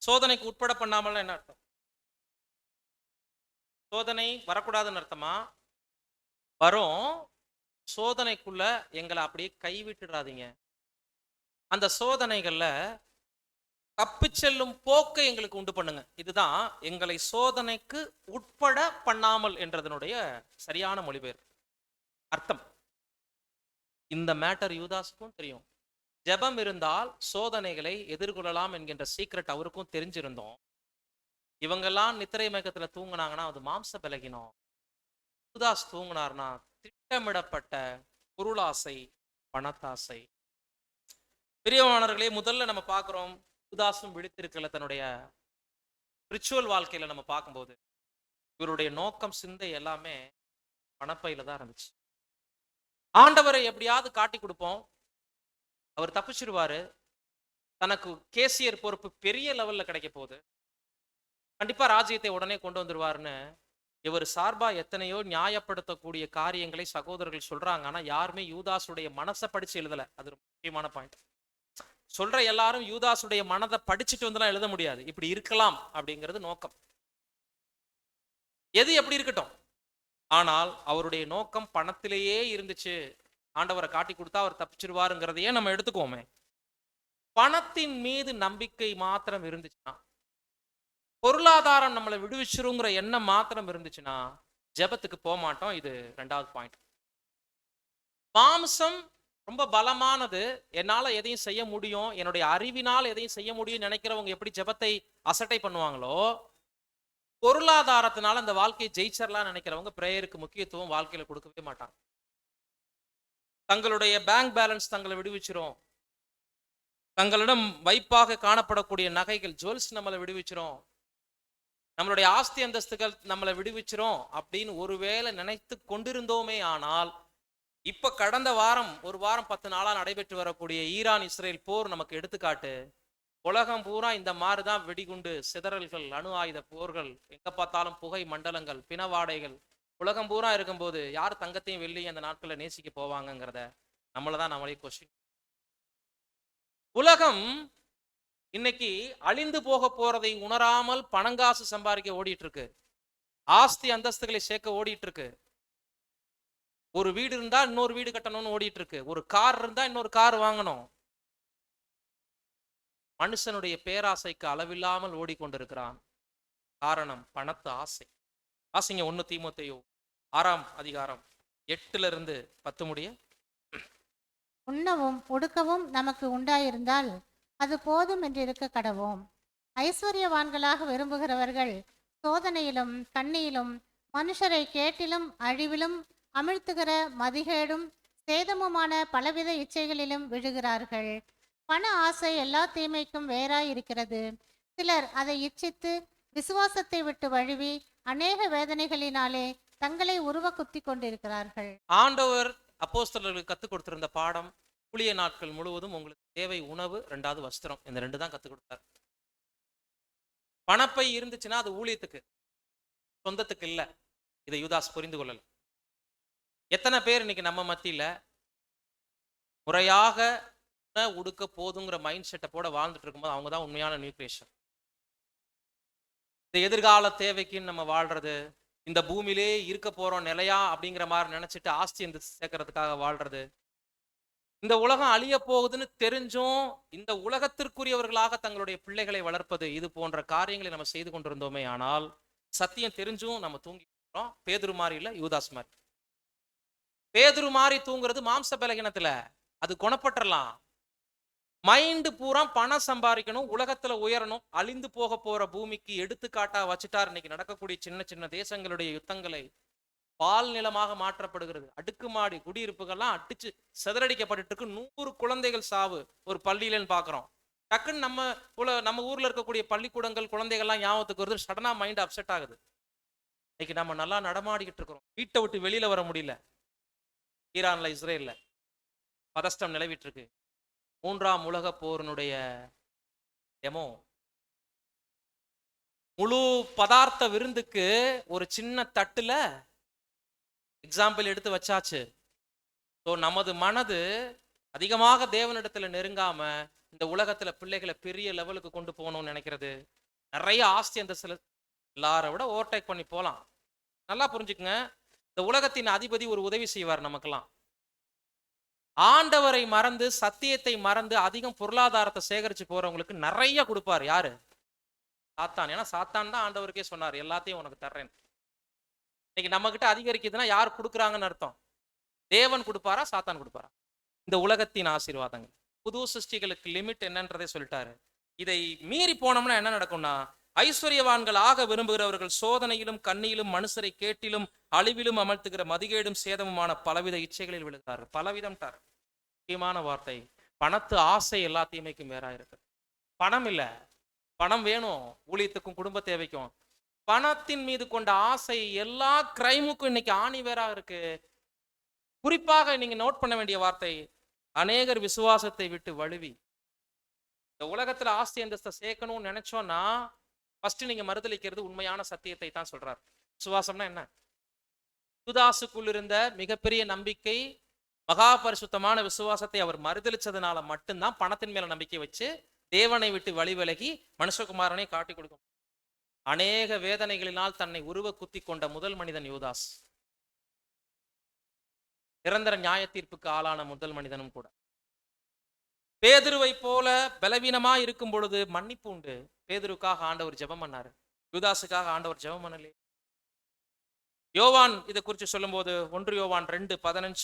சோதனைக்கு உட்பட பண்ணாமல் என்ன அர்த்தம்? சோதனை வரக்கூடாதுன்னு அர்த்தமா? வரும். சோதனைக்குள்ள எங்களை அப்படியே கைவிட்டுடாதீங்க. அந்த சோதனைகள்ல தப்பிச் செல்லும் போக்கை எங்களுக்கு உண்டு பண்ணுங்க. இதுதான் எங்களை சோதனைக்கு உட்பட பண்ணாமல் என்றதனுடைய சரியான மொழிபெயர்ப்பு அர்த்தம். இந்த மேட்டர் யூதாஸுக்கும் தெரியும். ஜெபம் இருந்தால் சோதனைகளை எதிர்கொள்ளலாம் என்கின்ற சீக்ரெட் அவருக்கும் தெரிஞ்சிருந்தோம். இவங்கெல்லாம் நித்திரை மயக்கத்துல தூங்குனாங்கன்னா அது மாம்ச பலகினம். யூதாஸ் தூங்குனார்னா திட்டமிடப்பட்ட பொருளாசை, பணத்தாசை. பிரியமானவர்களே, முதல்ல நம்ம பார்க்கிறோம் யூதாசும் விழித்திருக்கல. தன்னுடைய ரிச்சுவல் வாழ்க்கையில நம்ம பார்க்கும்போது இவருடைய நோக்கம், சிந்தை எல்லாமே பணப்பையில தான் இருந்துச்சு. ஆண்டவரை எப்படியாவது காட்டி கொடுப்போம், அவர் தப்பிச்சிருவாரு, தனக்கு கேசியர் பொறுப்பு பெரிய லெவல்ல கிடைக்க போகுது, கண்டிப்பா ராஜ்யத்தை உடனே கொண்டு வந்துருவாருன்னு இவர் சார்பா எத்தனையோ நியாயப்படுத்தக்கூடிய காரியங்களை சகோதரர்கள் சொல்றாங்க. ஆனா யாருமே யூதாசுடைய மனசை படிச்சு எழுதல. அது ஒரு முக்கியமான பாயிண்ட். சொல்ற எல்லாரும் யூதாசுடைய மனதை படிச்சுட்டு வந்துலாம் எழுத முடியாது. இப்படி இருக்கலாம் அப்படிங்கிறது நோக்கம். எது எப்படி இருக்கட்டும், ஆனால் அவருடைய நோக்கம் பணத்திலேயே இருந்துச்சு. ஆண்டவரை காட்டி கொடுத்தா அவர் தப்பிச்சிருவாருங்கிறதையே நம்ம எடுத்துக்கோமே. பணத்தின் மீது நம்பிக்கை மாத்திரம் இருந்துச்சுன்னா, பொருளாதாரம் நம்மளை விடுவிச்சிருங்கிற எண்ணம் மாத்திரம் இருந்துச்சுன்னா ஜெபத்துக்கு போக மாட்டோம். இது ரெண்டாவது பாயிண்ட். மாம்சம் ரொம்ப பலமானது, என்னால எதையும் செய்ய முடியும், என்னுடைய அறிவினால் எதையும் செய்ய முடியும் நினைக்கிறவங்க எப்படி ஜெபத்தை அசட்டை பண்ணுவாங்களோ, பொருளாதாரத்தினால இந்த வாழ்க்கையை ஜெயிச்சிடலாம் நினைக்கிறவங்க பிரேயருக்கு முக்கியத்துவம் வாழ்க்கையில கொடுக்கவே மாட்டாங்க. தங்களுடைய பேங்க் பேலன்ஸ் தங்களை விடுவிச்சிரும், தங்களிடம் வைப்பாக காணப்படக்கூடிய நகைகள், ஜுவல்ஸ் நம்மளை விடுவிச்சிரும், நம்மளுடைய ஆஸ்தி அந்தஸ்துகள் நம்மளை விடுவிச்சிரும் அப்படின்னு ஒருவேளை நினைத்து கொண்டிருந்தோமே ஆனால், இப்ப கடந்த வாரம், ஒரு வாரம் 10 நாளா நடைபெற்று வரக்கூடிய ஈரான் இஸ்ரேல் போர் நமக்கு எடுத்துக்காட்டு. உலகம் பூரா இந்த மாதிரிதான் வெடிகுண்டு சிதறல்கள், அணு ஆயுத போர்கள், எங்க பார்த்தாலும் புகை மண்டலங்கள், பிணவாடைகள் உலகம் பூரா இருக்கும்போது யார் தங்கத்தையும் வெள்ளியும் அந்த நாட்களை நேசிக்க போவாங்கங்கிறத நம்மளதான் நம்மளே கொஸ்டின். உலகம் இன்னைக்கு அழிந்து போக போறதை உணராமல் பணங்காசு சம்பாதிக்க ஓடிட்டு இருக்கு, ஆஸ்தி அந்தஸ்துகளை சேர்க்க ஓடிட்டு இருக்கு. ஒரு வீடு இருந்தா இன்னொரு வீடு கட்டணும்னு ஓடிட்டு இருக்கு, ஒரு கார் இருந்தா இன்னொரு கார் வாங்கணும். மனுஷனுடைய பேராசைக்கு அளவில்லாமல் ஓடிக்கொண்டிருக்கிறான். காரணம் பணத்து ஆசை. ஆசைங்க 1 தீமோத்தேயு 6ஆம் அதிகாரம் 8-10 முடிய. உண்ணவும் உடுக்கவும் நமக்கு உண்டாயிருந்தால் அது போதும் என்று இருக்க கடவோம். ஐஸ்வர்யவான்களாக விரும்புகிறவர்கள் சோதனையிலும் கண்ணியிலும் மனுஷரை கேட்டிலும் அழிவிலும் அமிழ்த்துகிற மதிகேடும் சேதமுமான பலவித இச்சைகளிலும் விழுகிறார்கள். பண ஆசை எல்லா தீமைக்கும் வேறாய் இருக்கிறது. சிலர் அதை இச்சித்து விசுவாசத்தை விட்டு வழுவி அநேக வேதனைகளினாலே தங்களை உருவ குத்தி கொண்டிருக்கிறார்கள். ஆண்டவர் அப்போஸ்தலர்களுக்கு கத்துக் கொடுத்திருந்த பாடம், ஊழிய நாட்கள் முழுவதும் உங்களுக்கு தேவை உணவு, 2வது வஸ்திரம். இந்த 2 தான் கத்துக் கொடுத்தார். பணப்பை இருந்துச்சுன்னா அது ஊழியத்துக்கு, சொந்தத்துக்கு இல்ல. இதை யூதாஸ் புரிந்து கொள்ளல. எத்தனை பேர் இன்னைக்கு நம்ம மத்தியில முறையாக உடுக்க போதுங்கிற மைண்ட் செட்டை போட வாழ்ந்துட்டு இருக்கும்போது அவங்க தான் உண்மையான நியூ கிரியேஷன். இந்த எதிர்கால தேவைக்குன்னு நம்ம வாழ்றது, இந்த பூமியிலே இருக்க போறோம் நிலையா அப்படிங்கிற மாதிரி நினைச்சிட்டு ஆஸ்தி இந்த சேர்க்கறதுக்காக வாழ்றது, இந்த உலகம் அழிய போகுதுன்னு தெரிஞ்சும் இந்த உலகத்திற்குரியவர்களாக தங்களுடைய பிள்ளைகளை வளர்ப்பது, இது போன்ற காரியங்களை நம்ம செய்து கொண்டிருந்தோமே ஆனால் சத்தியம் தெரிஞ்சும் நம்ம தூங்கிக்கிறோம். பேதுரு மாதிரி இல்ல, யூதாஸ் மாதிரி. பேதுரு மாதிரி தூங்குறது மாம்ச பலகீனத்துல, அது குணப்பட்டுறலாம். மைண்டு பூரா பணம் சம்பாதிக்கணும், உலகத்துல உயரணும், அழிந்து போக போற பூமிக்கு எடுத்துக்காட்டா வச்சுட்டார். இன்னைக்கு நடக்கக்கூடிய சின்ன சின்ன தேசங்களுடைய யுத்தங்களை பால் நிலமாக மாற்றப்படுகிறது. அடுக்குமாடி குடியிருப்புகள்லாம் அடிச்சு சிதறடிக்கப்பட்டு இருக்கு. 100 குழந்தைகள் சாவு ஒரு பள்ளியிலன்னு பாக்குறோம். டக்குன்னு நம்ம ஊர்ல இருக்கக்கூடிய பள்ளிக்கூடங்கள், குழந்தைகள்லாம் ஞாபகத்துக்கு வருது. சடனா மைண்ட் அப்செட் ஆகுது. இன்னைக்கு நம்ம நல்லா நடமாடிக்கிட்டு இருக்கிறோம், வீட்டை விட்டு வெளியில வர முடியல. ஈரான்ல இஸ்ரேல்ல பதஷ்டம் நிலவிட்டு இருக்கு. 3ஆம் உலக போரினுடைய டெமோ. முழு பதார்த்த விருந்துக்கு ஒரு சின்ன தட்டுல எக்ஸாம்பிள் எடுத்து வச்சாச்சு. ஸோ நமது மனது அதிகமாக தேவனிடத்துல நெருங்காம இந்த உலகத்துல பிள்ளைகளை பெரிய லெவலுக்கு கொண்டு போகணும்னு நினைக்கிறது, நிறைய ஆஸ்தி அந்த சில எல்லாரை விட ஓவர்டேக் பண்ணி போகலாம். நல்லா புரிஞ்சுக்குங்க, இந்த உலகத்தின் அதிபதி ஒரு உதவி செய்வார் நமக்கெல்லாம். ஆண்டவரை மறந்து சத்தியத்தை மறந்து அதிகம் பொருளாதாரத்தை சேகரிச்சு போறவங்களுக்கு நிறைய கொடுப்பார். யாரு? சாத்தான். ஏன்னா சாத்தான் தான் ஆண்டவருக்கே சொன்னார், எல்லாத்தையும் உனக்கு தர்றேன். இன்னைக்கு நம்ம கிட்ட அதிகரிக்குதுன்னா யார் கொடுக்குறாங்கன்னு அர்த்தம்? தேவன் கொடுப்பாரா, சாத்தான் கொடுப்பாரா? இந்த உலகத்தின் ஆசீர்வாதங்கள். புது சிருஷ்டிகளுக்கு லிமிட் என்னன்றதே சொல்லிட்டாரு. இதை மீறி போனோம்னா என்ன நடக்கும்னா, ஐஸ்வர்யவான்கள் ஆக விரும்புகிறவர்கள் சோதனையிலும் கண்ணியிலும் மனுஷரை கேட்டிலும் அழிவிலும் அமர்த்துகிற மதிகேடும் சேதமுமான பலவித இச்சைகளில் விழுகிறார்கள். பலவிதம் டார் முக்கியமான வார்த்தை. பணத்து ஆசை எல்லா தீமைக்கும் வேறா இருக்கு. பணம் இல்ல, பணம் வேணும் ஊழியத்துக்கும் குடும்ப தேவைக்கும். பணத்தின் மீது கொண்ட ஆசை எல்லா கிரைமுக்கும் இன்னைக்கு ஆணி வேறா இருக்கு. குறிப்பாக நீங்க நோட் பண்ண வேண்டிய வார்த்தை, அநேகர் விசுவாசத்தை விட்டு வழுவி. இந்த உலகத்துல ஆஸ்தி அந்தஸ்தை சேர்க்கணும்னு நினைச்சோம்னா ஃபர்ஸ்ட் நீங்க மறுதலிக்கிறது உண்மையான சத்தியத்தை தான் சொல்றார். விசுவாசம்னா என்ன? யூதாசுக்குள் இருந்த மிகப்பெரிய நம்பிக்கை, மகா பரிசுத்தமான விசுவாசத்தை அவர் மறுதலிச்சதுனால மட்டும்தான் பணத்தின் மேல நம்பிக்கை வச்சு தேவனை விட்டு வழி விலகி மனுஷகுமாரனை காட்டி கொடுக்கும். அநேக வேதனைகளினால் தன்னை உருவ குத்தி கொண்ட முதல் மனிதன் யூதாஸ். நிரந்தர நியாய தீர்ப்புக்கு ஆளான முதல் மனிதனும் கூட. பேதுருவை போல பலவீனமா இருக்கும் பொழுது மன்னிப்பு உண்டு. பேதுருக்காக ஆண்டவர் ஜெபம் பண்ணாரு, யூதாசுக்காக ஆண்டவர் ஜெபம் பண்ணலே. யோவான் இதை குறித்து சொல்லும் போது 1 யோவான் 2:15-16,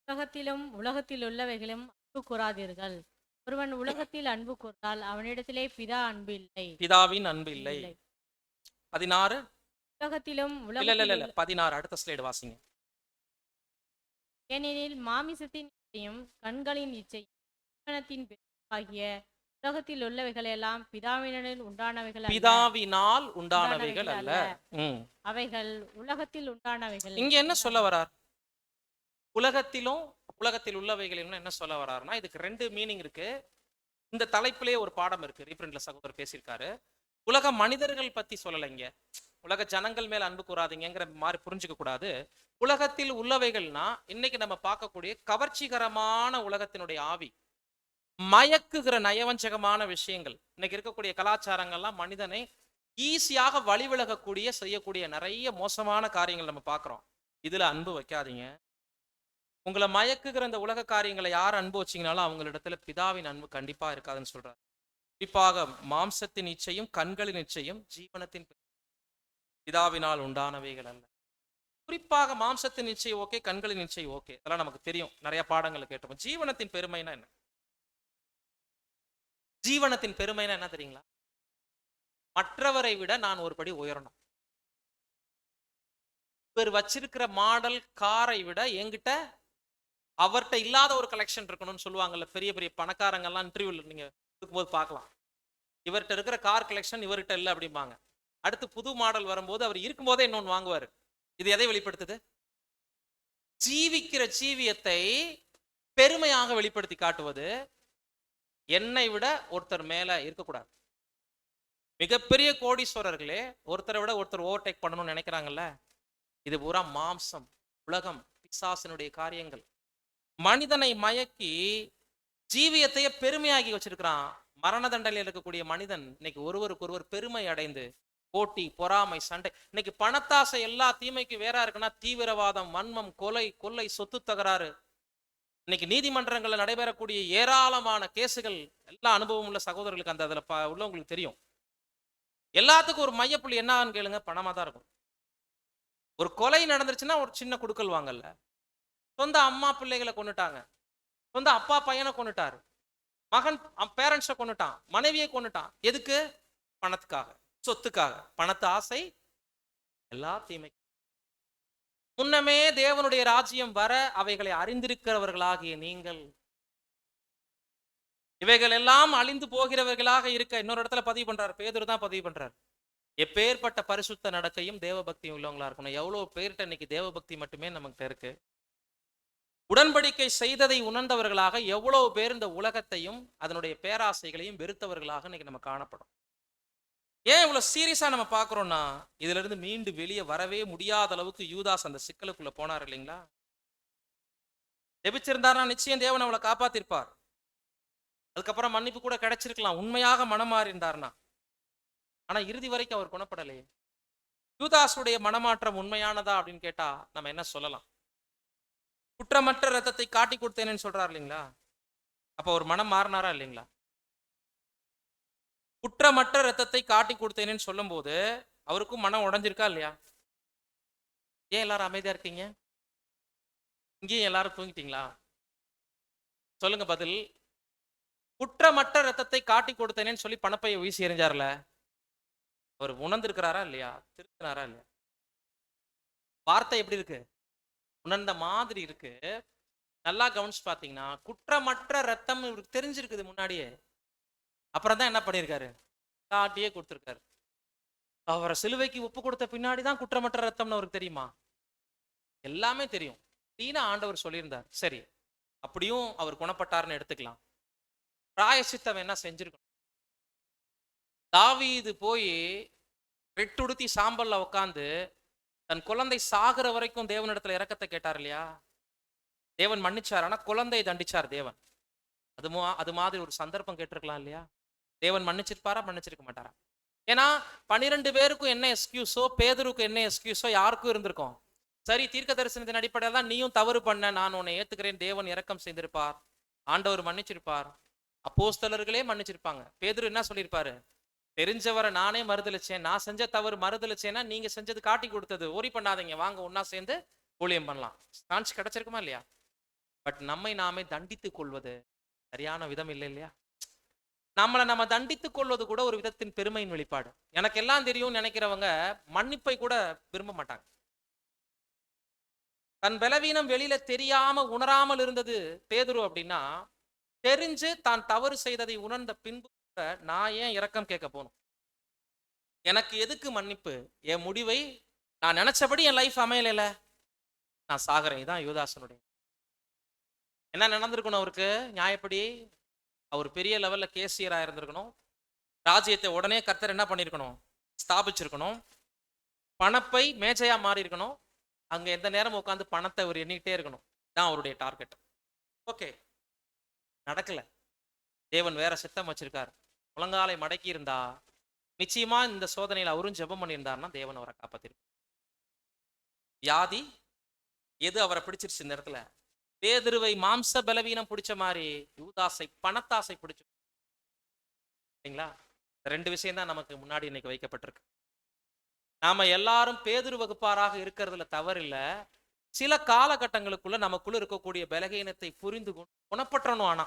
உலகத்திலும் உலகத்தில் உள்ளவைகளும் அன்பு கூறாதீர்கள். ஒருவன் உலகத்தில் அன்பு கூர்ந்தால் அவனிடத்திலே பிதா அன்பு இல்லை, பிதாவின் அன்பு இல்லை. 16 உலகத்திலும் இல்ல 16 அடுத்த ஸ்லைடு வாசிங்க. ஏனெனில் மாமிசத்தின் இச்சையும் கண்களின் இச்சையும் ஜீவனத்தின் ஆகிய உலகத்தில் உள்ளவைகள் எல்லாம் பிதாவினால் உண்டானவைகள் அல்ல. பிதாவினால் உண்டானவைகள் அல்ல. அவைகள் உலகத்தில் உண்டானவைகள். இங்க என்ன சொல்ல வரார்? உலகத்திலும் உலகத்தில் உள்ளவைகள் என்ன சொல்ல வராருன்னா, இதுக்கு 2 மீனிங் இருக்கு. இந்த தலைப்பிலே ஒரு பாடம் இருக்கு, ரீப்ரிண்ட்ல சகோதரர் பேசியிருக்காரு. உலக மனிதர்கள் பத்தி சொல்லலைங்க, உலக ஜனங்கள் மேல அன்பு கூறாதீங்கிற மாதிரி புரிஞ்சுக்க கூடாது. உலகத்தில் உள்ளவைகள்னா இன்னைக்கு நம்ம பார்க்கக்கூடிய கவர்ச்சிகரமான உலகத்தினுடைய ஆவி, மயக்குகிற நயவஞ்சகமான விஷயங்கள். இன்னைக்கு இருக்கக்கூடிய கலாச்சாரங்கள்லாம் மனிதனை ஈஸியாக வழிவிலகக்கூடிய செய்யக்கூடிய நிறைய மோசமான காரியங்கள் நம்ம பார்க்கிறோம். இதுல அன்பு வைக்காதீங்க. உங்களை மயக்குகிற இந்த உலக காரியங்களை யார் அன்பு வச்சிங்கனாலும் அவங்களிடத்துல பிதாவின் அன்பு கண்டிப்பா இருக்காதுன்னு சொல்றாரு. குறிப்பாக மாம்சத்தின் இச்சையும் கண்களின் இச்சையும் ஜீவனத்தின் பிதாவினால் உண்டானவைகள் அல்ல. குறிப்பாக மாம்சத்தின் இச்சை ஓகே, கண்களின் இச்சை ஓகே, அதெல்லாம் நமக்கு தெரியும், நிறைய பாடங்களை கேட்டிருப்போம். ஜீவனத்தின் பெருமைனா என்ன? ஜீவனத்தின் பெருமைனா என்ன தெரியுங்களா? மற்றவரை விட நான் ஒரு படி உயரணும். இவர் வச்சிருக்கிற மாடல் காரை விட என்கிட்ட அவர்கிட்ட இல்லாத ஒரு கலெக்ஷன் இருக்கணும்னு சொல்லுவாங்கல்ல, பெரிய பெரிய பணக்காரங்கெல்லாம் இன்டர்வியூல நீங்க இருக்கும்போது பார்க்கலாம். இவர்கிட்ட இருக்கிற கார் கலெக்ஷன் இவர்கிட்ட இல்லை அப்படிம்பாங்க. அடுத்து புது மாடல் வரும்போது அவர் இருக்கும்போதே இன்னொன்று வாங்குவார். இது எதை வெளிப்படுத்துது? ஜீவிக்கிற ஜீவியத்தை பெருமையாக வெளிப்படுத்தி காட்டுவது. என்னை விட ஒருத்தர் மேல இருக்கக்கூடாது. மிகப்பெரிய கோடீஸ்வரர்களே ஒருத்தரை விட ஒருத்தர் ஓவர்டேக் பண்ணணும்னு நினைக்கிறாங்கல்ல, இது பூரா மாம்சம், உலகம், பிசாசினுடைய காரியங்கள். மனிதனை மயக்கி ஜீவியத்தையே பெருமையாகி வச்சிருக்கிறான். மரண தண்டனையில் இருக்கக்கூடிய மனிதன் இன்னைக்கு ஒருவருக்கு ஒருவர் பெருமை அடைந்து போட்டி, பொறாமை, சண்டை. இன்னைக்கு பணத்தாசை எல்லா தீமைக்கும் வேற இருக்குன்னா தீவிரவாதம், வன்மம், கொலை, கொள்ளை, சொத்து தகராறு. இன்னைக்கு நீதிமன்றங்கள்ல நடைபெறக்கூடிய ஏராளமான கேசுகள் எல்லா அனுபவம் உள்ள சகோதரர்களுக்கு அந்த அதுல உள்ளவங்களுக்கு தெரியும். எல்லாத்துக்கும் ஒரு மையப்புள்ளி என்னன்னு கேளுங்க, பணமா தான் இருக்கும். ஒரு கொலை நடந்துருச்சுன்னா ஒரு சின்ன குடுக்கல் வாங்கல்ல. சொந்த அம்மா பிள்ளைகளை கொண்டுட்டாங்க, சொந்த அப்பா பையனை கொண்டுட்டாரு, மகன் பேரண்ட்ஸை கொண்டுட்டான், மனைவியை கொண்டுட்டான். எதுக்கு? பணத்துக்காக, சொத்துக்காக. பணத்து ஆசை எல்லா தீமை. முன்னமே தேவனுடைய ராஜ்யம் வர அவைகளை அறிந்திருக்கிறவர்களாகிய நீங்கள் இவைகள் எல்லாம் அழிந்து போகிறவர்களாக இருக்க. இன்னொரு இடத்துல பதிவு பண்றாரு, பேதுரு தான் பதிவு பண்றாரு. எப்பேற்பட்ட பரிசுத்த நடக்கையும் தேவபக்தியும் உள்ளவங்களா இருக்கணும். எவ்வளவு பேர்கிட்ட இன்னைக்கு தேவபக்தி மட்டுமே நமக்கு இருக்கு. உடன்படிக்கை செய்ததை உணர்ந்தவர்களாக எவ்வளவு பேர் இந்த உலகத்தையும் அதனுடைய பேராசைகளையும் வெறுத்தவர்களாக இன்னைக்கு நம்ம காணப்படும். ஏன் இவ்வளவு சீரியஸா நம்ம பார்க்கிறோம்னா, இதுல இருந்து மீண்டு வெளியே வரவே முடியாத அளவுக்கு யூதாஸ் அந்த சிக்கலுக்குள்ள போனார் இல்லைங்களா? ஜெபிச்சிருந்தாருன்னா நிச்சயம் தேவன் அவளை காப்பாத்திருப்பார். அதுக்கப்புறம் மன்னிப்பு கூட கிடைச்சிருக்கலாம், உண்மையாக மனம் மாறி இருந்தார்னா. ஆனா இறுதி வரைக்கும் அவர் குணப்படலையே. யூதாசுடைய மனமாற்றம் உண்மையானதா அப்படின்னு கேட்டா நம்ம என்ன சொல்லலாம்? குற்றமற்ற ரத்தத்தை காட்டி கொடுத்தேன்னு சொல்றாரு இல்லைங்களா? அப்ப ஒரு மனம் மாறினாரா இல்லைங்களா? குற்றமற்ற ரத்தத்தை காட்டி கொடுத்தேன்னு சொல்லும் போது அவருக்கும் மனம் உடைஞ்சிருக்கா இல்லையா? ஏன் எல்லாரும் அமைதியா இருக்கீங்க? இங்கேயும் எல்லாரும் தூங்கிட்டீங்களா? சொல்லுங்க பதில். குற்றமற்ற ரத்தத்தை காட்டி கொடுத்தேனேன்னு சொல்லி பணப்பையை வீசி எறிஞ்சார்ல, அவர் உணர்ந்திருக்கிறாரா இல்லையா? திருத்தினாரா இல்லையா? வார்த்தை எப்படி இருக்கு? உணர்ந்த மாதிரி இருக்கு. நல்லா கவனிச்சு பாத்தீங்கன்னா, குற்றமற்ற ரத்தம் இவருக்கு தெரிஞ்சிருக்குது முன்னாடியே. அப்புறம் தான் என்ன பண்ணியிருக்காரு? காட்டியே கொடுத்திருக்காரு. அவரை சிலுவைக்கு ஒப்பு கொடுத்த பின்னாடி தான் குற்றமற்ற ரத்தம்னு அவருக்கு தெரியுமா? எல்லாமே தெரியும். தீனா ஆண்டவர் சொல்லியிருந்தார். சரி, அப்படியும் அவர் குணப்பட்டார்னு எடுத்துக்கலாம். பிராயசித்தம் என்ன செஞ்சிருக்கணும்? தாவீது போய் ரெட்டுடுத்தி சாம்பல்ல உட்காந்து தன் குழந்தை சாகிற வரைக்கும் தேவனிடத்துல இரக்கத்தை கேட்டார் இல்லையா? தேவன் மன்னிச்சார், ஆனா குழந்தையை தண்டிச்சார் தேவன். அது மாதிரி ஒரு சந்தர்ப்பம் கேட்டிருக்கலாம் இல்லையா? தேவன் மன்னிச்சிருப்பாரா? மன்னிச்சிருக்க மாட்டாரா? ஏன்னா 12 பேருக்கும் என்ன எக்ஸ்கியூஸோ, பேதுருக்கு என்ன எக்ஸ்கியூஸோ யாருக்கும் இருந்திருக்கும். சரி, தீர்க்க தரிசனத்தின் அடிப்படையில் தான் நீயும் தவறு பண்ண, நான் உன்னை ஏத்துக்கிறேன், தேவன் இரக்கம் செய்திருப்பார், ஆண்டவர் மன்னிச்சிருப்பார், அப்போஸ்தலர்களே மன்னிச்சிருப்பாங்க. பேதுரு என்ன சொல்லியிருப்பாரு? தெரிஞ்சவரை நானே மறுதளிச்சேன், நான் செஞ்ச தவறு மறுதளிச்சேன்னா நீங்க செஞ்சது காட்டி கொடுத்தது, ஓரி பண்ணாதீங்க, வாங்க ஒன்னா சேர்ந்து ஊழியம் பண்ணலாம். சான்ஸ் கிடைச்சிருக்குமா இல்லையா? பட் நம்மை நாமே தண்டித்துக் கொள்வது சரியான விதம் இல்லை இல்லையா? நம்மளை நம்ம தண்டித்துக் கொள்வது கூட ஒரு விதத்தின் பெருமையின் வெளிப்பாடு. எனக்கு எல்லாம் தெரியும் நினைக்கிறவங்க மன்னிப்பை கூட விரும்ப மாட்டாங்க. தன் பலவீனம் வெளியில தெரியாம உணராமல் இருந்தது பேதுரு அப்படின்னா, தெரிஞ்சு தான் தவறு செய்ததை உணர்ந்த பின்பு கூட நான் ஏன் இரக்கம் கேட்க போகணும்? எனக்கு எதுக்கு மன்னிப்பு? என் முடிவை நான் நினைச்சபடி என் லைஃப் அமையல, நான் சாகிறேன். இதான் யூதாசனுடைய. என்ன நடந்திருக்கணும் அவருக்கு? நியாயப்படி அவர் பெரிய லெவல்ல கேசியரா இருந்திருக்கணும். ராஜ்யத்தை உடனே கர்த்தர் என்ன பண்ணிருக்கணும்? ஸ்தாபிச்சிருக்கணும். பணப்பை மேஜையா மாறி இருக்கணும். அங்க எந்த நேரம் உட்காந்து பணத்தை அவர் எண்ணிக்கிட்டே இருக்கணும். தான் அவருடைய டார்கெட். ஓகே, நடக்கல. தேவன் வேற சித்தம் வச்சிருக்காரு. முழங்காலை மடக்கி இருந்தா நிச்சயமா இந்த சோதனையில அவரும் ஜெபம் பண்ணியிருந்தாருன்னா தேவன் அவரை காப்பாத்திருப்பார். வியாதி எது அவரை பிடிச்சிருச்சு இந்த இடத்துல? பேதுருவை மாம்ச பலவீனம் பிடிச்ச மாதிரி யூதாசை பணத்தாசை பிடிச்சு. சரிங்களா? ரெண்டு விஷயம் தான் நமக்கு முன்னாடி இன்னைக்கு வைக்கப்பட்டிருக்கு. நாம எல்லாரும் பேதுரு வகுப்பாராக இருக்கிறதுல தவறில்ல. சில காலகட்டங்களுக்குள்ள நமக்குள்ள இருக்கக்கூடிய பலகீனத்தை புரிந்து கொண்டு குணப்பற்றணும். ஆனா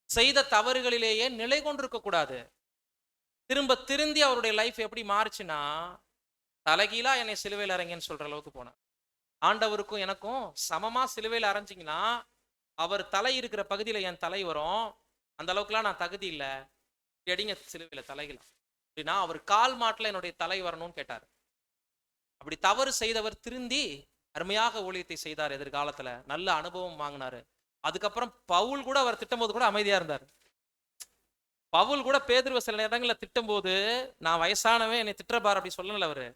செய்த தவறுகளிலேயே நிலை கொண்டிருக்க கூடாது. திரும்ப திருந்தி அவருடைய லைஃப் எப்படி மாறுச்சுன்னா, தலைகீழா என்னை சிலுவையில் அறைங்கன்னு சொல்ற அளவுக்கு போனார். ஆண்டவருக்கும் எனக்கும் சமமா சிலுவையில் அரைஞ்சிங்கன்னா அவர் தலை இருக்கிற பகுதியில என் தலை வரும். அந்த அளவுக்குலாம் நான் தகுதி இல்லை, அடிங்க சிலுவையில் தலைகலாம் அப்படின்னா அவர் கால் மாட்டில் என்னுடைய தலை வரணும்னு கேட்டார். அப்படி தவறு செய்தவர் திருந்தி அருமையாக ஊழியத்தை செய்தார். எதிர்காலத்துல நல்ல அனுபவம் வாங்கினாரு. அதுக்கப்புறம் பவுல் கூட அவர் திட்டும் போது கூட அமைதியா இருந்தார். பவுல் கூட பேதுருவ சில இடங்கள்ல திட்டும் போது, நான் வயசானவன் என்னை திட்டுறப்பார் அப்படி சொல்லல அவரு.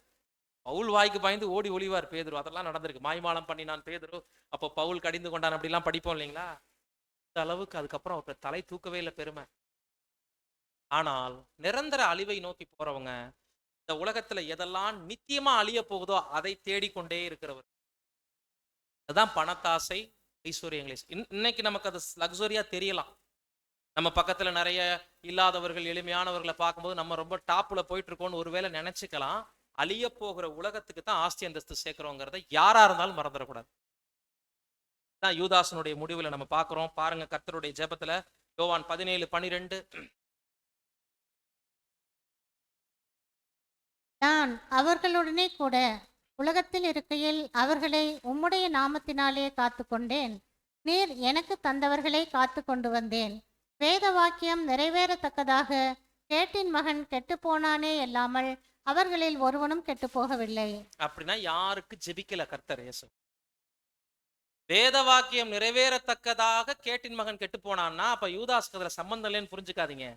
பவுல் வாய்க்கு பயந்து ஓடி ஒளிவார் பேதுரு. அதெல்லாம் நடந்திருக்கு. மாய்மாலம் பண்ணி நான் பேதுரு, அப்போ பவுல் கடிந்து கொண்டான் அப்படிலாம் படிப்போம் இல்லைங்களா? இந்த அளவுக்கு அதுக்கப்புறம் அவர் தலை தூக்கவே இல்லை பெருமை. ஆனால் நிரந்தர அழிவை நோக்கி போறவங்க இந்த உலகத்துல எதெல்லாம் நித்தியமா அழிய போகுதோ அதை தேடிக்கொண்டே இருக்கிறவர். அதுதான் பணத்தாசை, ஐஸ்வர்யங்களை. இன்னைக்கு நமக்கு அது லக்ஸரியா தெரியலாம். நம்ம பக்கத்துல நிறைய இல்லாதவர்கள், எளிமையானவர்களை பார்க்கும்போது நம்ம ரொம்ப டாப்ல போயிட்டு இருக்கோம்னு ஒருவேளை நினைச்சுக்கலாம். அழிய போகிற உலகத்துக்கு தான் ஆஸ்தி அந்தஸ்து சேர்க்கிறோங்கிறத யாரா இருந்தாலும் மறந்துடக்கூடாது. தான் யூதாசனுடைய முடிவுல நம்ம பார்க்கிறோம். பாருங்க கர்த்தருடைய ஜெபத்துல யோவான் 17:12. நான் அவர்களுடனே கூட உலகத்தில் இருக்கையில் அவர்களை உம்முடைய நாமத்தினாலே காத்து கொண்டேன். நீர் எனக்கு தந்தவர்களை காத்து கொண்டு வந்தேன். வேத வாக்கியம் நிறைவேறத்தக்கதாக கேட்டின் மகன் கெட்டு போனானே அல்லாமல் அவர்களில் ஒருவனும் கெட்டு போகவில்லை. அப்படின்னா யாருக்கு ஜெபிக்கல கர்த்தர் இயேசு? வேத வாக்கியம் நிறைவேறத்தக்கதாக கேட்டின் மகன் கெட்டு போனான்னா அப்ப யூதாஸ்க்கு அதுல சம்பந்தம் இல்லைன்னு புரிஞ்சுக்காதீங்க.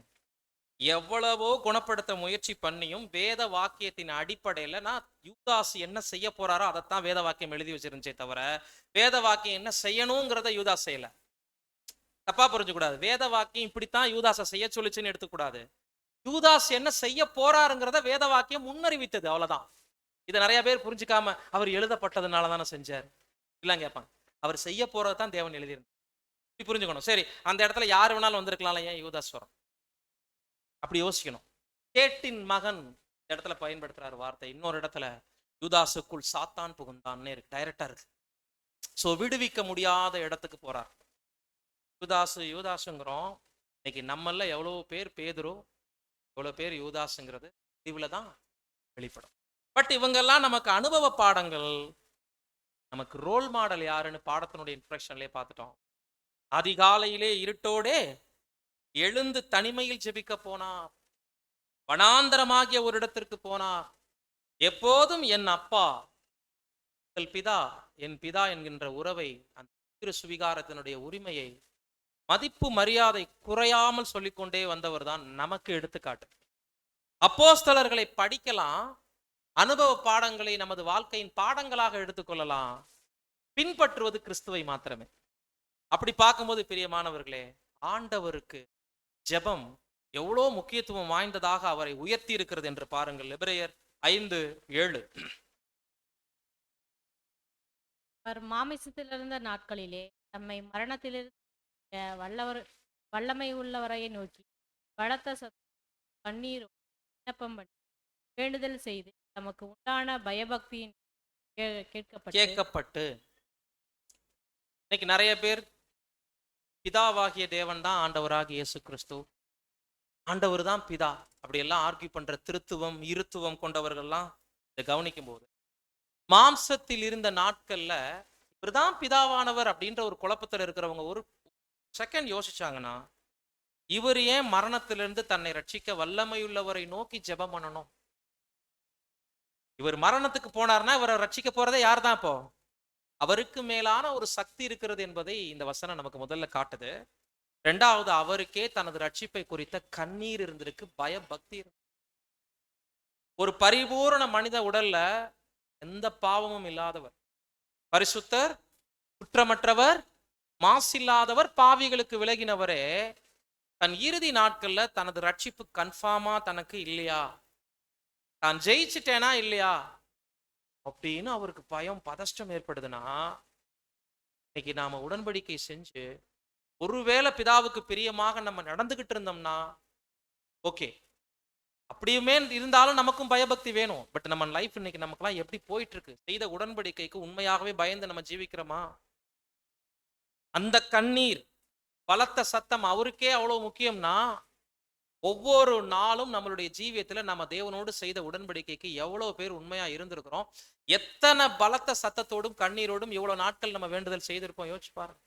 எவ்வளவோ குணப்படுத்த முயற்சி பண்ணியும் வேத வாக்கியத்தின் அடிப்படையில நான் யூதாஸ் என்ன செய்ய போறாரோ அதைத்தான் வேத வாக்கியம் எழுதி வச்சிருந்துச்சே தவிர வேத வாக்கியம் என்ன செய்யணுங்கிறத யூதாஸ் செய்யல. தப்பா புரிஞ்சுக்கூடாது. வேத வாக்கியம் இப்படித்தான் யூதாஸை செய்ய சொல்லிச்சுன்னு எடுத்துக்கூடாது. யூதாஸ் என்ன செய்ய போறாருங்கிறத வேத வாக்கியம் முன்னறிவித்தது, அவ்வளவுதான். இதை நிறைய பேர் புரிஞ்சுக்காம அவர் எழுதப்பட்டதுனால தானே செஞ்சார் இல்லைன்னு கேட்பாங்க. அவர் செய்ய போறதான் தேவன் எழுதியிருந்தார். இப்படி புரிஞ்சுக்கணும். சரி, அந்த இடத்துல யார் வேணாலும் வந்திருக்கலாம், ஏன் யூதாஸ் வரும்? அப்படி யோசிக்கணும். கேட்டின் மகன் இந்த இடத்துல பயன்படுத்துறாரு வார்த்தை. இன்னொரு இடத்துல யூதாசுக்குள் சாத்தான் புகுந்தான்னு இருக்கு, டைரக்டா இருக்கு. சோ விடுவிக்க முடியாத இடத்துக்கு போறார். யூதாசுங்கிறோம். இன்னைக்கு நம்மள எவ்வளவு பேர் பேதுரு, எவ்வளவு பேர் யூதாசுங்கிறது இதுல தான் வெளிப்படும். பட் இவங்கெல்லாம் நமக்கு அனுபவ பாடங்கள். நமக்கு ரோல் மாடல் யாருன்னு பாடத்தினுடைய இன்ட்ரடக்ஷன்லயே பார்த்துட்டோம். அதிகாலையிலே இருட்டோடே எழுந்து தனிமையில் ஜெபிக்க போனார். வனாந்தரமாகிய ஒரு இடத்திற்கு போனார். எப்போதும் என் அப்பா பிதா, என் பிதா என்கின்ற உறவை, அந்த திரு சுவிகாரத்தினுடைய உரிமையை, மதிப்பு மரியாதை குறையாமல் சொல்லிக்கொண்டே வந்தவர் தான் நமக்கு எடுத்துக்காட்டு. அப்போஸ்தலர்களை படிக்கலாம், அனுபவ பாடங்களை நமது வாழ்க்கையின் பாடங்களாக எடுத்துக்கொள்ளலாம். பின்பற்றுவது கிறிஸ்துவை மாத்திரமே. அப்படி பார்க்கும்போது பிரியமானவர்களே, ஆண்டவருக்கு ஜெபம் எவ்வளோ முக்கியத்துவம் வாய்ந்ததாக அவரை உயர்த்தி இருக்கிறது என்று பாருங்கள். எபிரேயர் 5:7. அவர் மாமிசத்திலிருந்த நாட்களிலே தம்மை மரணத்திலிருந்து வல்லமை உள்ளவரை நோக்கி பலத்த கண்ணீர் விண்ணப்பம் பண்ணி வேண்டுதல் செய்து நமக்கு உண்டான பயபக்தியின் கேட்கப்பட்டு. இன்னைக்கு நிறைய பேர் பிதாவாகிய தேவன் தான் ஆண்டவராகிய இயேசு கிறிஸ்து, ஆண்டவர் தான் பிதா அப்படி எல்லாம் ஆர்கியூ பண்ற திருத்துவம் இருத்துவம் கொண்டவர்கள்லாம் இதை கவனிக்கும் போது, மாம்சத்தில் இருந்த நாட்கள்ல இவர்தான் பிதாவானவர் அப்படின்ற ஒரு குழப்பத்தில் இருக்கிறவங்க ஒரு செகண்ட் யோசிச்சாங்கன்னா, இவர் ஏன் மரணத்திலிருந்து தன்னை ரட்சிக்க வல்லமையுள்ளவரை நோக்கி ஜெபம் பண்ணணும்? இவர் மரணத்துக்கு போனார்னா இவரை ரட்சிக்க போறதே யார் தான்? இப்போ அவருக்கு மேலான ஒரு சக்தி இருக்கிறது என்பதை இந்த வசனம் நமக்கு முதல்ல காட்டுது. இரண்டாவது, அவருக்கே தனது ரட்சிப்பை குறித்த கண்ணீர் இருந்திருக்கு, பயபக்தி. ஒரு பரிபூரண மனித உடல்ல எந்த பாவமும் இல்லாதவர், பரிசுத்தர், குற்றமற்றவர், மாசில்லாதவர், பாவிகளுக்கு விலகினவரே தன் இறுதி நாட்கள்ல தனது ரட்சிப்பு கன்ஃபார்மா தனக்கு இல்லையா, தான் ஜெயிச்சிட்டேனா இல்லையா அப்படின்னு அவருக்கு பயம் பதஷ்டம் ஏற்படுதுன்னா, இன்னைக்கு நாம உடன்படிக்கை செஞ்சு ஒருவேளை பிதாவுக்கு பிரியமாக நம்ம நடந்துகிட்டு இருந்தோம்னா ஓகே, அப்படியுமே இருந்தாலும் நமக்கும் பயபக்தி வேணும். பட் நம்ம லைஃப் இன்னைக்கு நமக்குலாம் எப்படி போயிட்டு இருக்கு? செய்த உடன்படிக்கைக்கு உண்மையாகவே பயந்து நம்ம ஜீவிக்கிறோமா? அந்த கண்ணீர், பலத்த சத்தம் அவருக்கே அவ்வளவு முக்கியம்னா, ஒவ்வொரு நாளும் நம்மளுடைய ஜீவியத்துல நம்ம தேவனோடு செய்த உடன்படிக்கைக்கு எவ்வளவு பேர் உண்மையா இருந்திருக்கிறோம்? எத்தனை பலத்த சத்தத்தோடும் கண்ணீரோடும் இவ்வளவு நாட்கள் நம்ம வேண்டுதல் செய்திருப்போம்? யோசிச்சு பாருங்க.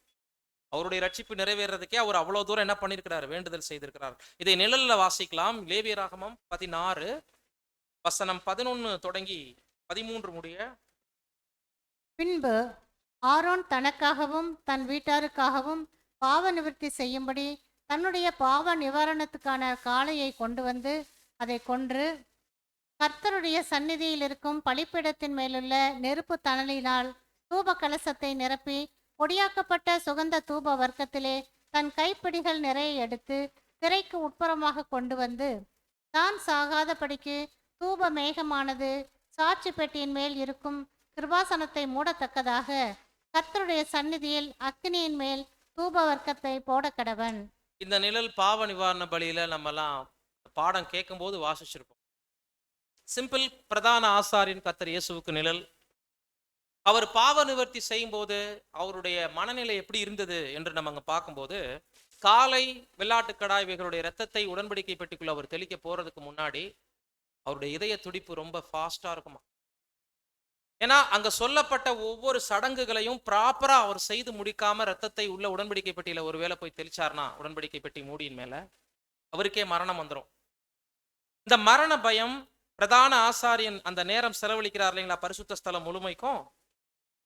அவருடைய ரட்சிப்பு நிறைவேறதுக்கே அவர் அவ்வளவு தூரம் என்ன பண்ணிருக்கிறார்? வேண்டுதல் செய்திருக்கிறார். இதை நிழல்ல வாசிக்கலாம். லேவியராகமம் 16 வசனம் 11 தொடங்கி 13 முடிய. பின்பு ஆரோன் தனக்காகவும் தன் வீட்டாருக்காகவும் பாவ நிவர்த்தி செய்யும்படி தன்னுடைய பாவ நிவாரணத்துக்கான காளையை கொண்டு வந்து அதை கொன்று கர்த்தருடைய சந்நிதியில் இருக்கும் பலிப்பீடத்தின் மேலுள்ள நெருப்பு தணலினால் தூப கலசத்தை நிரப்பி பொடியாக்கப்பட்ட சுகந்த தூப வர்க்கத்திலே தன் கைப்பிடிகள் நிறைய எடுத்து திரைக்கு உட்புறமாக கொண்டு வந்து, தான் சாகாதபடிக்கு தூப மேகமானது சாட்சி பெட்டியின் மேல் இருக்கும் கிருபாசனத்தை மூடத்தக்கதாக கர்த்தருடைய சந்நிதியில் அக்கினியின் மேல் தூப வர்க்கத்தை போட கடவன். இந்த நிழல் பாவ நிவாரண பலியில நம்மலாம் பாடம் கேட்கும் போது வாசிச்சிருப்போம். சிம்பிள். பிரதான ஆசாரியன் கர்த்தர் இயேசுவுக்கு நிழல். அவர் பாவ நிவர்த்தி செய்யும் போது அவருடைய மனநிலை எப்படி இருந்தது என்று நம்ம அங்க பார்க்கும்போது, காலை வெள்ளாட்டுக்கடாய் இவைகளுடைய ரத்தத்தை உடன்படிக்கை பெட்டிக்குள்ள அவர் தெளிக்க போறதுக்கு முன்னாடி அவருடைய இதய துடிப்பு ரொம்ப ஃபாஸ்டா இருக்குமா. ஏன்னா அங்க சொல்லப்பட்ட ஒவ்வொரு சடங்குகளையும் ப்ராப்பரா அவர் செய்து முடிக்காம ரத்தத்தை உள்ள உடன்படிக்கை பெட்டியில ஒருவேளை போய் தெளிச்சார்னா, உடன்படிக்கை பெட்டி மூடியின் மேல அவருக்கே மரணம் வந்துடும். இந்த மரண பயம் பிரதான ஆசாரியன் அந்த நேரம் செலவழிக்கிறார் இல்லைங்களா, பரிசுத்த ஸ்தலம் முழுமைக்கும்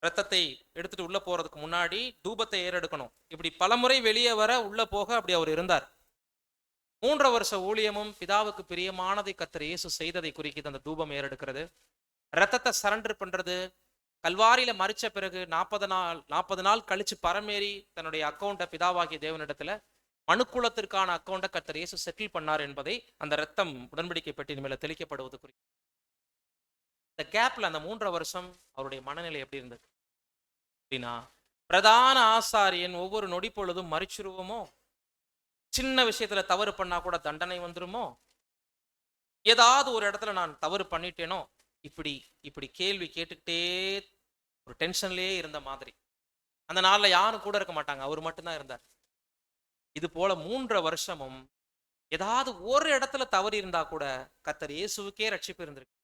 ரத்தத்தை எடுத்துட்டு உள்ள போறதுக்கு முன்னாடி தூபத்தை ஏறெடுக்கணும். இப்படி பலமுறை வெளியே வர உள்ள போக அப்படி அவர் இருந்தார். 3 வருஷ ஊழியமும் பிதாவுக்கு பிரியமானதை கர்த்தர் இயேசு செய்ததை குறிக்கிது அந்த தூபம் ஏறெடுக்கிறது. ரத்தத்தை சரண்டர் பண்றது, கல்வாரியில மரிச்ச பிறகு 40 நாள் கழிச்சு பரமேறி தன்னுடைய அக்கௌண்ட்டை பிதாவாகிய தேவனிடத்துல மனுக்குலத்திற்கான அக்கௌண்ட்டை கர்த்தர் இயேசு செட்டில் பண்ணார் என்பதை அந்த ரத்தம் உடன்படிக்கை பெட்டியின் மேல தெளிக்கப்படுவது குறித்து. இந்த கேப்ல அந்த 3 வருஷம் அவருடைய மனநிலை எப்படி இருந்தது அப்படின்னா, பிரதான ஆசாரியன் ஒவ்வொரு நொடி பொழுதும் மறிச்சிருவோமோ, சின்ன விஷயத்துல தவறு பண்ணா கூட தண்டனை வந்துருமோ, ஏதாவது ஒரு இடத்துல நான் தவறு பண்ணிட்டேனோ, இப்படி இப்படி கேள்வி கேட்டுக்கிட்டே ஒரு டென்ஷன்லயே இருந்த மாதிரி. அந்த நாள்ல யாரும் கூட இருக்க மாட்டாங்க, அவர் மட்டும்தான் இருந்தார். இது போல 3 வருஷமும் ஏதாவது ஒரு இடத்துல தவறு இருந்தா கூட கர்த்தர் இயேசுவுக்கே ரட்சிப்பு இருந்திருக்கு.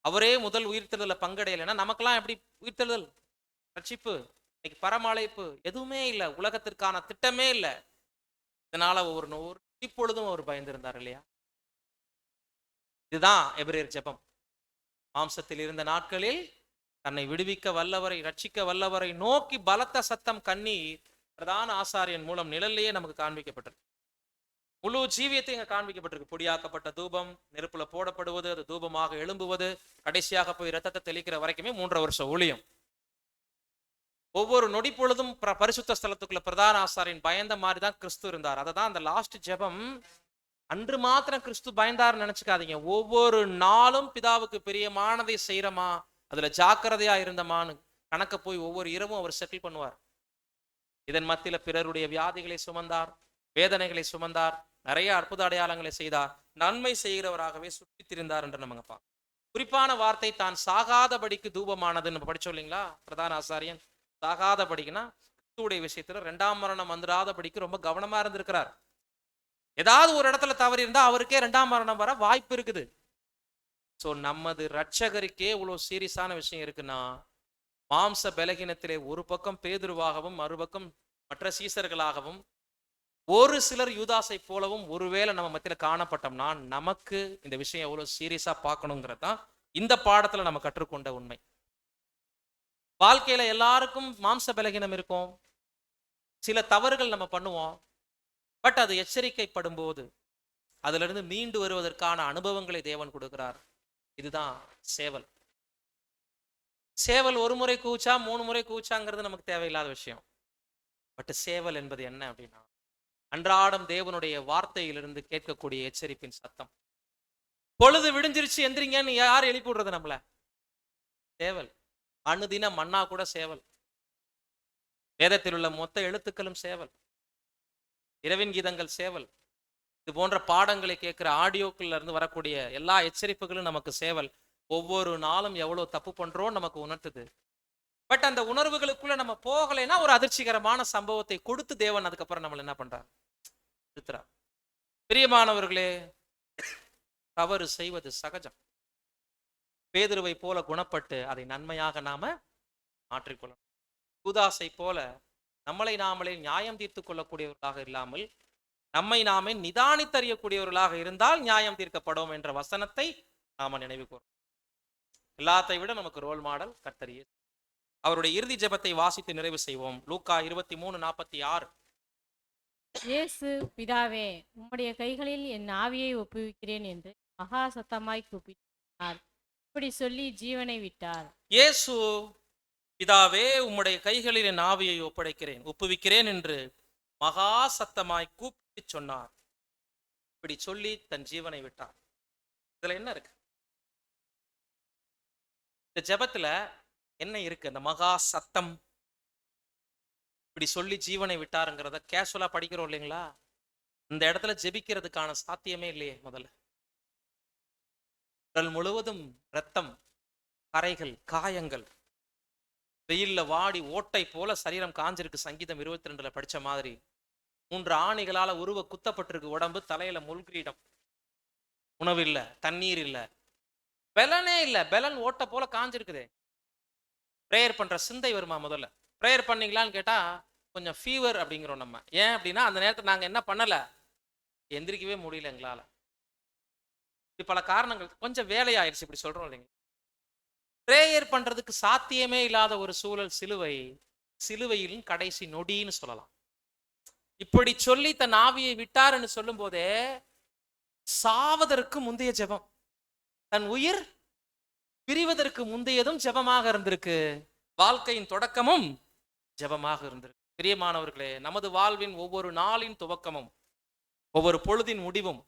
அவரே முதல் உயிர்த்தெழுதல பங்கடையலைன்னா நமக்கெல்லாம் எப்படி உயிர்த்தெழுதல், ரட்சிப்பு, இன்னைக்கு பரமழைப்பு எதுவுமே இல்லை, உலகத்திற்கான திட்டமே இல்லை. இதனால ஒரு இப்பொழுதும் அவர் பயந்திருந்தார் இல்லையா? இதுதான் எபிரேயர் ஜெபம். மாம்சத்தில் இருந்த நாட்களில் தன்னை விடுவிக்க வல்லவரை, ரட்சிக்க வல்லவரை நோக்கி பலத்த சத்தம் கண்ணீர் பிரதான ஆசாரியன் மூலம் நிழல்லையே நமக்கு காண்பிக்கப்பட்டிருக்கு. முழு ஜீவியத்தை இங்க காண்பிக்கப்பட்டிருக்கு. பொடியாக்கப்பட்ட தூபம் நெருப்புல போடப்படுவது, அது தூபமாக எழும்புவது, கடைசியாக போய் ரத்தத்தை தெளிக்கிற வரைக்குமே 3 வருஷ ஊழியம். ஒவ்வொரு நொடி பொழுதும் பரிசுத்த ஸ்தலத்துக்குள்ள பிரதான ஆசாரியன் பயந்த மாதிரி தான் கிறிஸ்து இருந்தார். அதை தான் அந்த லாஸ்ட் ஜெபம். அன்று மாத்திரம் கிறிஸ்து பயந்தார் நினைச்சுக்காதீங்க. ஒவ்வொரு நாளும் பிதாவுக்கு பிரியமானதை செய்யறமா, அதுல ஜாக்கிரதையா இருந்தமான்னு கணக்க போய் ஒவ்வொரு இரவும் அவர் செட்டில் பண்ணுவார். இதன் மத்தியில பிறருடைய வியாதிகளை சுமந்தார், வேதனைகளை சுமந்தார், நிறைய அற்புத அடையாளங்களை செய்தார், நன்மை செய்கிறவராகவே சுற்றி திரிந்தார் என்று நம்ம பார்ப்போம். குறிப்பான வார்த்தை தான் சாகாதபடிக்கு தூபமானதுன்னு நம்ம படிச்சோம் இல்லைங்களா? பிரதான ஆசாரியன் சாகாதபடிக்குன்னா கிறிஸ்துவுடைய விஷயத்துல 2ஆம் மரணம் வந்துடாதபடிக்கு ரொம்ப கவனமா இருந்திருக்கிறார். ஏதாவது ஒரு இடத்துல தவறு இருந்தா அவருக்கே 2ஆம் மரணம் வர வாய்ப்பு இருக்குது. சோ நமது ரட்சகருக்கே இவ்வளவு சீரியஸான விஷயம் இருக்குன்னா, மாம்ச பலகீனத்திலே ஒரு பக்கம் பேதுருவாகவும் மறுபக்கம் மற்ற சீசர்களாகவும் ஒரு சிலர் யூதாசை போலவும் ஒருவேளை நம்ம மத்தியில காணப்பட்டோம்னா நமக்கு இந்த விஷயம் எவ்வளவு சீரியஸா பார்க்கணுங்கிறது தான் இந்த பாடத்துல நம்ம கற்றுக்கொண்ட உண்மை. வாழ்க்கையில எல்லாருக்கும் மாம்ச பலகீனம் இருக்கும், சில தவறுகள் நம்ம பண்ணுவோம். பட் அது எச்சரிக்கைப்படும் போது அதுல இருந்து மீண்டு வருவதற்கான அனுபவங்களை தேவன் கொடுக்கிறார். இதுதான் சேவல். சேவல் ஒரு முறை கூச்சா 3 முறை கூச்சாங்கிறது நமக்கு தேவையில்லாத விஷயம். பட் சேவல் என்பது என்ன அப்படின்னா, அன்றாடம் தேவனுடைய வார்த்தையிலிருந்து கேட்கக்கூடிய எச்சரிப்பின் சத்தம். பொழுது விடிஞ்சிருச்சு எந்திரிங்கன்னு யார் எழுப்பி விடுறது நம்மள? சேவல். அனுதின மன்னா கூட சேவல். வேதத்தில் உள்ள மொத்த எழுத்துக்களும் சேவல். இரவின் கீதங்கள் சேவல். இது போன்ற பாடங்களை கேட்கிற ஆடியோக்கள்ல இருந்து வரக்கூடிய எல்லா எச்சரிப்புகளும் நமக்கு சேவல். ஒவ்வொரு நாளும் எவ்வளவு தப்பு பண்றோம் நமக்கு உணர்த்துது. பட் அந்த உணர்வுகளுக்குள்ள நம்ம போகலைன்னா ஒரு அதிர்ச்சிகரமான சம்பவத்தை கொடுத்து தேவன் அதுக்கப்புறம் நம்மள என்ன பண்றார்? நிறுத்துறார். பிரியமானவர்களே, தவறு செய்வது சகஜம். பேதுருவை போல குணப்பட்டு அதை நன்மையாக நாம மாற்றிக்கொள்ளணும். யூதாசை போல நம்மளை நாமளே நியாயம் தீர்த்து கொள்ளக்கூடியவர்களாக இல்லாமல் நம்மை நாமே நிதானித்தறியக்கூடியவர்களாக இருந்தால் நியாயம் தீர்க்கப்படும் என்ற வசனத்தை நாம நினைவு கூறோம். எல்லாத்தை விட நமக்கு ரோல் மாடல் கர்த்தர் இயேசு. அவருடைய இறுதி ஜெபத்தை வாசித்து நிறைவு செய்வோம். லூக்கா 23:46. இயேசு, பிதாவே, உம்முடைய கைகளில் என் ஆவியை ஒப்புவிக்கிறேன் என்று மகா சத்தமாய் கூப்பிட்டார். இப்படி சொல்லி ஜீவனை விட்டார். இயேசு, பிதாவே, உம்முடைய கைகளில் என் ஆவியை ஒப்புவிக்கிறேன் என்று மகா சத்தமாய் கூப்பிட்டு சொன்னார். இப்படி சொல்லி தன் ஜீவனை விட்டார். இதுல என்ன இருக்கு? இந்த ஜெபத்துல என்ன இருக்கு? அந்த மகா சத்தம் இப்படி சொல்லி ஜீவனை விட்டாருங்கிறத கேஷுவலா படிக்கிறோம் இல்லைங்களா? இந்த இடத்துல ஜெபிக்கிறதுக்கான சாத்தியமே இல்லையே. முதல்ல உடல் முழுவதும் ரத்தம், கரைகள், காயங்கள், வெயில்ல வாடி ஓட்டை போல சரீரம் காஞ்சிருக்கு. சங்கீதம் 22 படிச்ச மாதிரி 3 ஆணிகளால உருவ குத்தப்பட்டிருக்கு உடம்பு. தலையில முள்கிரீடம், உணவு இல்ல, தண்ணீர் இல்ல, பெலனே இல்ல, பெலன் ஓட்டை போல காஞ்சிருக்குதே. ப்ரேயர் பண்ற சிந்தை வருமா? முதல்ல ப்ரேயர் பண்ணீங்களான்னு கேட்டா கொஞ்சம் ஃபீவர் அப்படிங்கிறோம் நம்ம. ஏன் அப்படின்னா அந்த நேரத்தில் நாங்க என்ன பண்ணல, எந்திரிக்கவே முடியல எங்களால. இப்படி பல காரணங்கள், கொஞ்சம் வேலையாயிருச்சு இப்படி சொல்றோம் இல்லைங்க. ப்ரேயர் பண்றதுக்கு சாத்தியமே இல்லாத ஒரு சூழல் சிலுவையின் கடைசி நொடின்னு சொல்லலாம். இப்படி சொல்லி தன் ஆவியை விட்டார்ன்னு சொல்லும் போதே சாவதற்கு முந்தைய ஜெபம், தன் உயிர் பிரிவதற்கு முந்தையதும் ஜெபமாக இருந்திருக்கு. வாழ்க்கையின் தொடக்கமும் ஜெபமாக இருந்திருக்கு. பிரியமானவர்களே, நமது வாழ்வின் ஒவ்வொரு நாளின் துவக்கமும் ஒவ்வொரு பொழுதின் முடிவும்,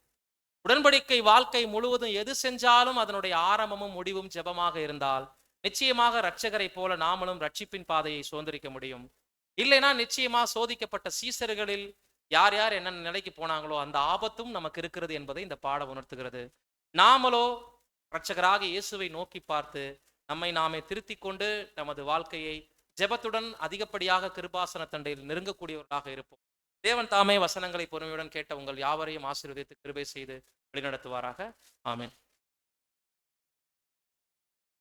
உடன்படிக்கை வாழ்க்கை முழுவதும் எது செஞ்சாலும் அதனுடைய ஆரம்பமும் முடிவும் ஜெபமாக இருந்தால் நிச்சயமாக ரட்சகரை போல நாமளும் ரட்சிப்பின் பாதையை சுதந்திரிக்க முடியும். இல்லைன்னா நிச்சயமா சோதிக்கப்பட்ட சீசர்களில் யார் யார் என்ன நிலைக்கு போனாங்களோ அந்த ஆபத்தும் நமக்கு இருக்கிறது என்பதை இந்த பாடம் உணர்த்துகிறது. நாமளோ ரட்சகராக இயேசுவை நோக்கி பார்த்து நம்மை நாமே திருத்திக் கொண்டு நமது வாழ்க்கையை ஜெபத்துடன் அதிகப்படியாக கிருபாசன தண்டையில் நெருங்கக்கூடியவர்களாக இருப்போம். தேவன் தாமே வசனங்களை பொறுமையுடன் கேட்ட உங்கள் யாவரையும் ஆசீர்வதித்து கிருபை செய்து வழிநடத்துவாராக. ஆமென்.